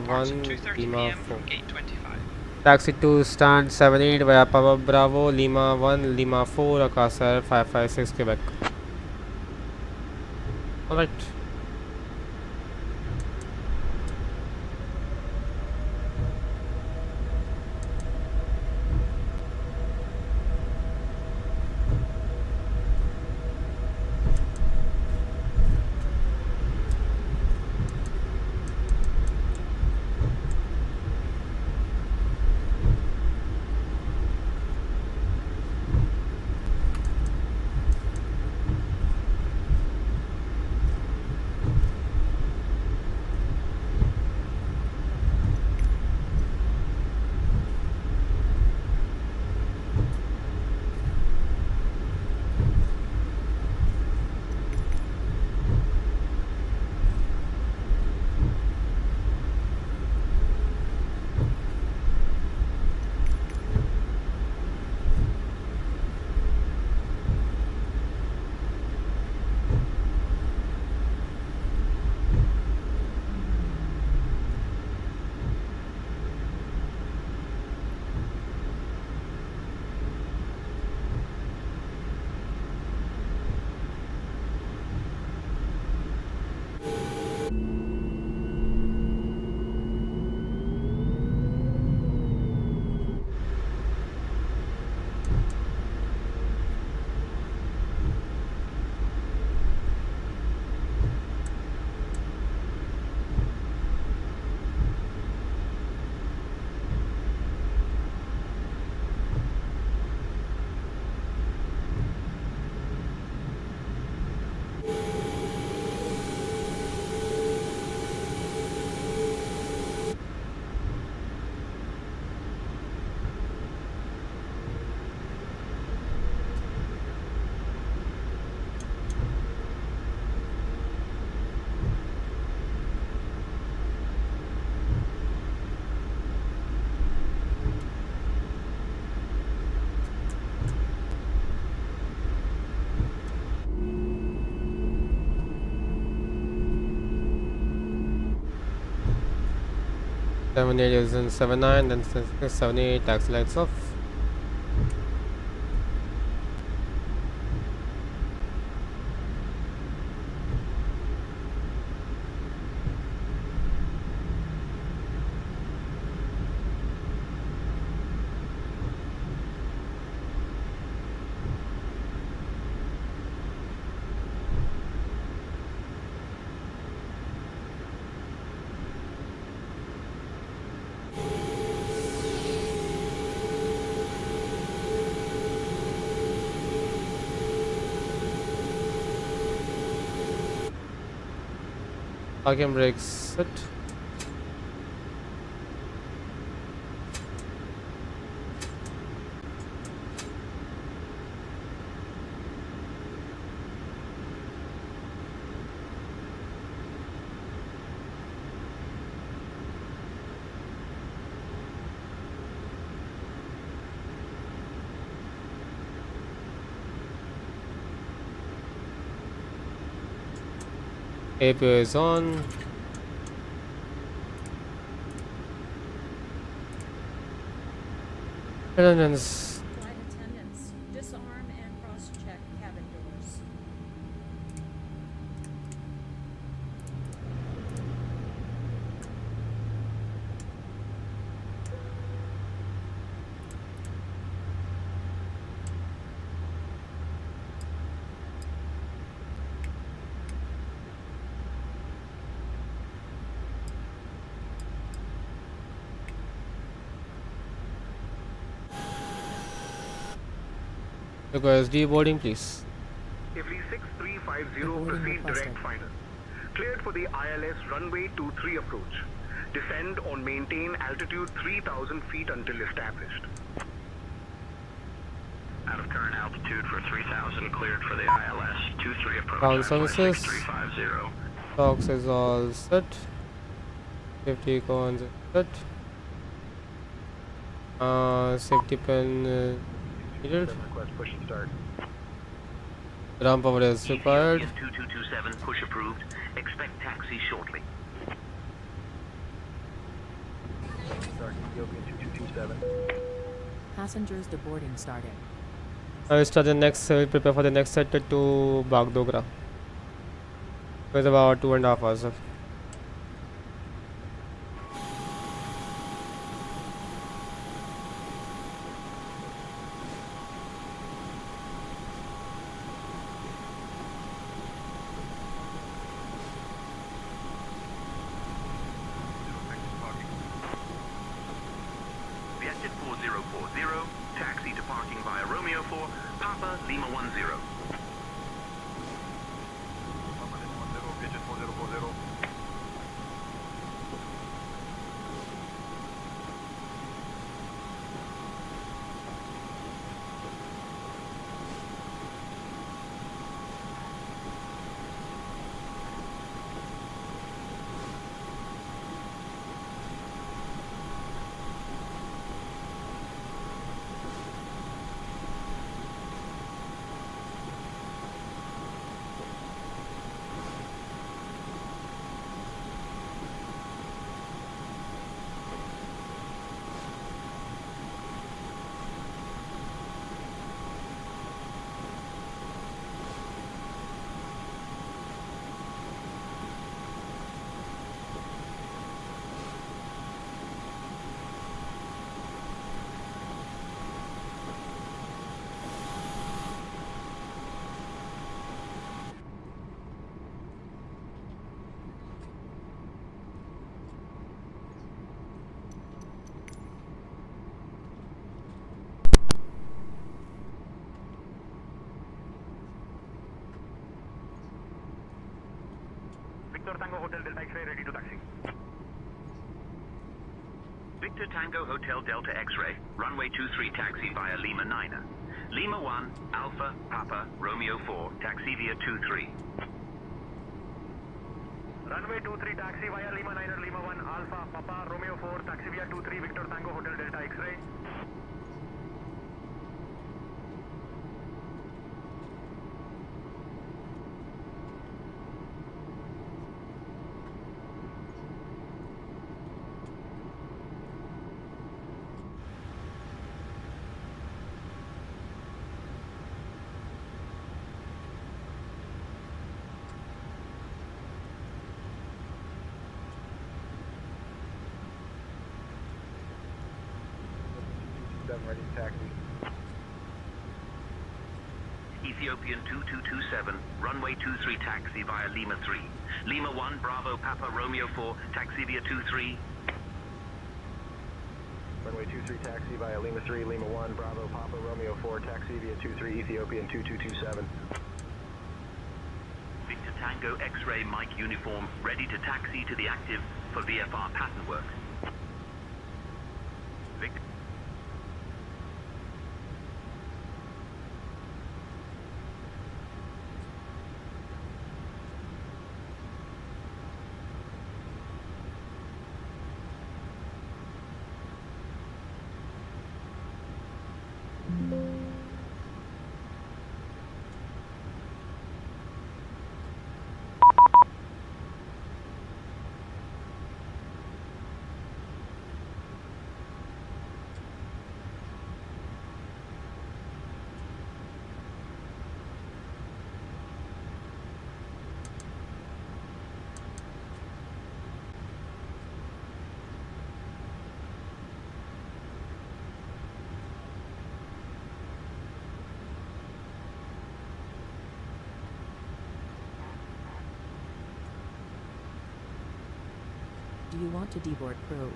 1, Lima 4. Taxi to stand 78 via Papa Bravo, Lima 1, Lima 4, Akasa Air 556 Quebec. Alright. 78 is in 79, then 78, taxi lights off. Parking brakes set. APO is on. Attendants. Flight attendants, disarm and cross-check cabin doors. Requires deboarding, please. IFLY 6350, proceed direct final. Cleared for the ILS runway 23 approach. Descend on maintain altitude 3000 feet until established. Out of current altitude for 3000, cleared for the ILS 23 approach. Ground services. 6350. Stocks is all set. 50 cones is set. Safety pin needed. Request push and start. Ground power is required. 2227, push approved. Expect taxi shortly. Start Ethiopian 2227. Passengers deboarding started. I will start the next. We'll prepare for the next sector to Bagdogra. It's about 2.5 hours. Vietjet 4040, taxi to parking via Romeo 4, Papa Lima 10. Vietjet 4040. Victor Tango Hotel Delta X-ray, ready to taxi. Victor Tango Hotel Delta X-ray, runway 23 taxi via Lima 9er. Lima 1, Alpha, Papa, Romeo 4, taxi via 23. Runway 23 taxi via Lima 9er, Lima 1, Alpha, Papa, Romeo 4, taxi via 23, Victor Tango Hotel Delta X-ray. ready to taxi. Ethiopian 2227, runway 23 taxi via Lima 3. Lima 1, Bravo, Papa, Romeo 4, taxi via 23. Runway 23 taxi via Lima 3, Lima 1, Bravo, Papa, Romeo 4, taxi via 23, Ethiopian 2227. Victor Tango X-ray Mike uniform, ready to taxi to the active for VFR pattern work. Victor. Do you want to deboard probe?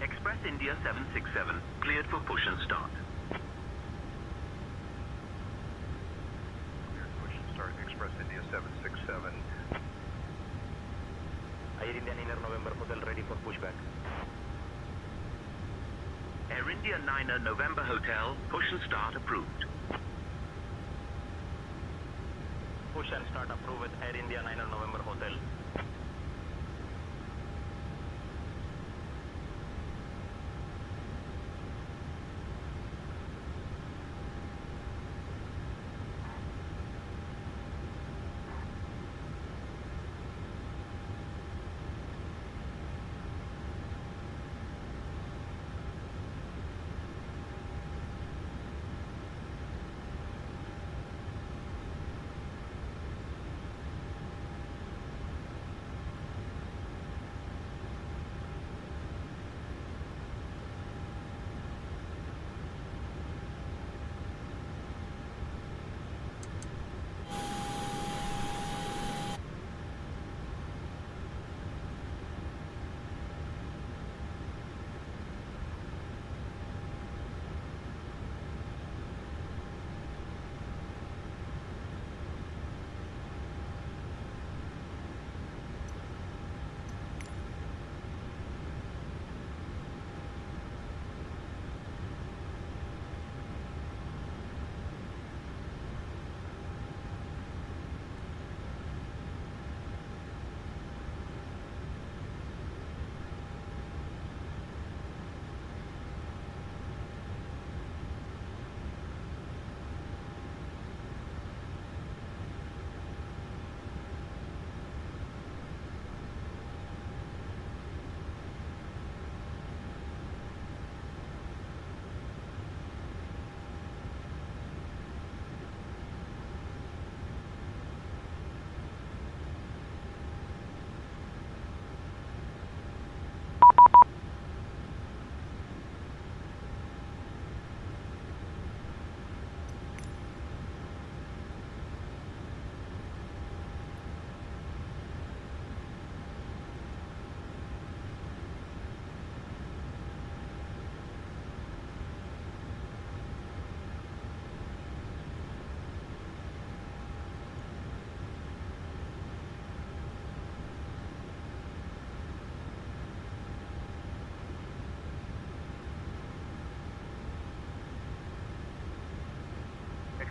Express India 767, cleared for push and start. Cleared push and start, Express India 767. Air India 9 November Hotel ready for pushback. Air India 9 November Hotel, push and start approved. Push and start approved with Air India 9 November Hotel.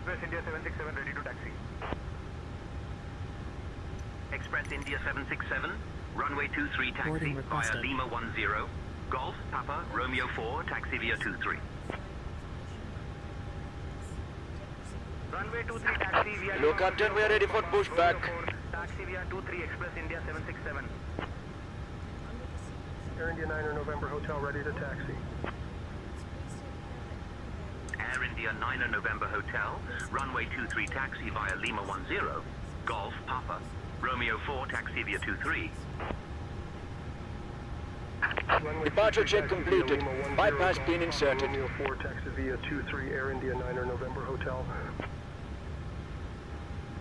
Express India 767 ready to taxi. Express India 767, runway 23 taxi via Lima 10, Golf, Papa, Romeo 4, taxi via 23. Runway 23 taxi via... Hello Captain, we are ready for pushback. Taxi via 23 Express India 767. Air India 9 November Hotel ready to taxi. Air India 9 November Hotel, runway 23 taxi via Lima 10, Golf, Papa, Romeo 4, taxi via 23. Departure check completed. Bypass pin inserted. Romeo 4 taxi via 23 Air India 9 November Hotel.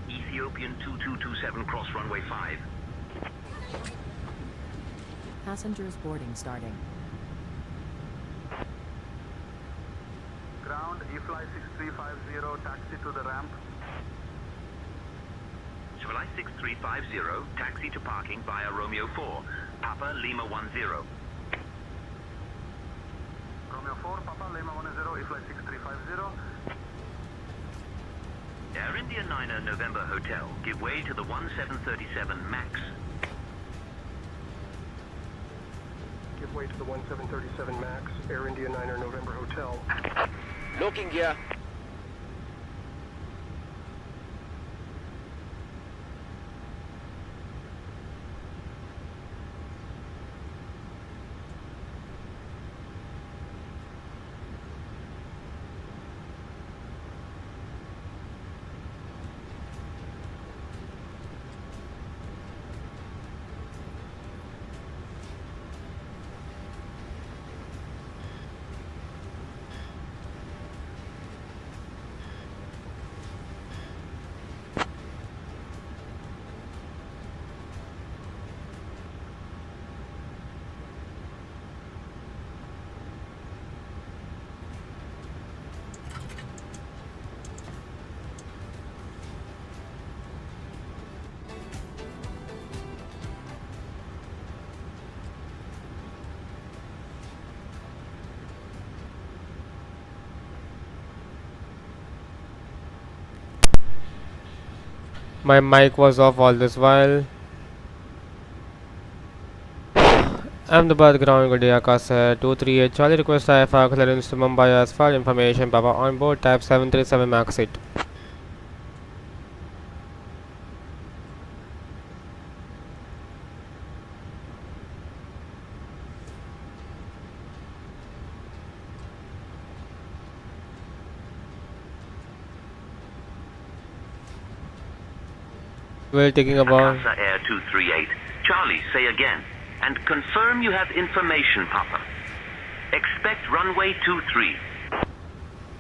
Ethiopian 2227 cross runway 5. Passengers boarding starting. Ground IFLY 6350 taxi to the ramp. IFLY 6350, taxi to parking via Romeo 4, Papa Lima 10. Romeo 4 Papa Lima 10 IFLY 6350. Air India 9 November Hotel, give way to the 1737 MAX. Give way to the 1737 MAX, Air India 9 November Hotel. Looking gear. My mic was off all this while. Ahmedabad ground, good day, Akasa Air 238. Charlie request IFLY clearance to Mumbai as far information. Papa on board type 737 MAX 8. We're taking about Akasa Air 238. Charlie, say again. And confirm you have information, Papa. Expect runway 23.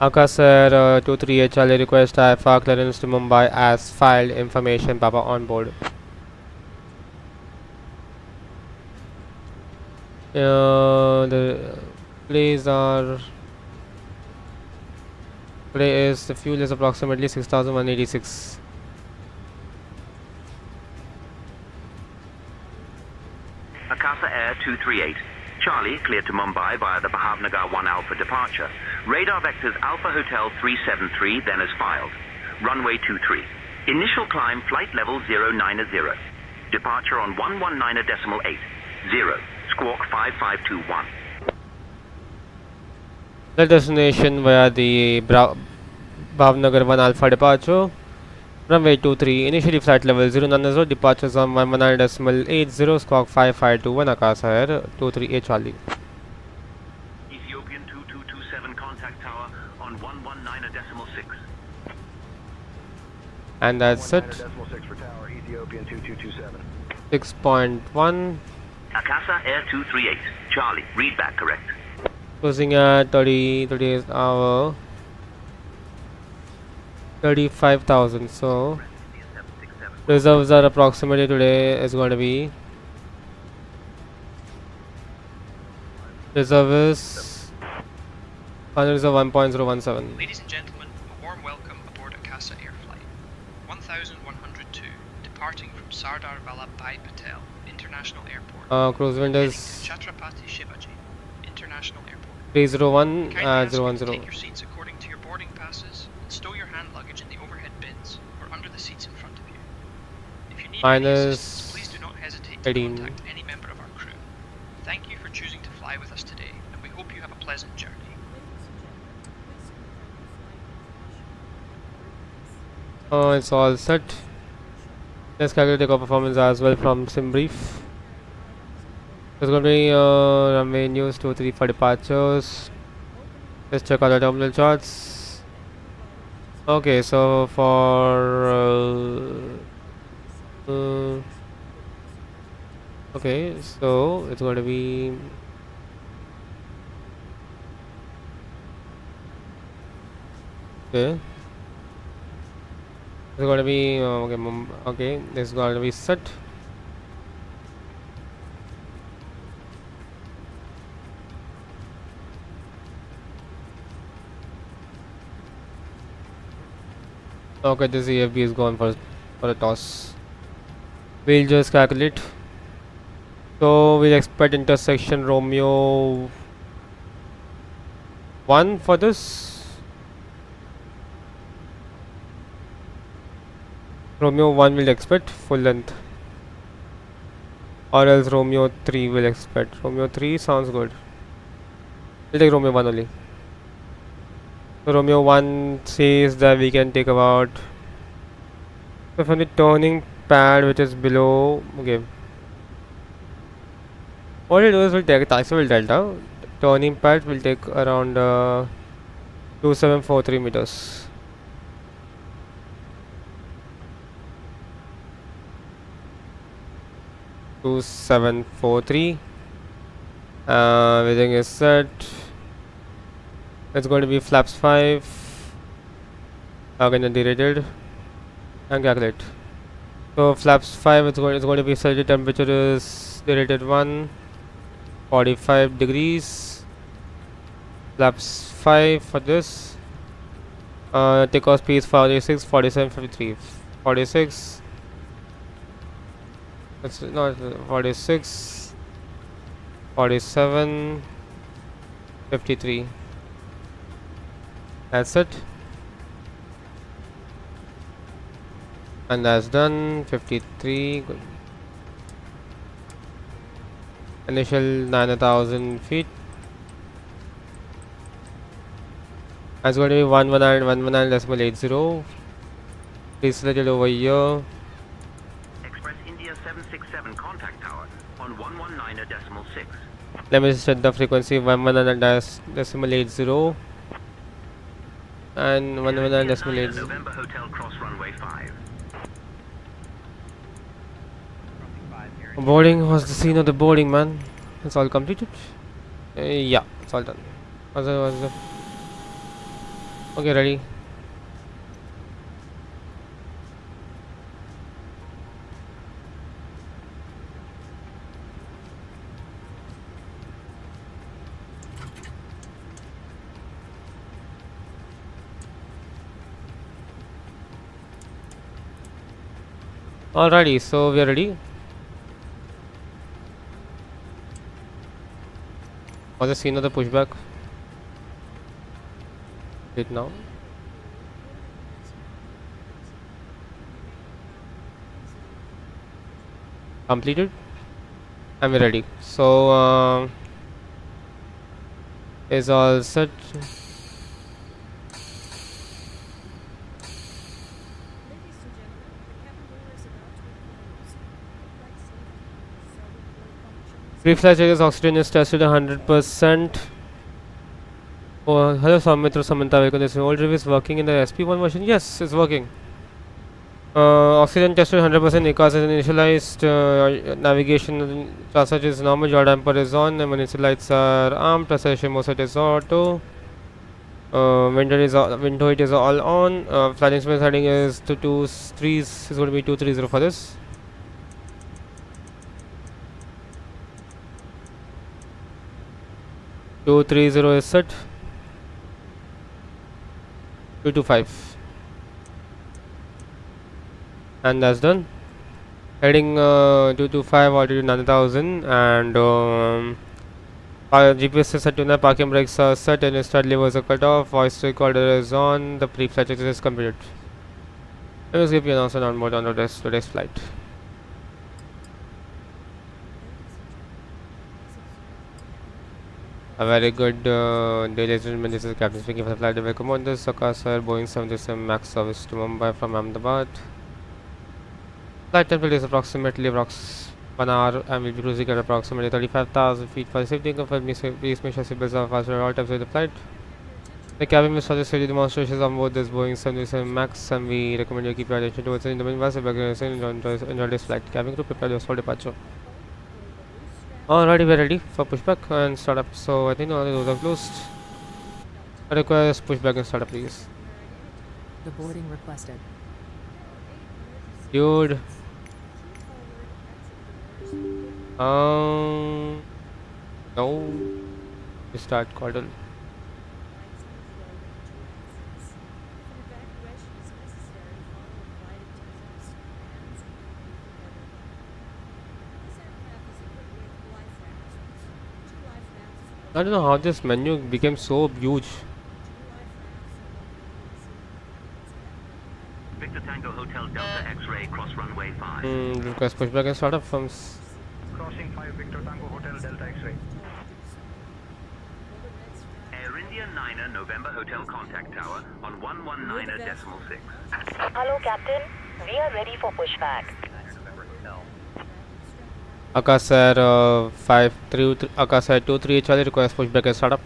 Akasa Air 238. Charlie request IFLY clearance to Mumbai as filed information. Papa on board. The plays are... Today is the fuel is approximately 6,186. Akasa Air 238. Charlie, cleared to Mumbai via the Bagdogra 1 Alpha departure. Radar vectors Alpha Hotel 373, then as filed. Runway 23. Initial climb flight level 090. Departure on 119.8. 0. Squawk 5521. The destination via the Bagdogra 1 Alpha departure. Runway 23, initially flight level 090, departures on 119.80, squawk 5521, Akasa Air 238 Charlie. Ethiopian 2227 contact tower on 119.6. And that's it. 119.6 for tower, Ethiopian 2227. 6.1. Akasa Air 238. Charlie, read back correct. Closing at 38 hour. 35,000. So reserves are approximately today is going to be reserve is reserve 1.017. Ladies and gentlemen, a warm welcome aboard Akasa Air Flight 1102, departing from Sardar Vallabhbhai Patel International Airport. Cruise wind is Chhatrapati Shivaji International Airport. 301 010. Take your seats according to your boarding passes and stow your hand luggage in the overhead bins or under the seats in front of you. If you need any assistance, please do not hesitate to 18. contact any member of our crew. Thank you for choosing to fly with us today, and we hope you have a pleasant journey. It's all set. Let's calculate the performance as well from SimBrief. There's going to be runway news 23 for departures. Let's check out the terminal charts. Okay, so for okay, so it's going to be okay. It's going to be okay. This is going to be set. Okay, this EFB is gone for a toss. We'll just calculate. So we'll expect intersection Romeo 1 for this. Romeo 1 will expect full length, or else Romeo 3 will expect. Romeo 3 sounds good. We'll take Romeo 1 only. So Romeo 1 says that we can take about, so from the turning pad which is below, okay, what we'll do is we'll take taxiable delta. Turning pad will take around 2743 meters. Everything is set. It's going to be flaps 5. Again derated and calculate. So flaps 5 it's going to be set. The temperature is derated 1, 45 degrees. Flaps 5 for this. Takeoff speed is 46, 47, 53, 46. It's not 46, 47, 53. That's it, and that's done. 53. Good. Initial 9,000 feet. That's going to be 119.119.80. Please select it over here. Express India 767 contact tower on 119.6. Let me set the frequency 119.80 and 119.80. November Hotel Cross Runway 5. Boarding was the scene of the boarding, man. It's all completed. Yeah, it's all done. Okay, ready. Alrighty, so we are ready. For the scene of the pushback. Wait now. Completed. And we're ready. So is all set. Pre-flight check oxygen is tested 100%. Oh, hello Samitra, Samantha, welcome. This old review is working in the SP1 version. Yes, it's working. Oxygen tested 100%. Akasa is initialized. Navigation transfer is normal. Yaw damper is on. Emergency lights are armed. Precision MOSFET is auto. Window height is all on. Flight instrument heading is to 23. Is going to be 230 for this. .230 is set. 225, and that's done. Heading 225 altitude 9000, and GPS is set to the parking brakes are set and start levers are cut off. Voice recorder is on. The pre-flight check is completed. Let us give you an announcement on board on today's flight. A very good day, ladies and gentlemen. This is Captain speaking for the flight. Welcome on this Akasa Air Boeing 737 MAX service to Mumbai from Ahmedabad. Flight temperature is approximately 1 hour and will be cruising at approximately 35,000 feet. For safety and comfort, please make sure seatbelts are fastened at all times of the flight. The cabin will start the safety demonstrations on board this Boeing 737 MAX, and we recommend you keep your attention towards it in the meanwhile. Enjoy this flight. Cabin crew, prepare yourself for departure. Alrighty, we're ready for pushback and startup. So I think all the doors are closed. I require pushback and startup, please. The boarding requested. Dude. No. Start cordon. I don't know how this menu became so huge. Victor Tango Hotel Delta X-ray cross runway 5. Request pushback and startup from Crossing 5 Victor Tango Hotel Delta X-ray. Air India 9er November Hotel contact tower on 119.6. Hello, Captain. We are ready for pushback. Akasa Air 533 Akasa Air 23 Charlie requires pushback and startup.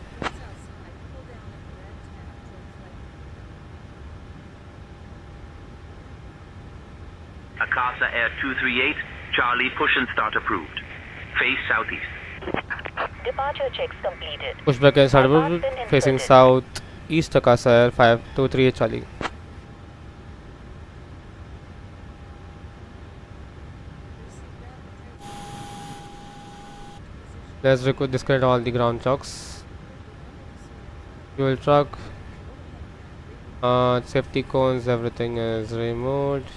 Akasa Air 238 Charlie push and start approved. Face southeast. Departure checks completed. Pushback and startup facing south east. Akasa Air 523 Charlie. Let's disconnect all the ground chocks. Fuel truck. Safety cones, everything is removed.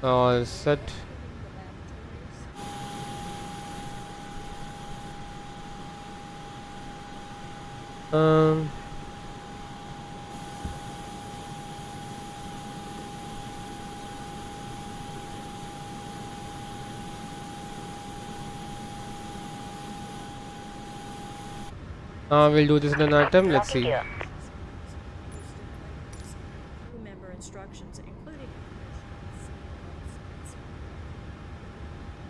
All set. We'll do this in an item. Let's see. Remember instructions, including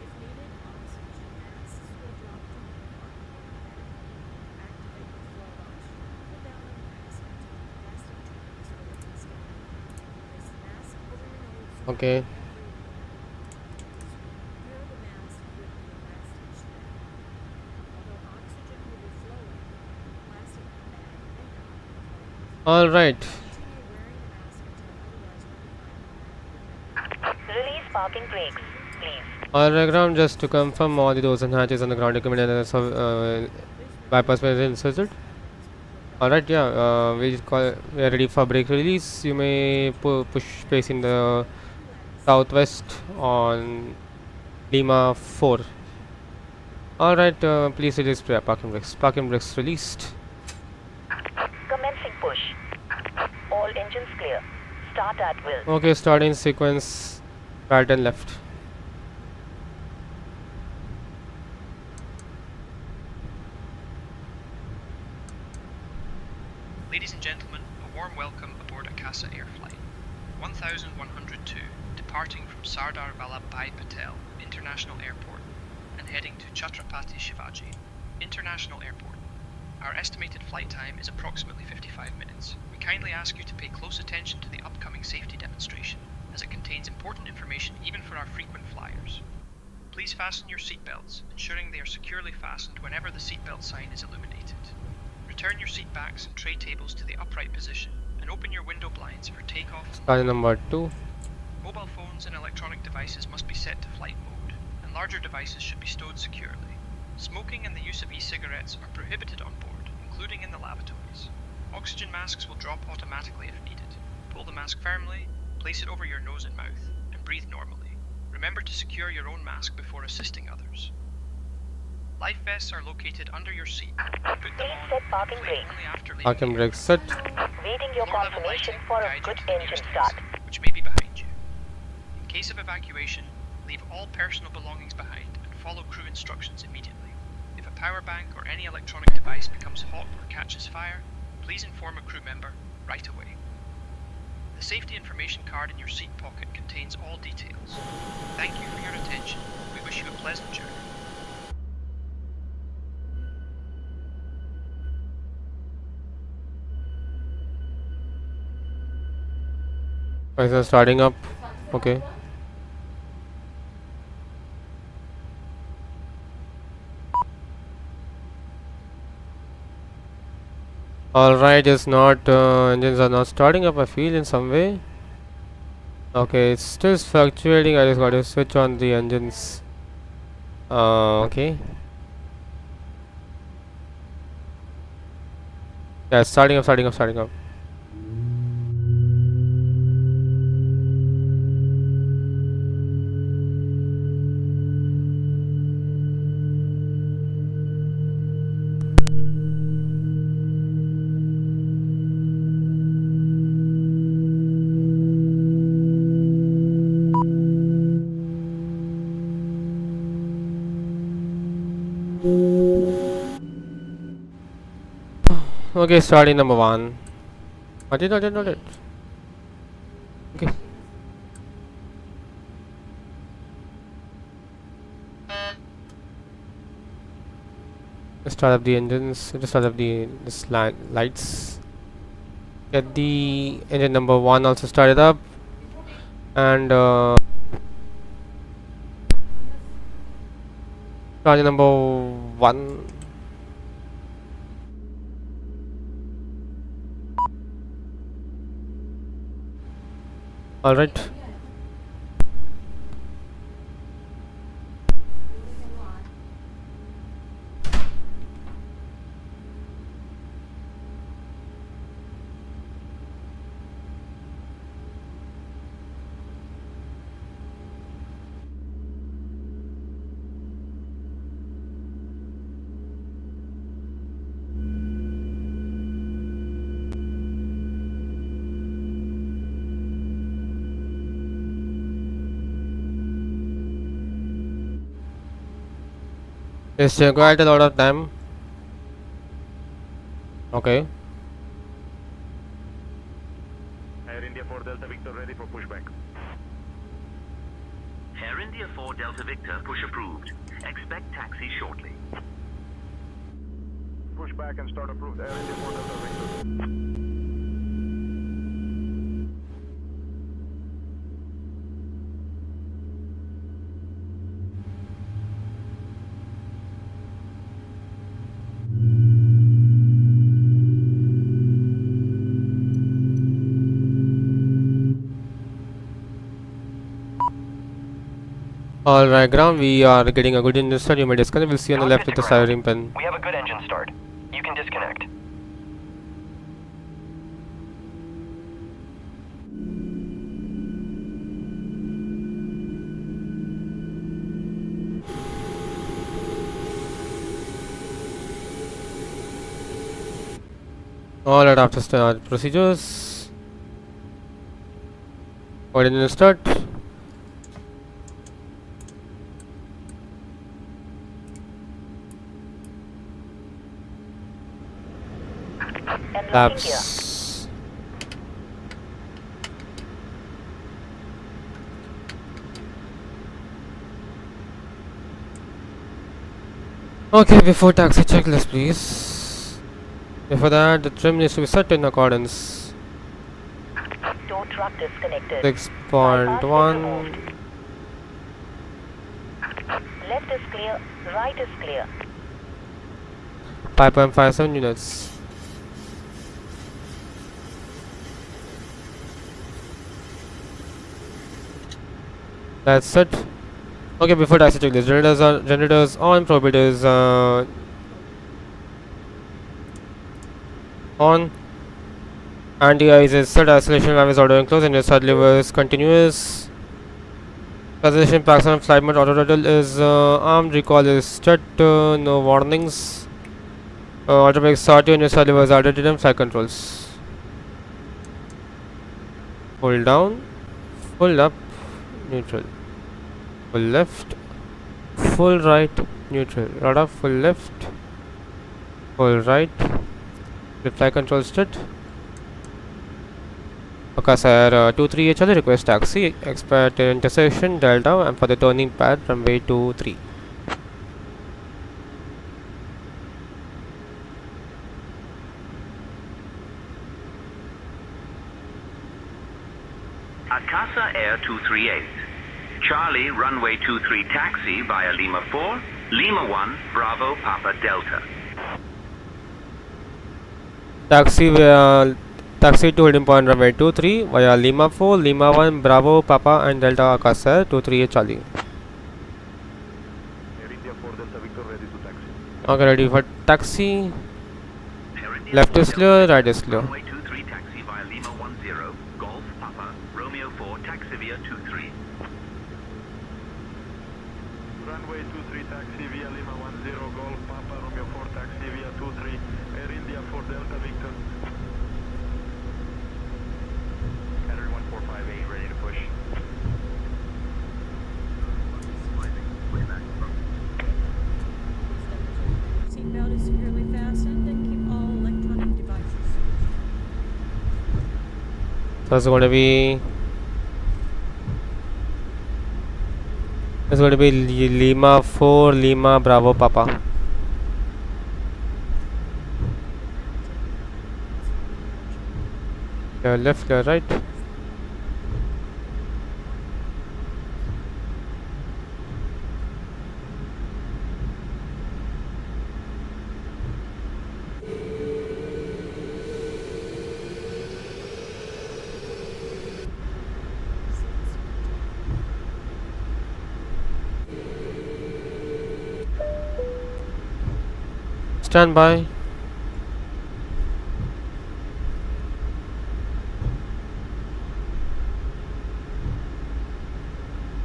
if needed, oxygen masks will drop from the activate the flow launch. Pull down on the mask until the plastic tube is fully disconnected. Place the mask over your nose. Okay. All right. Release parking brakes, please. Alright, ground, just to confirm all the doors and hatches on the ground document and bypass was inserted. Alright, yeah, we are ready for brake release. You may push space in the southwest on Lima 4. Alright, please release parking brakes. Parking brakes released. Commencing push. All engines clear. Start at will. Okay, starting sequence right and left. Ladies and gentlemen, a warm welcome aboard Akasa Air Flight 1102, departing from Sardar Vallabhbhai Patel International Airport and heading to Chhatrapati Shivaji International Airport. Our estimated flight time is approximately 55 minutes. We kindly ask you to pay close attention to the upcoming safety demonstration, as it contains important information even for our frequent flyers. Please fasten your seatbelts, ensuring they are securely fastened whenever the seatbelt sign is illuminated. Return your seat backs and tray tables to the upright position, and open your window blinds for takeoff. Start number 2. Mobile phones and electronic devices must be set to flight mode, and larger devices should be stowed securely. Smoking and the use of e-cigarettes are prohibited on board, including in the lavatories. Oxygen masks will drop automatically if needed. Pull the mask firmly, place it over your nose and mouth, and breathe normally. Remember to secure your own mask before assisting others. Life vests are located under your seat. Put them on Set parking only brakes. after leaving. Parking brakes set. Waiting your Floor level confirmation lighting for will a guide you good to the engine nearest start. exit, which may be behind you. In case of evacuation, leave all personal belongings behind and follow crew instructions immediately. If a power bank or any electronic device becomes hot or catches fire, please inform a crew member right away. The safety information card in your seat pocket contains all details. Thank you for your attention. We wish you a pleasant journey. Is it starting up? Okay. Alright, it's not, engines are not starting up, I feel, in some way. Okay, it's still fluctuating. I just got to switch on the engines. Okay. Yeah, it's starting up. Okay, starting number 1. I did not it. Okay. Let's start up the engines. Just start up the lights. Get the engine number 1 also started up, and engine number 1. All right. It's quite a lot of time. Okay. Air India 4 Delta Victor ready for pushback. Air India 4 Delta Victor, push approved. Expect taxi shortly. Pushback and start approved. Air India 4 Delta Victor. Alright, ground, we are getting a good engine start. You may disconnect. We'll see on the left with the siren pin. We have a good engine start. You can disconnect. Alright, after start procedures. What engine start? Flaps. Okay, before taxi checklist, please. Before that, the trim needs to be set in accordance. Tow truck disconnected. 6.1. Left is clear, right is clear. 5.57 units. That's it. Okay, before taxi checklist, generators on, probators on, anti-ice is set, isolation valve is auto enclosed, and your side lever is continuous. Transition packs on flight mode. Auto throttle is armed. Recall is set. No warnings. Auto brake start in your levers. Auto flight controls. Full down. Full up. Neutral. Full left. Full right. Neutral. Rudder. Full left. Full right. The flight control set. Akasa Air 23 request taxi, expect intersection Delta and for the turning pad runway 23. Akasa Air 238. Charlie runway 23 taxi via Lima 4, Lima 1, Bravo Papa Delta. Taxi to holding point runway 23 via Lima 4, Lima 1, Bravo, Papa and Delta Akasa Air 238 Charlie. Air India 4 Delta Victor ready to taxi. Okay, ready for taxi. Left is clear, right is clear. Runway 23 taxi via Lima 10, Golf Papa, Romeo 4, taxi via 23. Runway 23 taxi via Lima 10, Golf Papa, Romeo 4, taxi via 23. Air India 4 Delta Victor. Battery 1458 ready to push. Seatbelt is securely fastened and keep all electronic devices. So it's going to be Lima 4, Lima, Bravo, Papa. Left, right. Stand by.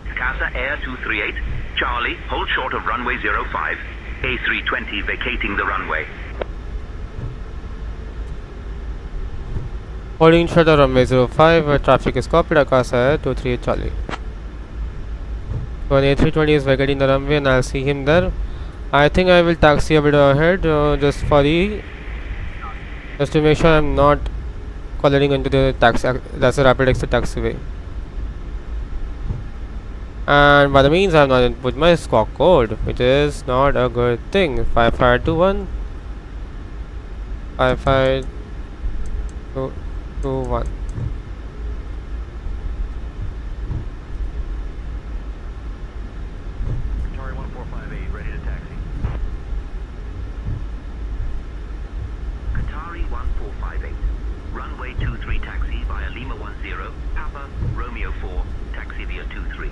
Akasa Air 238. Charlie, hold short of runway 05. A320 vacating the runway. Holding short of runway 05 where traffic is copied. Akasa Air 238 Charlie. So an A320 is vacating the runway and I'll see him there. I think I will taxi a bit ahead just to make sure I'm not colliding into the taxi. That's a rapid exit taxiway. And by the means I have not input my squawk code, which is not a good thing. 5521 55221. Qatari 1458 ready to taxi. Qatari 1458. Runway 23 taxi via Lima 10, Papa, Romeo 4, taxi via 23.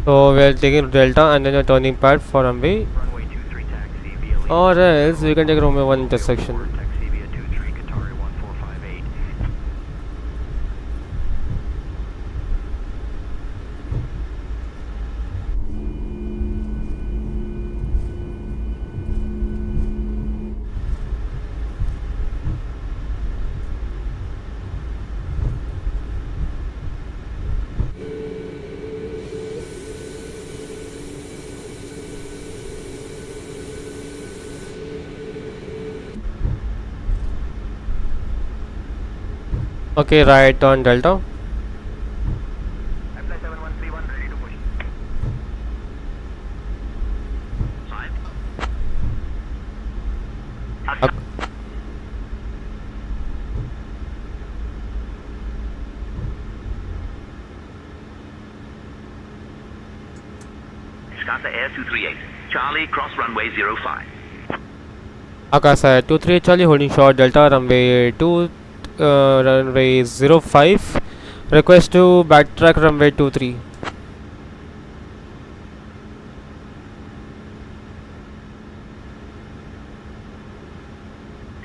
So we are taking Delta and then a turning pad for runway. Runway 23 taxi via Lima Or else we can take Romeo 1 intersection. taxi via 23 Qatari 1458. Okay, right on Delta. FLY 7131 ready to push. Akasa Air 238. Charlie, cross runway 05. Akasa Air 238 Charlie holding short Delta runway 05. Request to backtrack runway 23.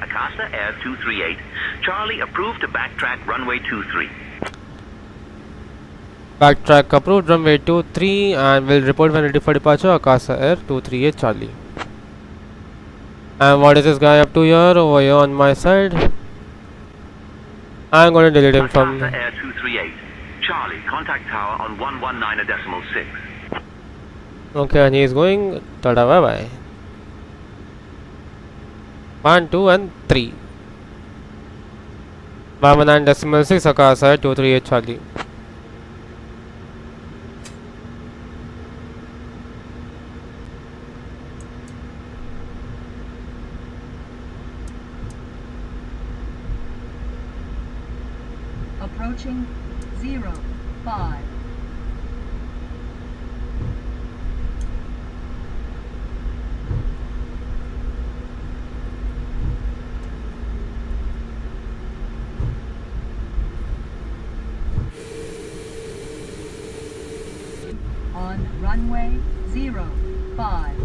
Akasa Air 238. Charlie, approved to backtrack runway 23. Backtrack approved, runway 23, and will report when ready for departure. Akasa Air 238 Charlie. And what is this guy up to here? Over here on my side. I'm going to delete him from. Akasa Air 238 Charlie, contact tower on 119.6. Okay, and he is going. Tada, bye bye. 1, 2, and 3. 119.6 Akasa Air 238 Charlie. Approaching 05. On runway 05.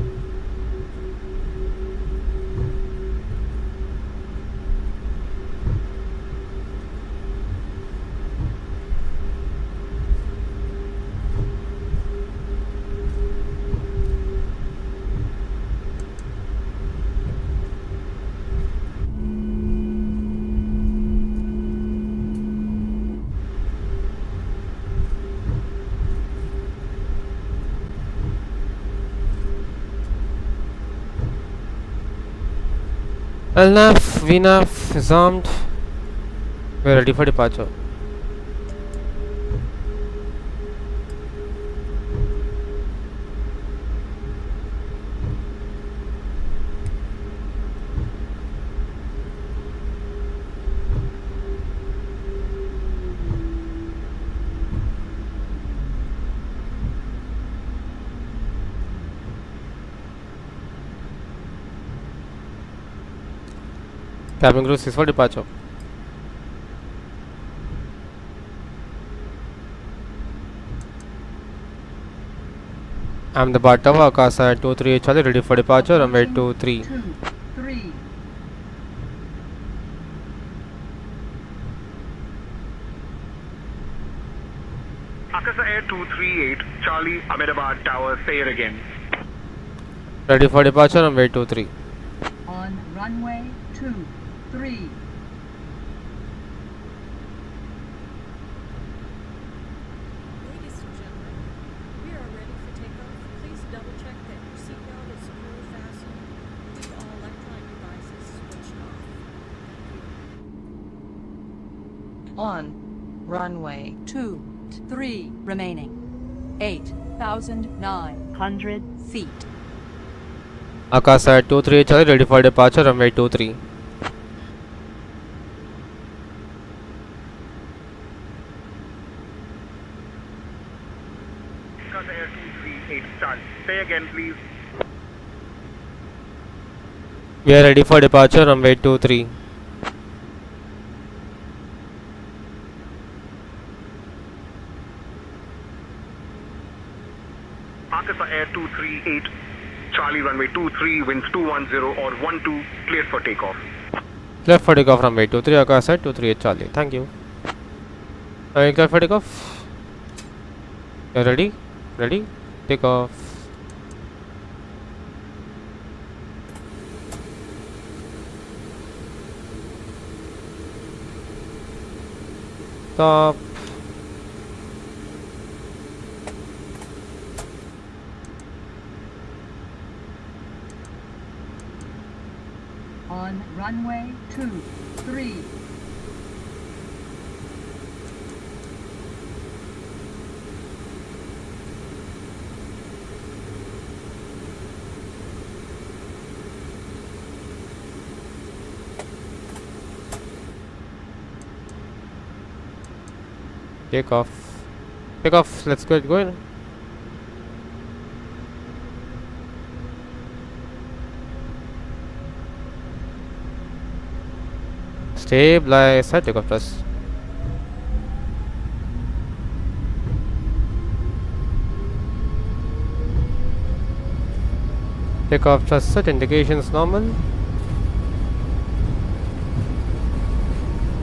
LNAV, VNAV is armed. We're ready for departure. Cabin crew is for departure. Ahmedabad Tower, Akasa Air 238 Charlie, ready for departure. Runway 23. 3. Akasa Air 238 Charlie, Ahmedabad Tower, say it again. Ready for departure. Runway 23. On runway 23. Ladies and gentlemen, we are ready for takeoff. Please double check that your seatbelt is securely fastened. Leave all electronic devices switched off. On runway 23 remaining 8,900 feet. Akasa Air 238 Charlie, ready for departure. Runway 23. Akasa Air 238 Charlie, say again please. We are ready for departure. Runway 23. Akasa Air 238 Charlie, runway 23, winds 210 or 12, cleared for takeoff. Clear for takeoff. Runway 23 Akasa Air 238 Charlie. Thank you. Are you clear for takeoff? You are ready? Ready? Take off. Stop. On runway 23. Take off. Take off. Let's get going. Stabilize. Take off first. Take off thrust set indications normal.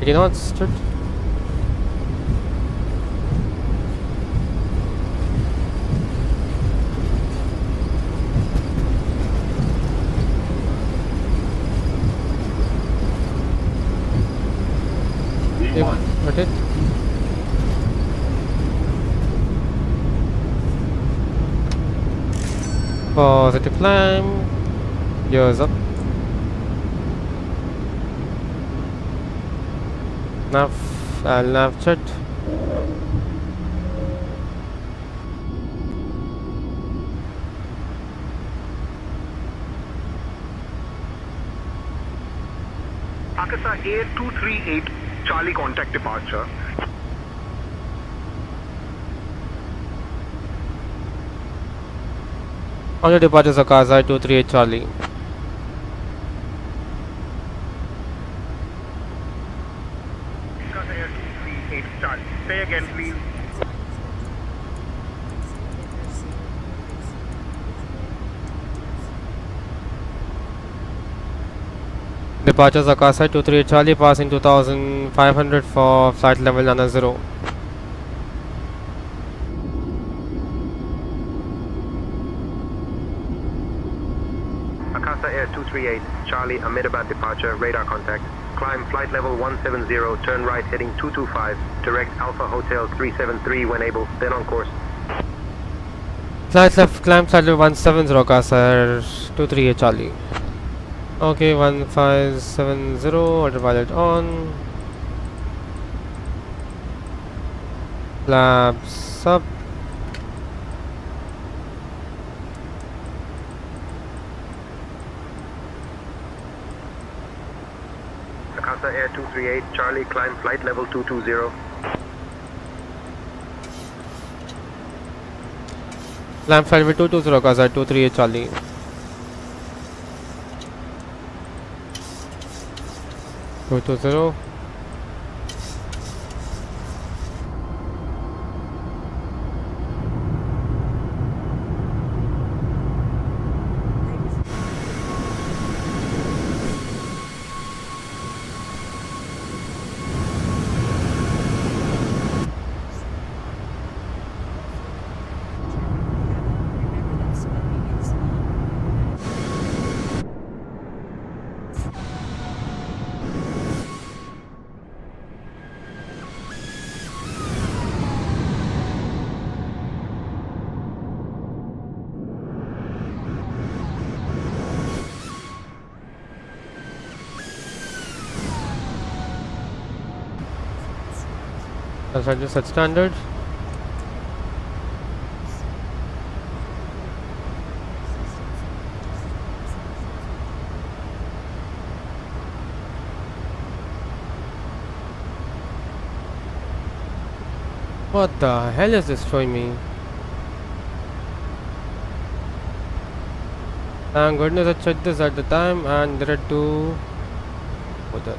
80 knots. Yep, got it. Positive climb. Gears up. Nav check. Akasa Air 238 Charlie contact departure. On the departures Akasa 238 Charlie. Akasa Air 238 Charlie. Say again, please. Departures Akasa 238 Charlie, passing 2500 for flight level 90. Akasa Air 238, Charlie, Ahmedabad departure, radar contact. Climb flight level 170, turn right heading 225, direct Alpha Hotel 373 when able, then on course. Flight left, climb flight level 170 Akasa Air 238 Charlie. Okay, 1570, autopilot on. Flaps up. Akasa Air 238, Charlie, climb flight level 220. Climb flight level 220 Akasa 238 Charlie. 220. That's just set standard. What the hell is this showing me? Thank goodness I checked this at the time and there are two. What the?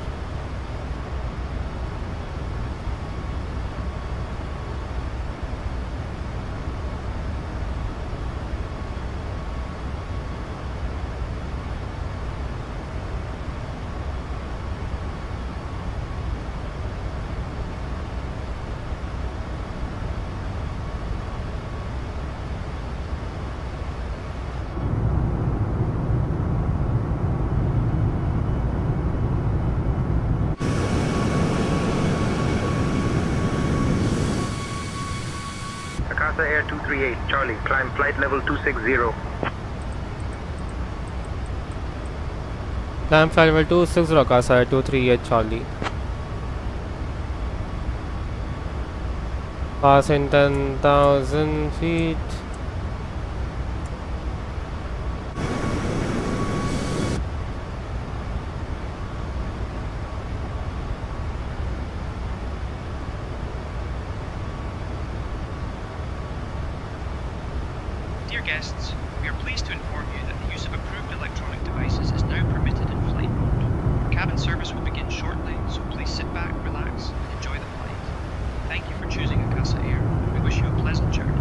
Akasa Air 238, Charlie, climb flight level 260. Climb flight level 260 Akasa Air 238 Charlie. Passing 10,000 feet. Dear guests, we are pleased to inform you that the use of approved electronic devices is now permitted in flight mode. Our cabin service will begin shortly, so please sit back, relax, and enjoy the flight. Thank you for choosing Akasa Air. We wish you a pleasant journey.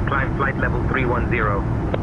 Climb flight level 310.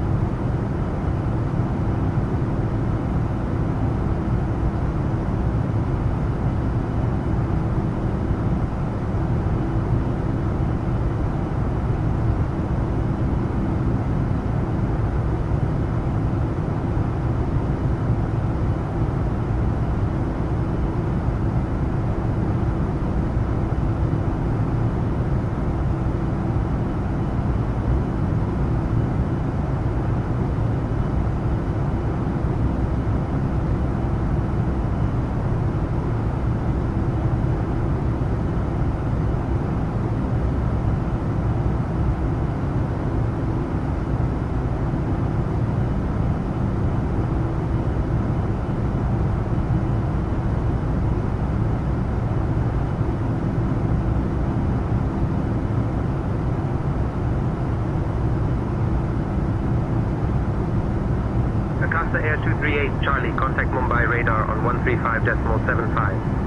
Akasa Air 238 Charlie, contact Mumbai radar on 135.75.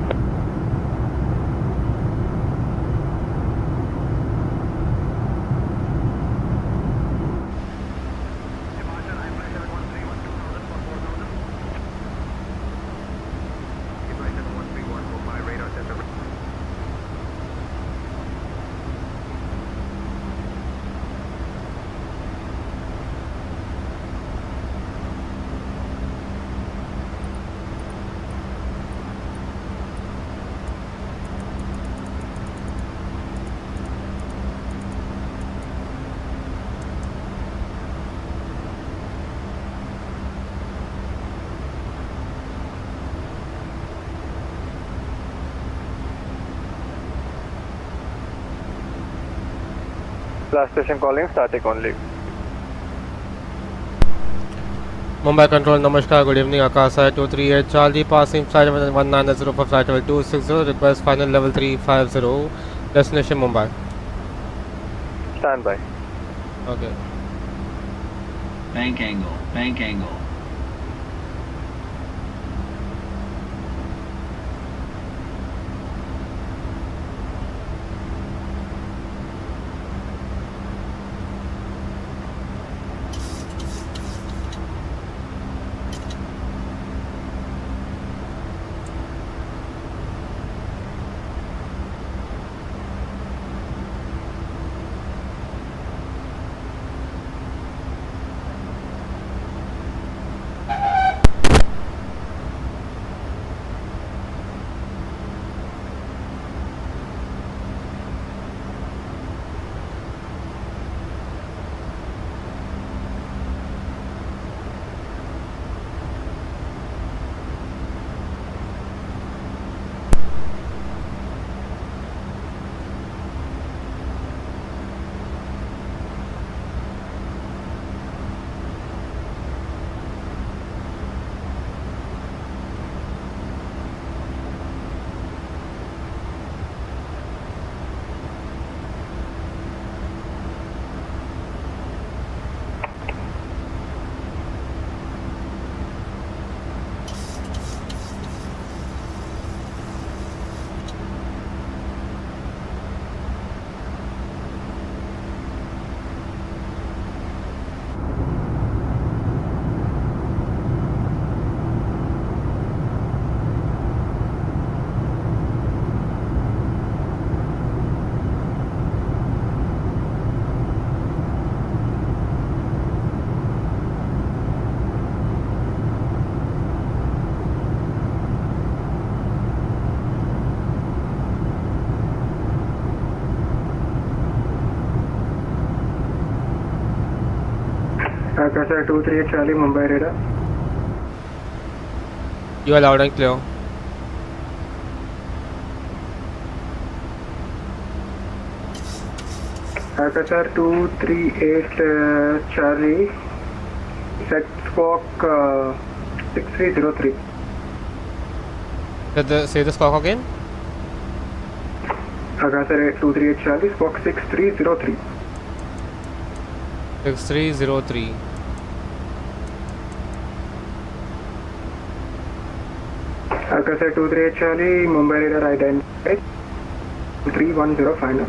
Last station calling, static only. Mumbai Control, Namaskar, good evening. Akasa Air 238 Charlie, passing flight 1900 for flight level 260, request final level 350, destination Mumbai. Stand by. Okay. Bank angle, bank angle. Akasa Air 238 Charlie, Mumbai radar. You are loud and clear. Akasa Air 238 Charlie, set squawk 6303. Say the squawk again. Akasa Air 238 Charlie, squawk 6303. 6303. Akasa Air 238 Charlie, Mumbai radar identified 310 final.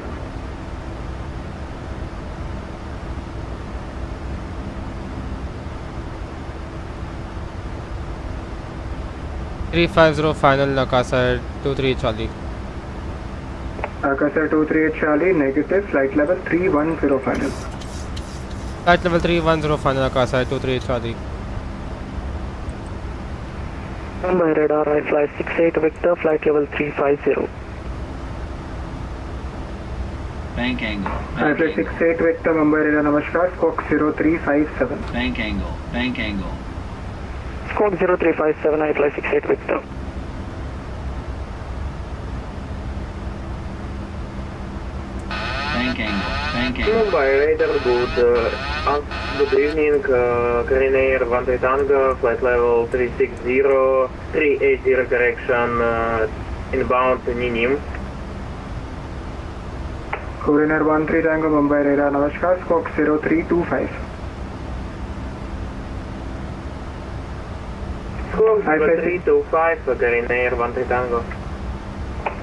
350 final Akasa Air 23 Charlie. Akasa Air 238 Charlie, negative, flight level 310 final. Flight level 310 final Akasa Air 23 Charlie. Mumbai radar IFLY 68 Victor, flight level 350. Bank angle. IFLY 68 Victor, Mumbai radar Namaskar, squawk 0357. Bank angle. Bank angle. Squawk 0357, IFLY 68 Victor. Bank angle. Bank angle. Mumbai radar, good evening, Korean Air 13 Tango, flight level 360, 380 correction, inbound to Ninim. Korean Air 13 Tango, Mumbai radar Namaskar, squawk 0325. Squawk 0325, Korean Air 13 Tango.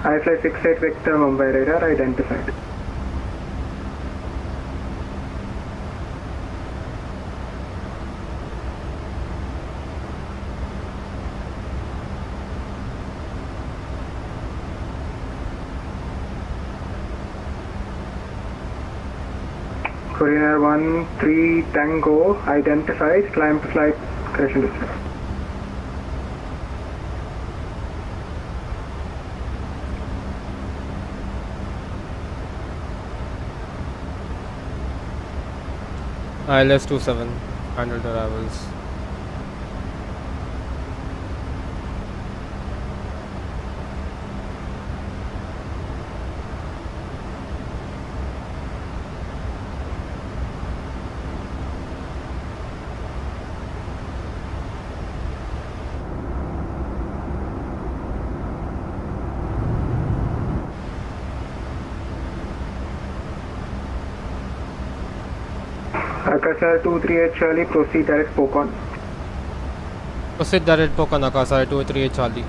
IFLY 68 Victor, Mumbai radar identified. Korean Air 13 Tango identified, climb to flight, correction distance. ILS 27 handled arrivals. Akasa Air 238 Charlie, proceed direct Pokon. Proceed direct Pokon Akasa Air 238 Charlie.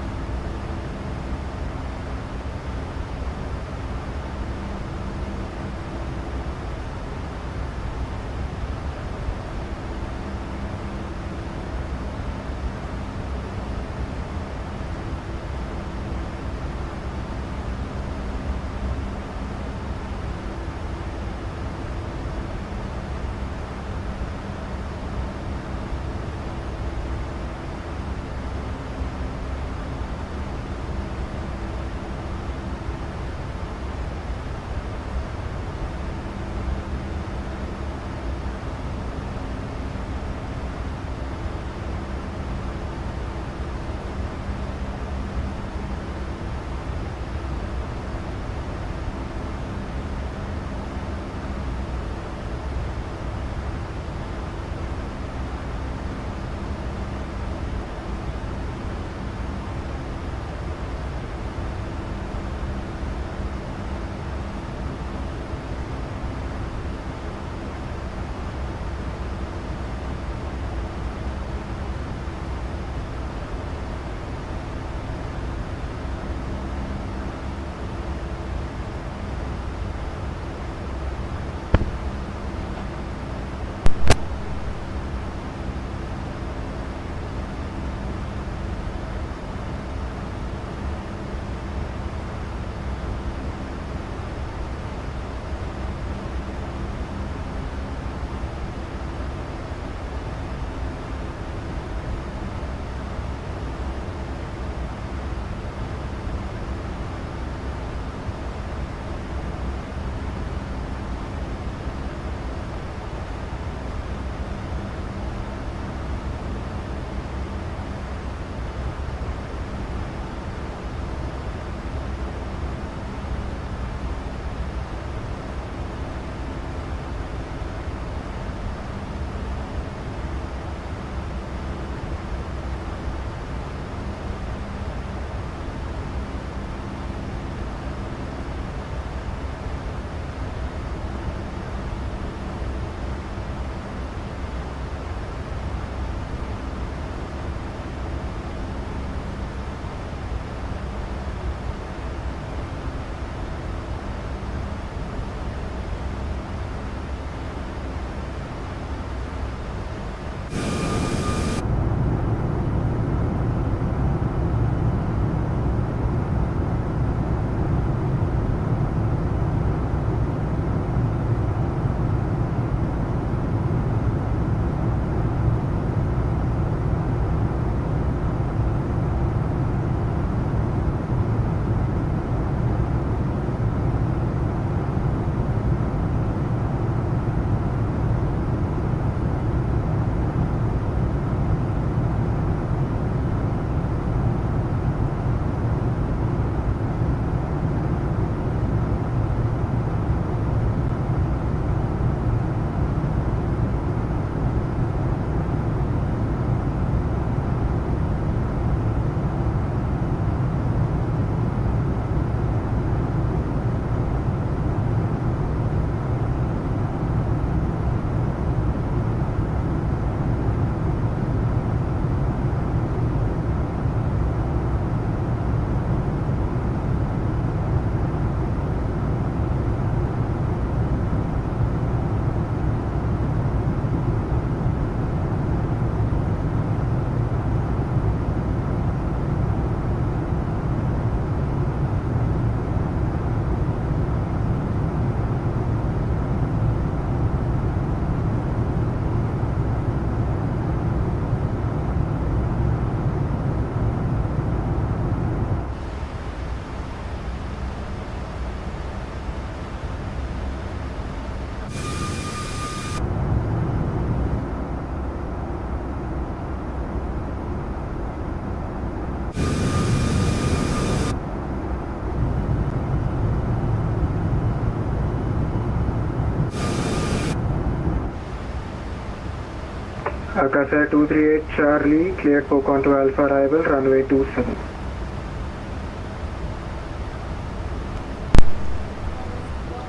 Akasa Air 238 Charlie, cleared for contour Alpha arrival, runway 27.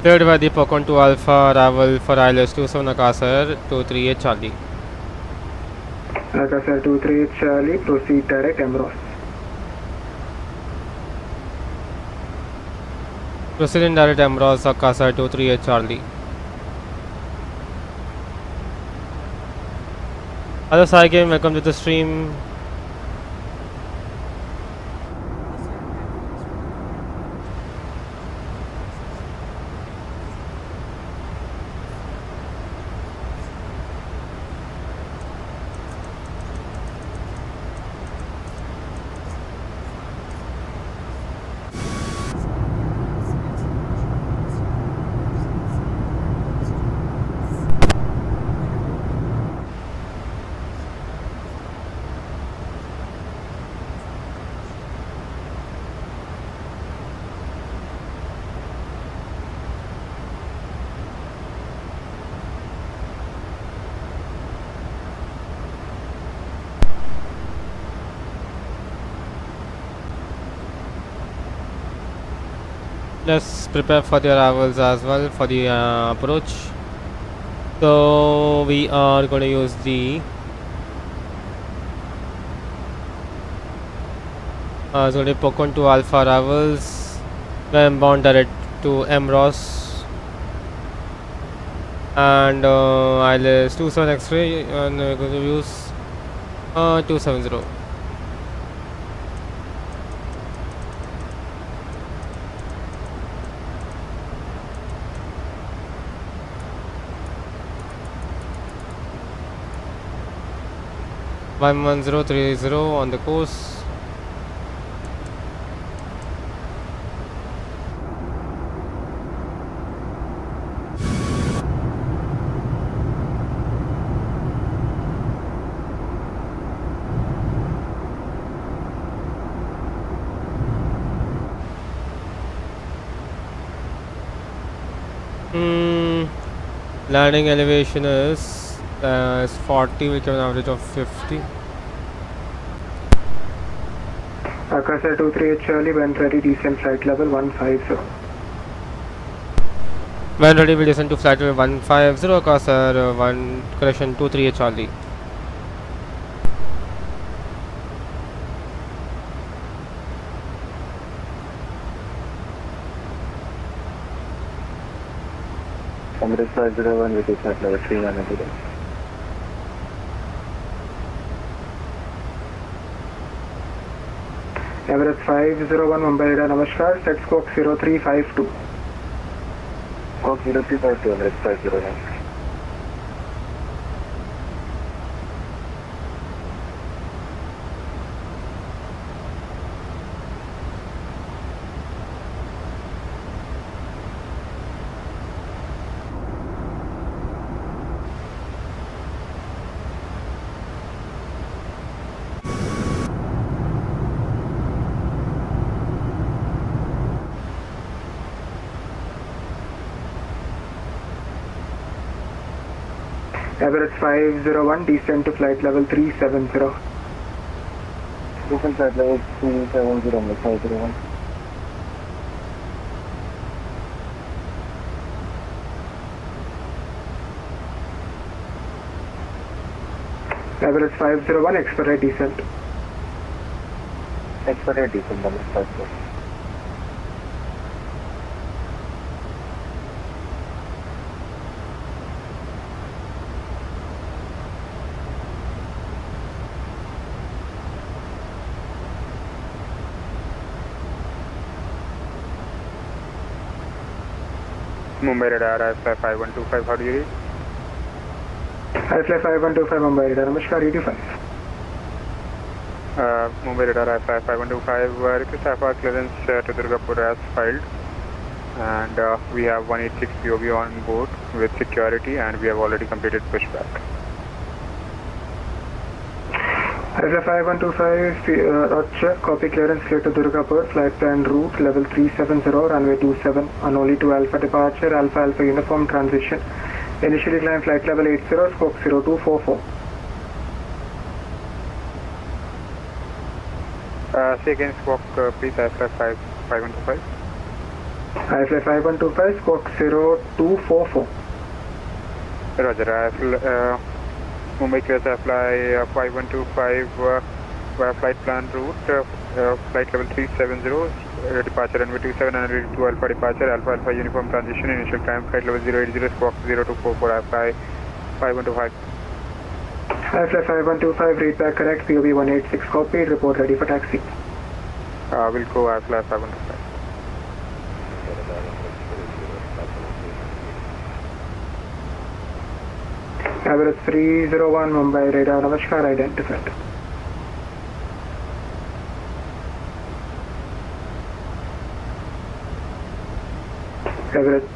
Cleared by the Pocon to Alpha arrival for ILS 27 Akasa Air 238 Charlie. Akasa Air 238 Charlie, proceed direct Emros. Proceed in direct Emros Akasa Air 238 Charlie. Hello SayGame, welcome to the stream. Let's prepare for the arrivals as well for the approach. So we are going to use the Pocon to Alpha arrivals, then bound direct to Emros and ILS 27 X-ray, and we're going to use 270. (11030) on the course. Landing elevation is 40, we can an average of 50. Akasa Air 238 Charlie, when ready, descend flight level 150. When ready, we descend to flight level 150, Akasa Air 238 Charlie. Emirates 501 with flight level 300. Emirates 501 Mumbai radar, namaskar, set squawk 0352. Squawk 0352, Emirates 501. Emirates 501, descend to flight level 370. Descend flight level 370, Emirates 501. Emirates 501, expedite descent. Expedite descent, Emirates 501. Mumbai radar, IFLY 5125, how do you read? IFLY 5125 Mumbai radar, namaskar, ED5. Mumbai radar, IFLY 5125, request IFR clearance to Durgapur as filed, and we have 186 POV on board with security, and we have already completed pushback. IFLY 5125, Roger, copy clearance clear to Durgapur, flight plan route level 370, runway 27, on only to Alpha departure, Alpha uniform transition. Initially climb flight level 80, squawk 0244. say again squawk please, IFLY 5125. IFLY 5125, squawk 0244. Roger, Mumbai clears IFLY 5125 via flight plan route, flight level 370, departure runway 27 and ready to Alpha departure, Alpha uniform transition, initial climb, flight level 080, squawk 0244, IFLY 5125. IFLY 5125, read back correct, POB 186 copied, report ready for taxi. We'll go IFLY 5125. Average 301 Mumbai radar, Namaskar, identified. Average.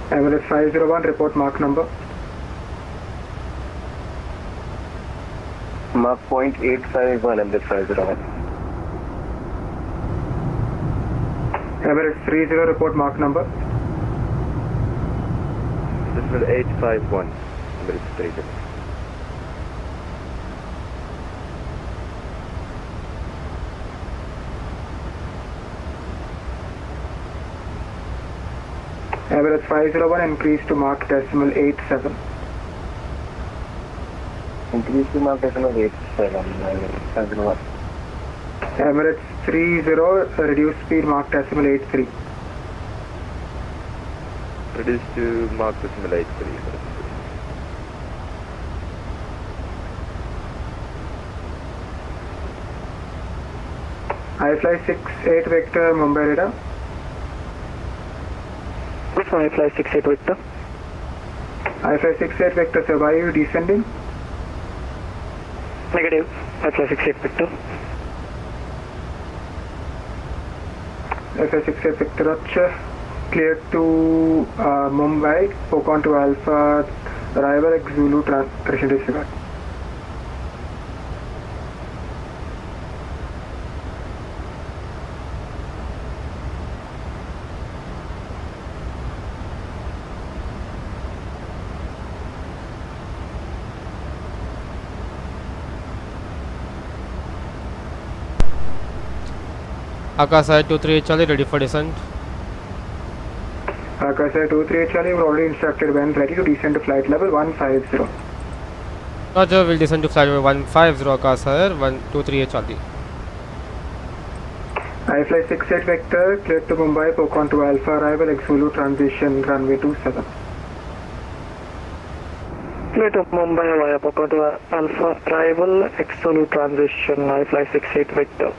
Emirates 501, report mark number. Mark .851, Emirates 501. Emirates 30, report mark number. This is 851, Emirates 30. Emirates 501, increase to mark decimal 87. Increase to mark decimal 87, Emirates 501. Emirates 30, reduce speed mark decimal 83. Reduce to mark decimal 83. IFLY 68 Vector, Mumbai radar. Which one, IFLY 68 Vector? IFLY 68 Vector, sir, why are you descending? Negative, IFLY 68 Vector. IFLY 68 Vector, Roger. Clear to Mumbai, Pokon to Alpha, arrival X Zulu, transition disregard. Akasa Air 23 Charlie, ready for descent. Akasa Air 23 Charlie, we're already instructed when ready to descend to flight level 150. Roger, will descend to flight level 150 Akasa Air 123 Charlie. IFLY 68 Vector, clear to Mumbai, Pokon to Alpha, arrival X Zulu, transition runway 27. Clear to Mumbai via Pokon to Alpha, arrival X Zulu, transition, IFLY 68 Vector.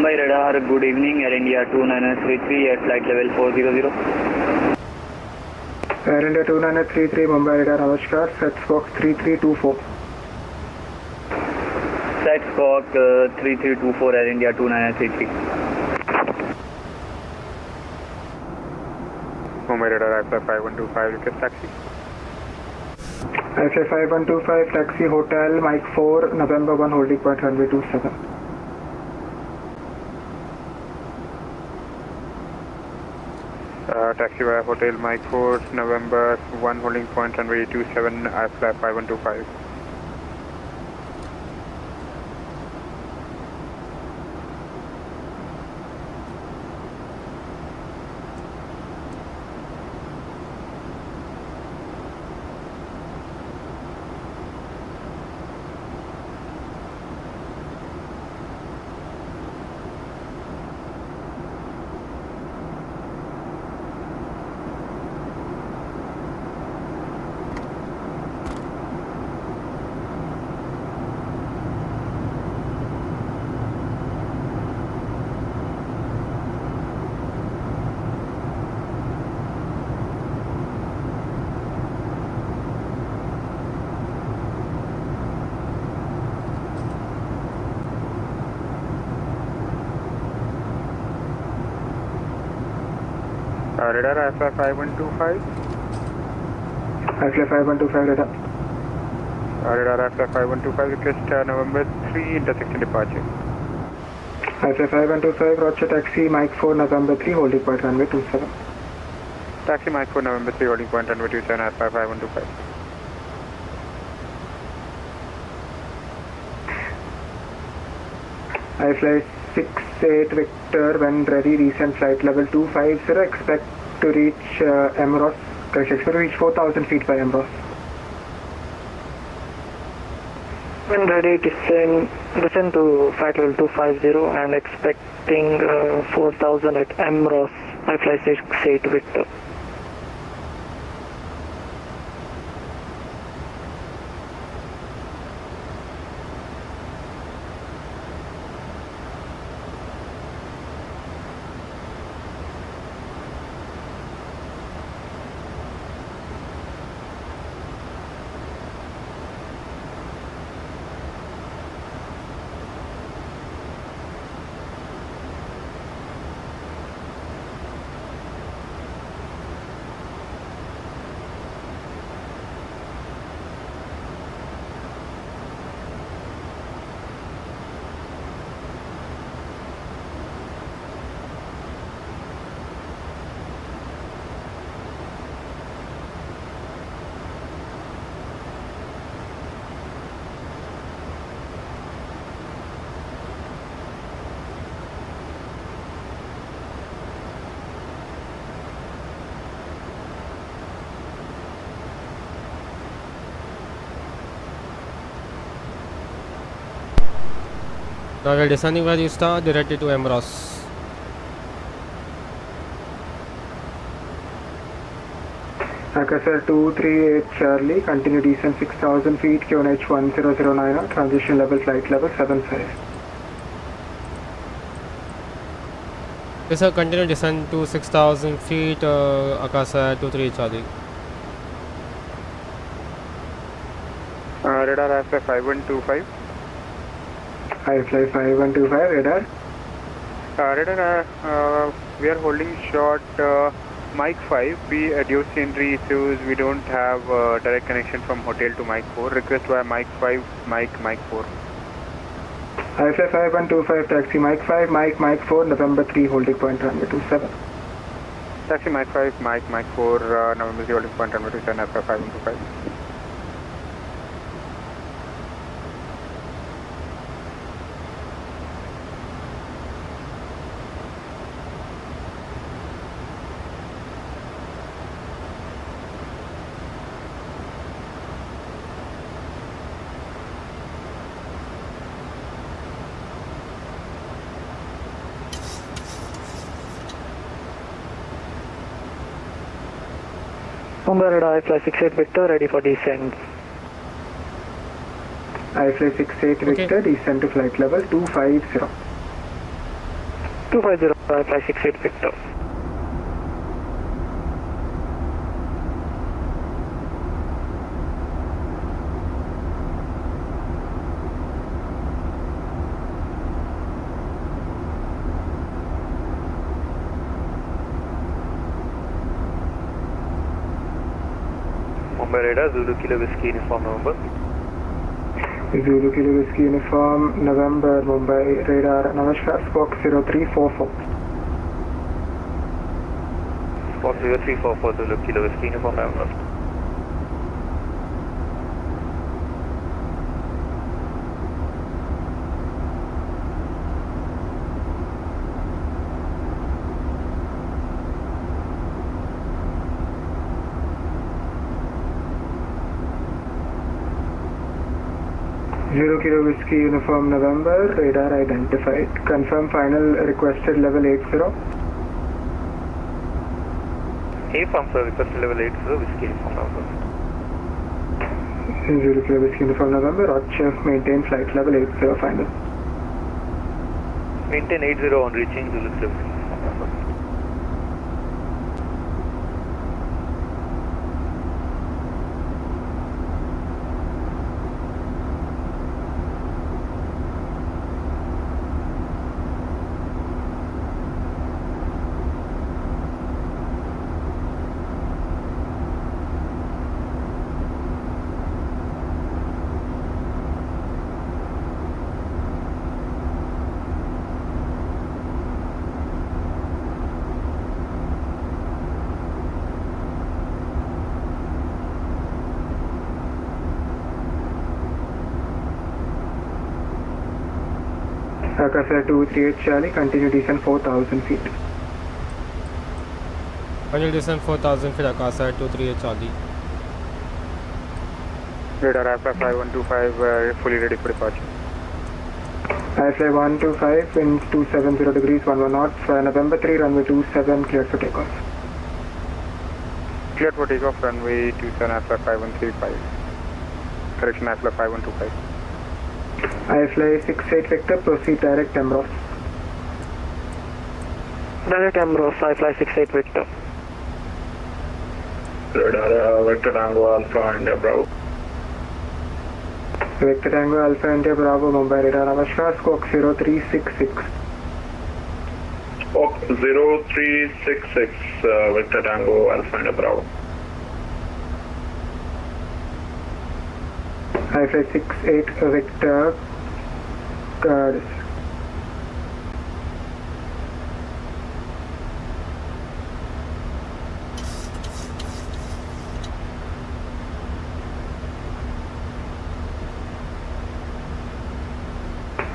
Mumbai radar, good evening, Air India 29933 at flight level 400. Air India 2933 Mumbai radar, Namaskar, set squawk 3324. Set squawk 3324, Air India 2933. Mumbai radar, IFLY 5125, request taxi. IFLY 5125, taxi Hotel, Mike 4, November 1, holding point runway 27. Taxi via Hotel Mike 4, November 1, holding point runway 27, IFLY 5125. Radar IFLY 5125. IFLY 5125 radar. Radar IFLY 5125, request November 3 intersection departure. IFLY 5125, Roger, taxi Mike 4, November 3, holding point runway 27. Taxi Mike 4, November 3, holding point runway 27, IFLY 5125. IFLY 68 Victor, when ready, recent flight level 250, expect to reach MROS, expect to reach 4,000 feet by MROS. When ready, descend to flight level 250 and expecting 4,000 at MROS, IFLY 68 Victor. Now we are descending where you start, directed to MROS. Akasa 238 Charlie, continue descent 6,000 feet, QNH 1009, transition level, flight level 75. Yes sir, continue descent to 6,000 feet, Akasa 238 Charlie. Radar IFLY 5125. IFLY 5125 radar. Radar, we are holding short Mike 5. We due scenery issues. We don't have direct connection from hotel to Mike 4. Request via Mike 5, Mike 4. IFLY 5125, taxi Mike 5, Mike 4, November 3, holding point runway 27. Taxi Mike 5, Mike 4, November 3, holding point runway 27, IFLY 5125. Mumbai radar IFLY 68 Victor, ready for descent. IFLY 68 Victor, descend to flight level 250. 250 IFLY 68 Victor. Mumbai radar, Zulu Kilo Whiskey Uniform November. Zulu Kilo Whiskey Uniform November, Mumbai radar, Namaskar, Squawk 0344. Squawk 0344, Zulu Kilo Whiskey Uniform November. Zero Kilo Whiskey Uniform November, radar identified. Confirm final requested level 80. Uniform sir, requested level 80, Whiskey Uniform November. Zero Kilo Whiskey Uniform November, Roger, maintain flight level 80 final. Maintain 80 on reaching Zulu Kilo Whiskey Uniform November. Akasa 238 Charlie, continue descent 4,000 feet. Final descent 4,000 feet, Akasa 238 Charlie. Radar IFLY 125, fully ready for departure. IFLY 125, winds 270 degrees, 11 knots, November 3, runway 27, cleared for takeoff. Cleared for takeoff, runway 27, IFLY 5135. Correction, IFLY 5125. IFLY 68 Victor, proceed direct MROS. Direct MROS, IFLY 68 Victor. Radar Vector Tango Alpha India Bravo. Victor Tango Alpha India Bravo, Mumbai radar, Namaskar, Squawk 0366. Squawk 0366, Victor Tango Alpha India Bravo. IFLY 68 Victor,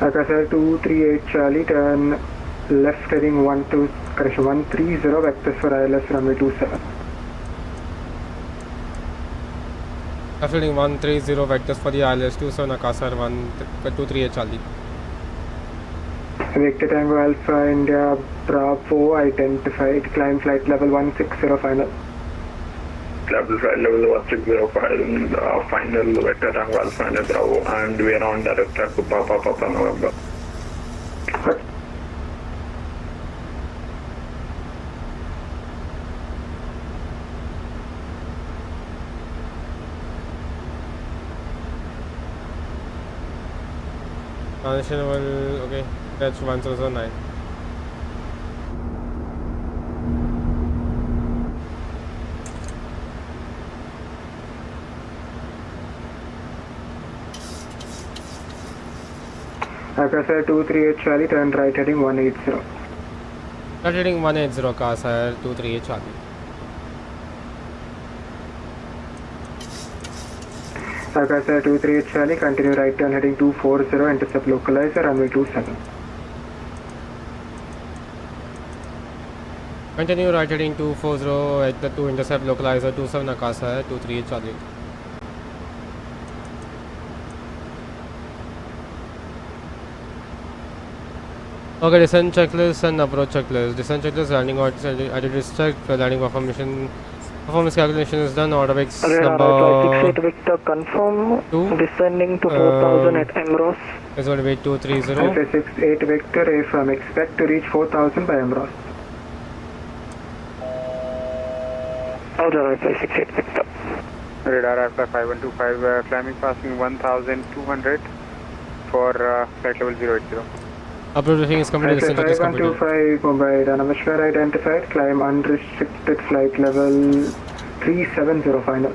Akasa 238 Charlie, turn left heading 130, vectors for ILS runway 27. Left heading 130, vectors for the ILS 27, Akasa 238 Charlie. Victor Tango Alpha India Bravo identified, climb flight level 160 final. Level flight level 1605, final Vector Tango Alpha India Bravo, and we are on direct track to Papa November. Transition level, okay, that's 1009. Akasa 238 Charlie, turn right heading 180. Right heading 180, Akasa Air 238 Charlie. Akasa 238 Charlie, continue right turn heading 240, intercept localizer, runway 27. Continue right heading 240 at the 2 intercept localizer 27 Akasa Air 238 Charlie. Okay, descent checklist and approach checklist. Descent checklist, landing altitude check, landing confirmation Performance calculation is done. Order X Radar number 68 Victor confirm. 2. Descending to 4000 at MROS. Is going to be 230. Alpha 68 Victor AFM, expect to reach 4000 by MROS. Radar Alpha 68 Victor. Radar Alpha 5125, climbing passing 1200 for flight level 080. Upload briefing is completed. Alpha Descent is completed. 5125 Mumbai, Namaskar identified, climb unrestricted flight level 370 final.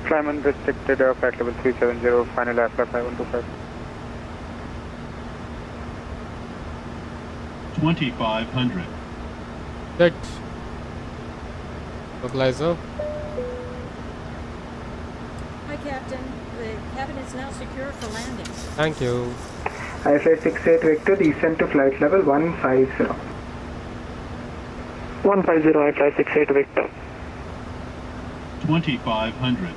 Climb unrestricted flight level 370, final Alpha 5125. 2500. Set. Localizer. Hi, Captain. The cabin is now secure for landing. Thank you. IFLY 68 Victor, descend to flight level 150. 150 IFLY 68 Victor. 2500.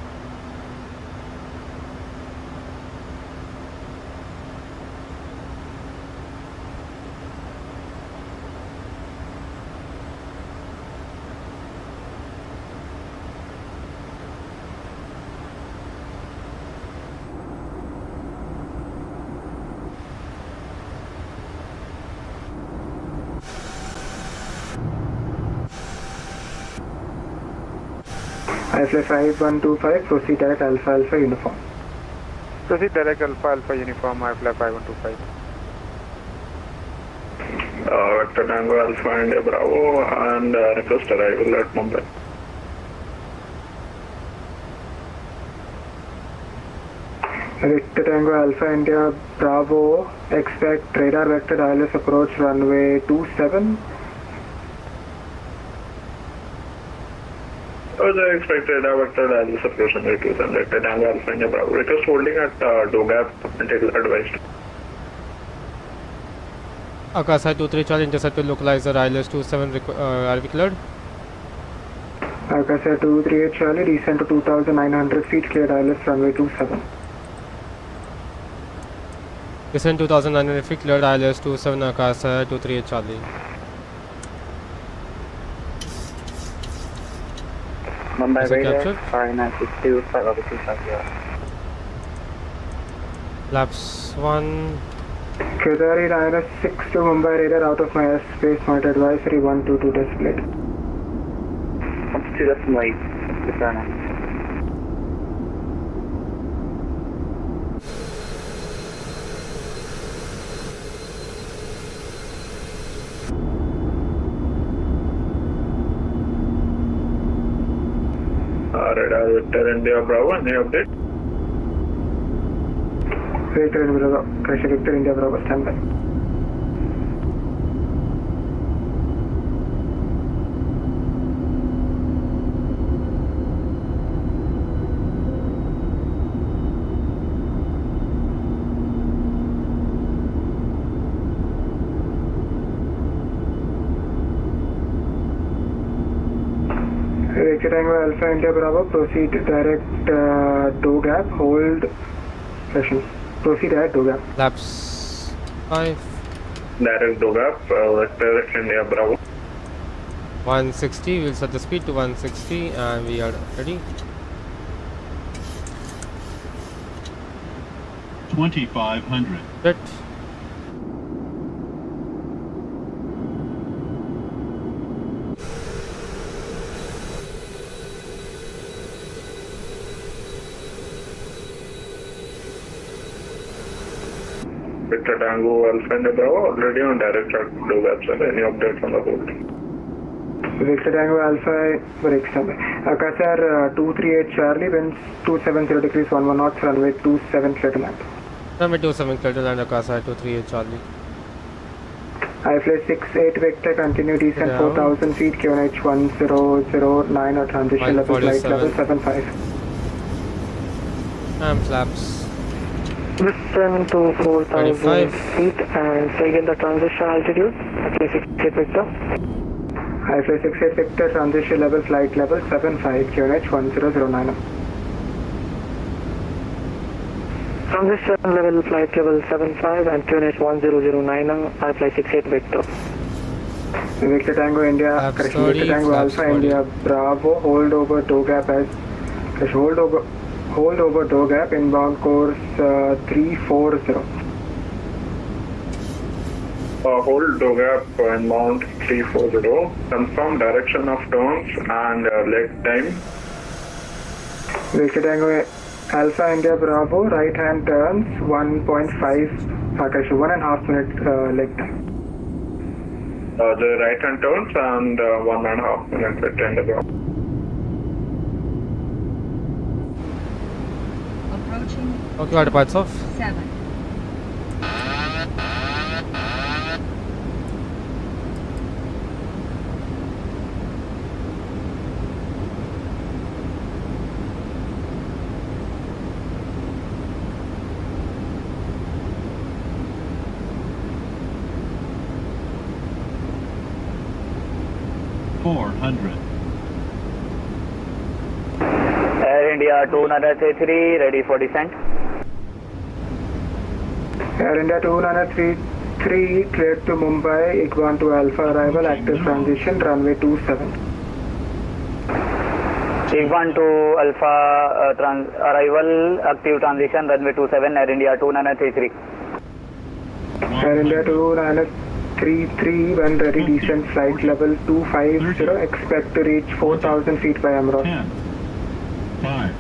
IFLY 5125, proceed direct Alpha Alpha uniform. Proceed direct Alpha Alpha uniform, IFLY 5125. Vector Tango Alpha India Bravo and request arrival at Mumbai. Victor Tango Alpha India Bravo, expect radar vector ILS approach runway 27. I expect radar vector ILS approach runway 27. Victor Tango Alpha India Bravo. Request holding at Dogap until advised. Akasa 23 Charlie intercepted localizer ILS 27 RV cleared. Akasa 238 Charlie, descend to 2900 feet, cleared ILS runway 27. Descend 2900 feet, cleared ILS 27 Akasa 238 Charlie. Mumbai captured. 5962 Laps 1. Kedari ILS 6 to Mumbai radar out of my airspace, not advisory 122 displayed. Still a flight. Radar Victor India Bravo, any update? Victor India Bravo, Crusher Victor India Bravo, standby. Victor Tango Alpha India Bravo, proceed direct door gap, hold session. Proceed direct door gap. Laps 5. Direct Dogap, Vector India Bravo. 160, we'll set the speed to 160 and we are ready. 2500. Set. Victor Tango Alpha India Bravo, already on direct track to Dogap, sir. Any update from the board? Victor Tango Alpha, break standby. Akasa Air 238 Charlie, winds 270 degrees 11 knots, runway 27 clear to land. Runway 27 clear to land, Akasa 238 Charlie. IFLY 68 Victor, continue descent 4000 feet, QNH 1009 or transition level flight level 75. And flaps. Descend to 4000 feet and again the transition altitude. IFLY 68 Victor. IFLY 68 Victor, transition level flight level 75, QNH 1009. Transition level flight level 75 and QNH 1009, IFLY 68 Victor. Victor Tango India, Victor Tango Alpha India, Bravo, hold over toe gap as hold over toe gap, inbound course 340. Hold toe gap inbound 340. Confirm direction of turns and leg time. Victor Tango Alpha India Bravo, right hand turns 1.5, Akash, 1.5 minute leg time. The right hand turns and 1.5 minutes at end above. Approaching. Okay, what parts off? 7. Air India 233 ready for descent. Air India 233 cleared to Mumbai, Ikwan to Alpha arrival, active transition, runway 27. Ikwan to Alpha arrival, active transition, runway 27, Air India 2933. Air India 2933 when ready, descent flight level 250, expect to reach 4,000 feet by Amros. 5.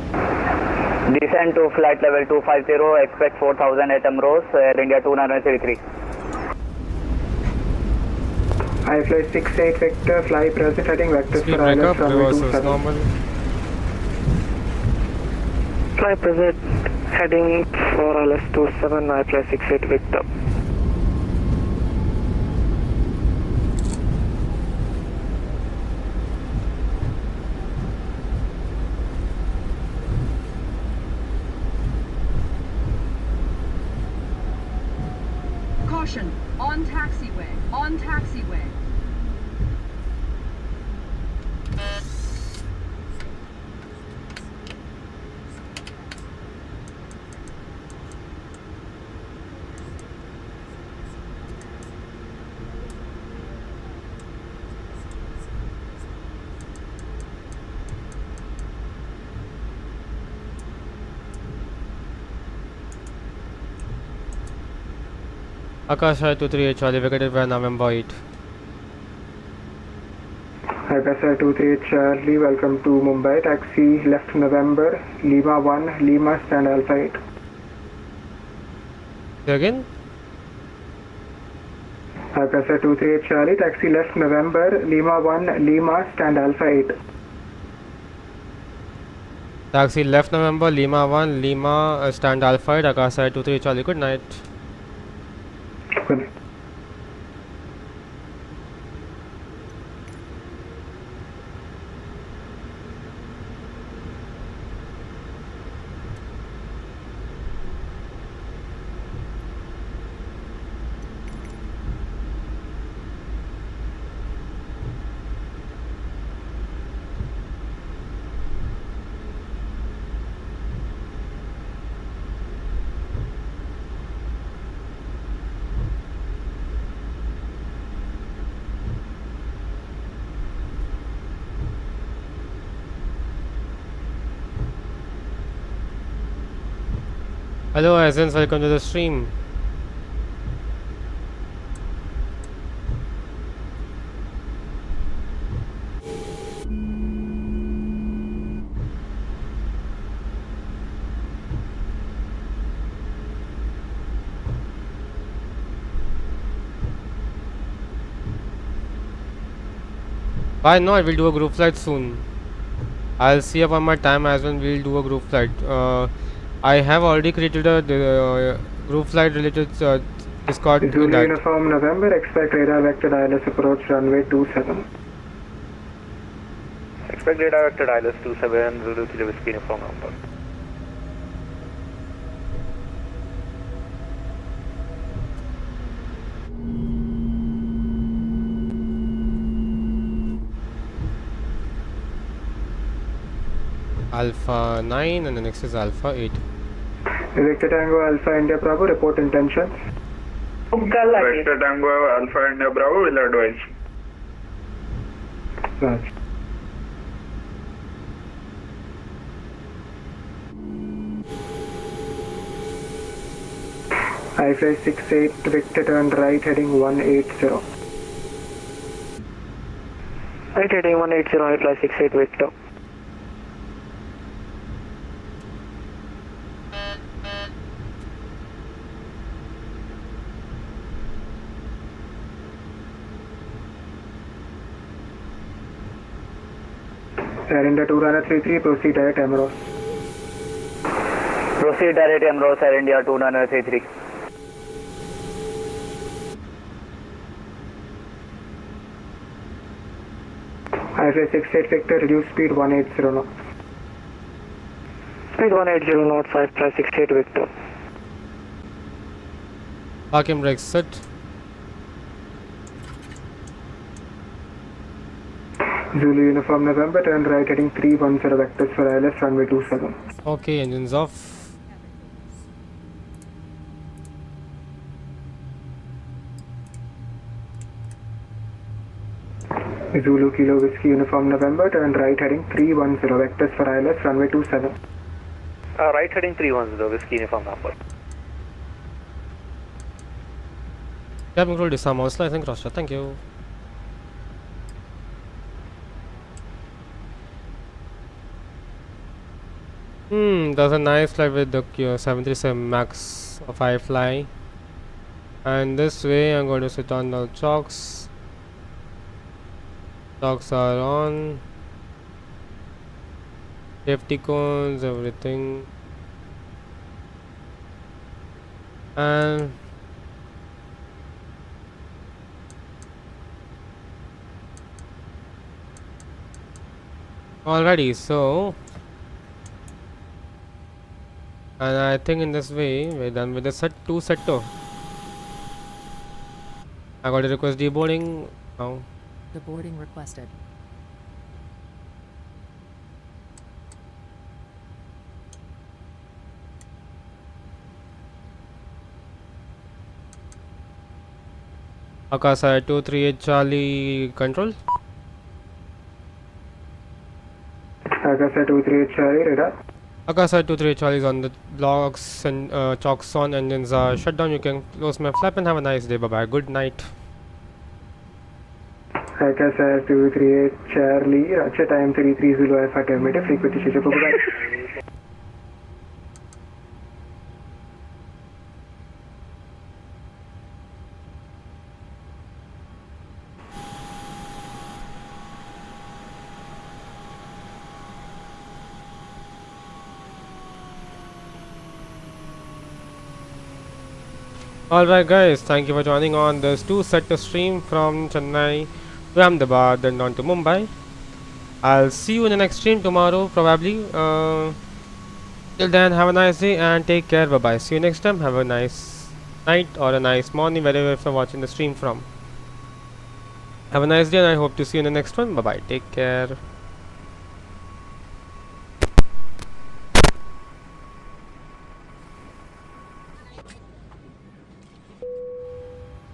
Descent to flight level 250, expect 4,000 at Amros, Air India 2933. IFLY 68 vector, fly present heading vectors for ILS runway 27. Normal. Fly present heading for ILS 27, IFLY 68 Victor. Caution, on taxiway, on taxiway. Akasa Air 238 Charlie, vacated by November 8. Akasa Air 238 Charlie, welcome to Mumbai. Taxi left November, Lima 1, Lima stand Alpha 8. Say again? Akasa Air 238 Charlie, taxi left November, Lima 1, Lima stand Alpha 8. Taxi left November, Lima 1, Lima stand Alpha 8, Akasa Air 238 Charlie, good night. Good. Hello Azens, welcome to the stream. Why not? We'll do a group flight soon. I'll see up on my time as well. We'll do a group flight. I have already created a group flight related Discord. Zulu uniform November, expect radar vector ILS approach runway 27. Expect radar vector ILS 27, Zulu Kilo Whiskey uniform number. Alpha 9 and the next is Alpha 8. Victor Tango Alpha India Bravo, report intentions. Victor Tango Alpha India Bravo will advise. dispatch. IFLY 68 Victor turn right heading 180. Right heading 180, IFLY 68 Victor. Air India 2933, proceed direct MROS. Proceed direct MROS Air India 2933. IFLY 68 Victor, reduce speed 180 knots. Speed 180 knots, IFLY 68 Victor. Parking brakes set. Zulu Uniform November, turn right heading 310 vectors for ILS runway 27. Okay, engines off. Zulu Kilo Whiskey Uniform November, turn right heading 310 vectors for ILS runway 27. Right heading 310 Whiskey Uniform number. Cabin crew disarm all slice and cross check. Thank you. That's a nice flight with the 737 Max of IFLY. And this way I'm going to sit on the chocks. Chocks are on. Safety cones, everything. And alrighty, so and I think in this way we're done with the set 2 sector. I got a request deboarding now. The boarding requested. Akasa Air 238 Charlie control. Akasa 238 Charlie radar. Akasa Air 238 Charlie is on the blocks and chocks on, engines are shut down. You can close my flap and have a nice day. Bye bye. Good night. Akasa Air 238 Charlie, Ratchet time 33 Zulu Alpha terminated, frequency change of Alright guys, thank you for joining on this 2 sector stream from Chennai to Ahmedabad and on to Mumbai. I'll see you in the next stream tomorrow probably. Till then, have a nice day and take care. Bye bye. See you next time. Have a nice night or a nice morning wherever you're watching the stream from. Have a nice day and I hope to see you in the next one. Bye bye. Take care.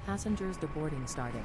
Passengers deboarding starting.